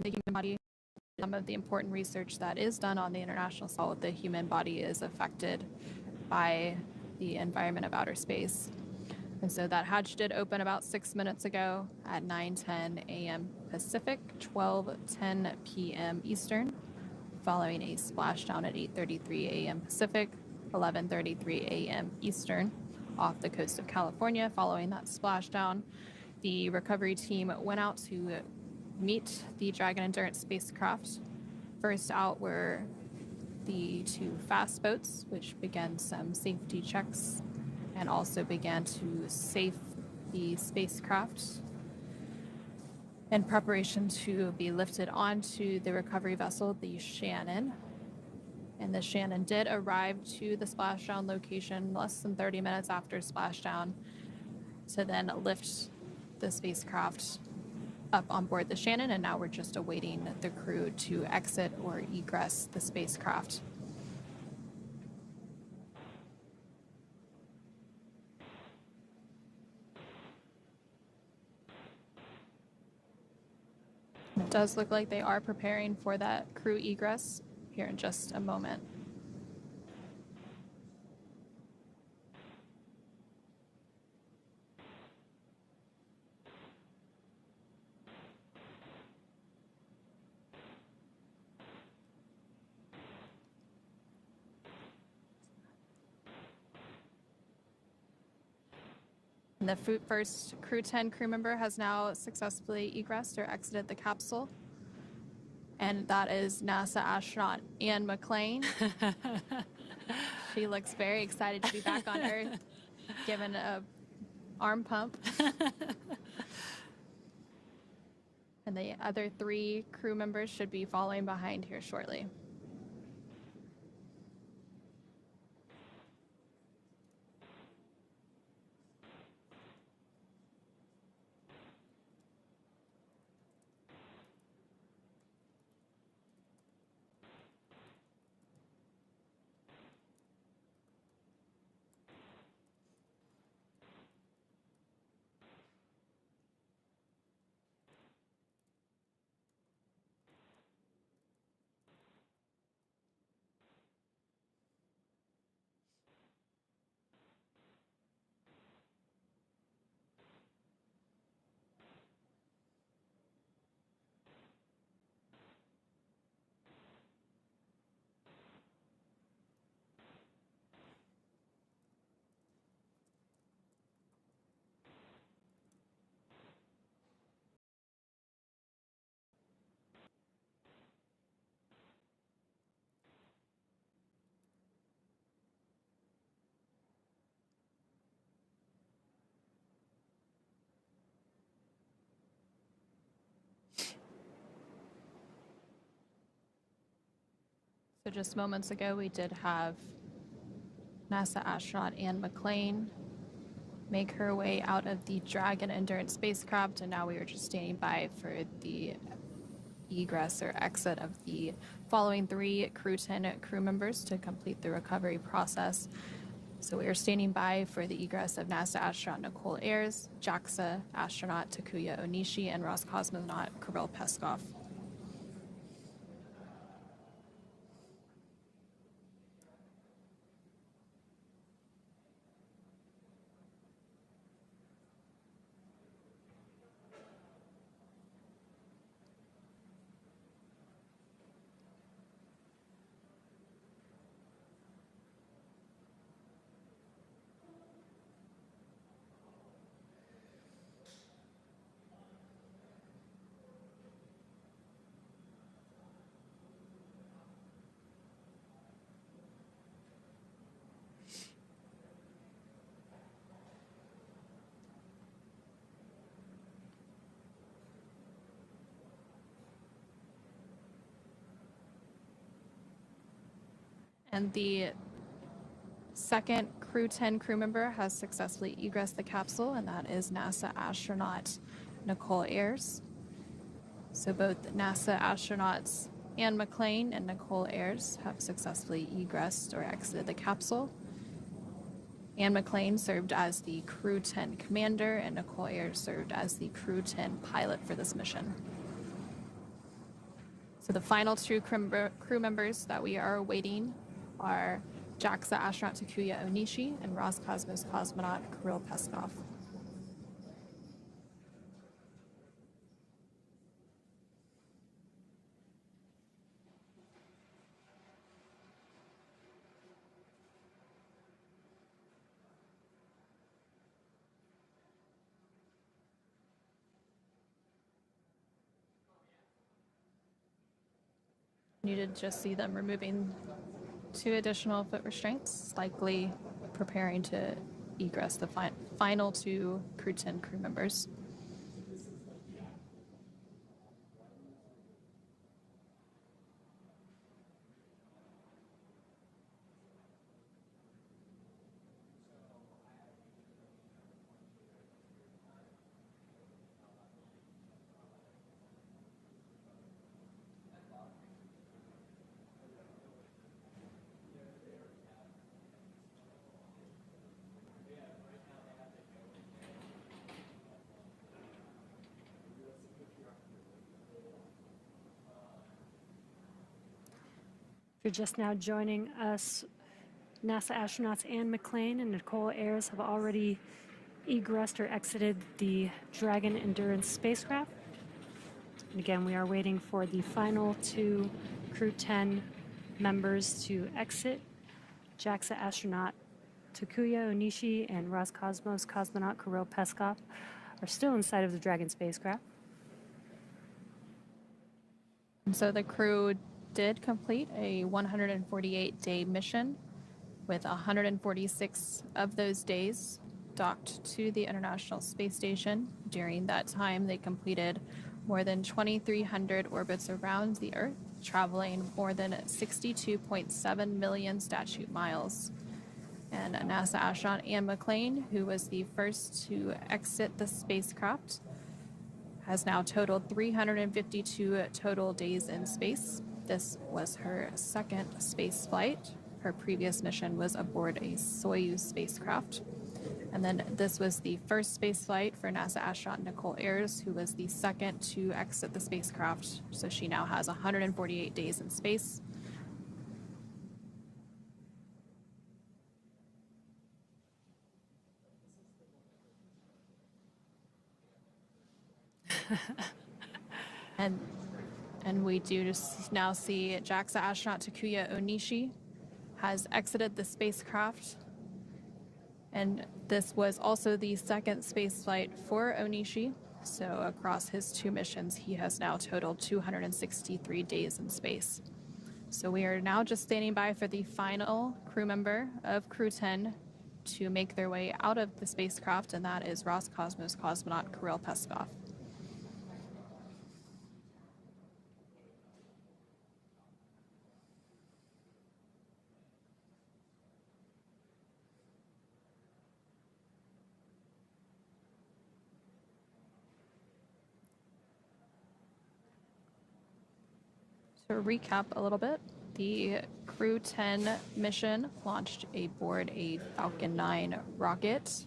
The human body, some of the important research that is done on the international scale, the human body is affected by the environment of outer space. And so that hatch did open about 6 minutes ago at 9:10 a.m. Pacific, 12:10 p.m. Eastern, following a splashdown at 8:33 a.m. Pacific, 11:33 a.m. Eastern, off the coast of California. Following that splashdown, the recovery team went out to meet the Dragon Endurance spacecraft. First out were the 2 fast boats, which began some safety checks and also began to safe the spacecraft in preparation to be lifted onto the recovery vessel, the Shannon. And the Shannon did arrive to the splashdown location less than 30 minutes after splashdown to then lift the spacecraft up on board the Shannon, and now we're just awaiting the crew to exit or egress the spacecraft. It does look like they are preparing for that crew egress here in just a moment. And the first Crew 10 crew member has now successfully egressed or exited the capsule. And that is NASA astronaut Anne McClain. She looks very excited to be back on Earth, given a arm pump. And the other 3 crew members should be following behind here shortly. just moments ago, we did have NASA astronaut Anne McClain make her way out of the Dragon Endurance spacecraft, and now we are just standing by for the egress or exit of the following 3 Crew 10 crew members to complete the recovery process. So we are standing by for the egress of NASA astronaut Nicole Ayers, JAXA astronaut Takuya Onishi, and Roscosmonaut Kirill Peskov. And the second Crew 10 crew member has successfully egressed the capsule, and that is NASA astronaut Nicole Ayers. So both NASA astronauts Anne McClain and Nicole Ayers have successfully egressed or exited the capsule. Anne McClain served as the Crew 10 commander, and Nicole Ayers served as the Crew 10 pilot for this mission. So the final 2 crew members that we are awaiting are JAXA astronaut Takuya Onishi and Roscosmos cosmonaut Kirill Peskov. You did just see them removing 2 additional foot restraints, likely preparing to egress the final 2 Crew 10 crew members. If you're just now joining us, NASA astronauts Anne McClain and Nicole Ayers have already egressed or exited the Dragon Endurance spacecraft. And again, we are waiting for the final 2 Crew 10 members to exit. JAXA astronaut Takuya Onishi and Roscosmos cosmonaut Kirill Peskov are still inside of the Dragon spacecraft. And so the crew did complete a 148-day mission, with 146 of those days docked to the International Space Station. During that time, they completed more than 2,300 orbits around the Earth, traveling more than 62.7 million statute miles. And NASA astronaut Anne McClain, who was the first to exit the spacecraft, has now totaled 352 total days in space. This was her second space flight. Her previous mission was aboard a Soyuz spacecraft. And then this was the first space flight for NASA astronaut Nicole Ayers, who was the second to exit the spacecraft. So she now has 148 days in space. And we do just now see JAXA astronaut Takuya Onishi has exited the spacecraft. And this was also the second space flight for Onishi. So across his 2 missions, he has now totaled 263 days in space. So we are now just standing by for the final crew member of Crew 10 to make their way out of the spacecraft, and that is Roscosmos cosmonaut Kirill Peskov. To recap a little bit, the Crew 10 mission launched aboard a Falcon 9 rocket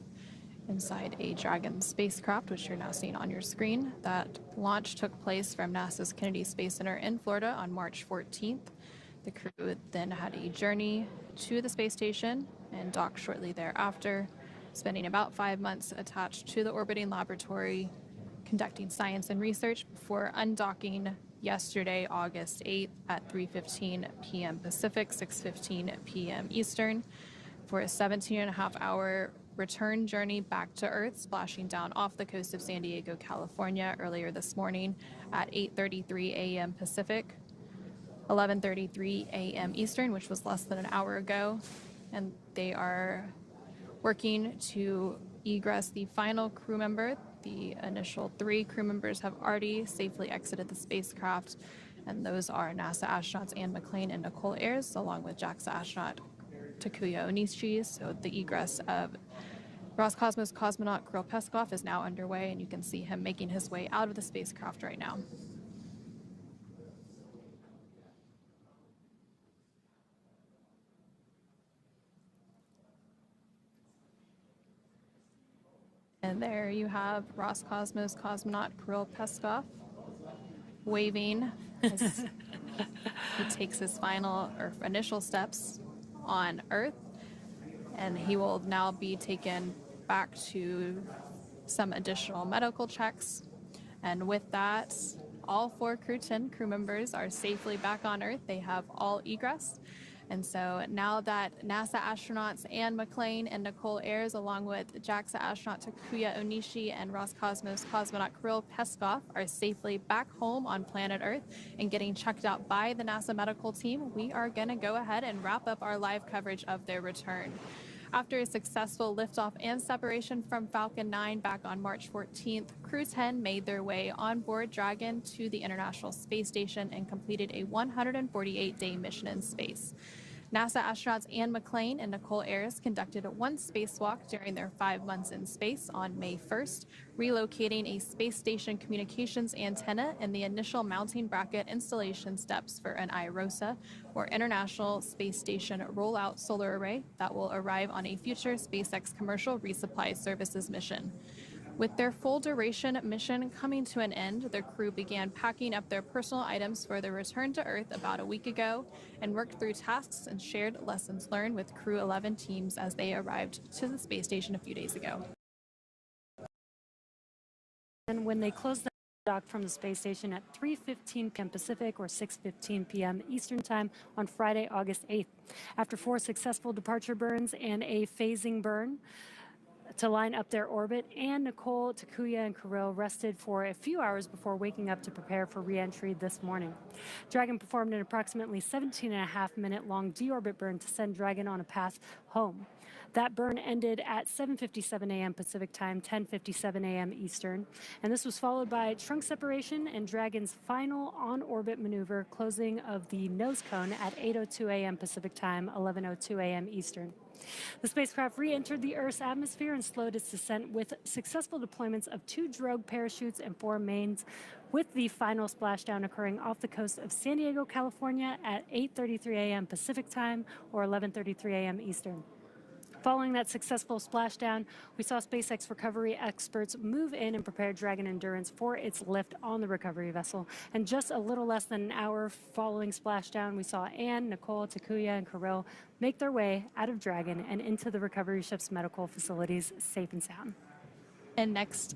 inside a Dragon spacecraft, which you're now seeing on your screen. That launch took place from NASA's Kennedy Space Center in Florida on March 14th. The crew then had a journey to the space station and docked shortly thereafter, spending about 5 months attached to the orbiting laboratory, conducting science and research before undocking yesterday, August 8th at 3:15 p.m. Pacific, 6:15 p.m. Eastern, for a 17.5-hour return journey back to Earth, splashing down off the coast of San Diego, California earlier this morning at 8:33 a.m. Pacific, 11:33 a.m. Eastern, which was less than an hour ago. And they are working to egress the final crew member. The initial 3 crew members have already safely exited the spacecraft, and those are NASA astronauts Anne McClain and Nicole Ayers, along with JAXA astronaut Takuya Onishi. So the egress of Roscosmos cosmonaut Kirill Peskov is now underway, and you can see him making his way out of the spacecraft right now. And there you have Roscosmos cosmonaut Kirill Peskov waving as he takes his final or initial steps on Earth. And he will now be taken back to some additional medical checks. And with that, all 4 Crew 10 crew members are safely back on Earth. They have all egress. And so now that NASA astronauts Anne McClain and Nicole Ayers, along with JAXA astronaut Takuya Onishi and Roscosmos cosmonaut Kirill Peskov, are safely back home on planet Earth and getting checked out by the NASA medical team, we are going to go ahead and wrap up our live coverage of their return. After a successful liftoff and separation from Falcon 9 back on March 14th, Crew 10 made their way on board Dragon to the International Space Station and completed a 148-day mission in space. NASA astronauts Anne McClain and Nicole Ayers conducted 1 spacewalk during their 5 months in space on May 1st, relocating a space station communications antenna and the initial mounting bracket installation steps for an IROSA, or International Space Station Rollout Solar Array, that will arrive on a future SpaceX commercial resupply services mission. With their full duration mission coming to an end, the crew began packing up their personal items for their return to Earth about a week ago and worked through tasks and shared lessons learned with Crew 11 teams as they arrived to the space station a few days ago. And when they closed the dock from the space station at 3:15 p.m. Pacific or 6:15 p.m. Eastern Time on Friday, August 8th. After 4 successful departure burns and a phasing burn to line up their orbit, Anne, Nicole, Takuya, and Kirill rested for a few hours before waking up to prepare for re-entry this morning. Dragon performed an approximately 17.5-minute long deorbit burn to send Dragon on a path home. That burn ended at 7:57 a.m. Pacific Time, 10:57 a.m. Eastern, and this was followed by trunk separation and Dragon's final on-orbit maneuver, closing of the nose cone at 8:02 a.m. Pacific Time, 11:02 a.m. Eastern. The spacecraft re-entered the Earth's atmosphere and slowed its descent with successful deployments of 2 drogue parachutes and 4 mains, with the final splashdown occurring off the coast of San Diego, California at 8:33 a.m. Pacific Time or 11:33 a.m. Eastern. Following that successful splashdown, we saw SpaceX recovery experts move in and prepare Dragon Endurance for its lift on the recovery vessel. And just a little less than an hour following splashdown, we saw Anne, Nicole, Takuya, and Kirill make their way out of Dragon and into the recovery ship's medical facilities safe and sound. And next,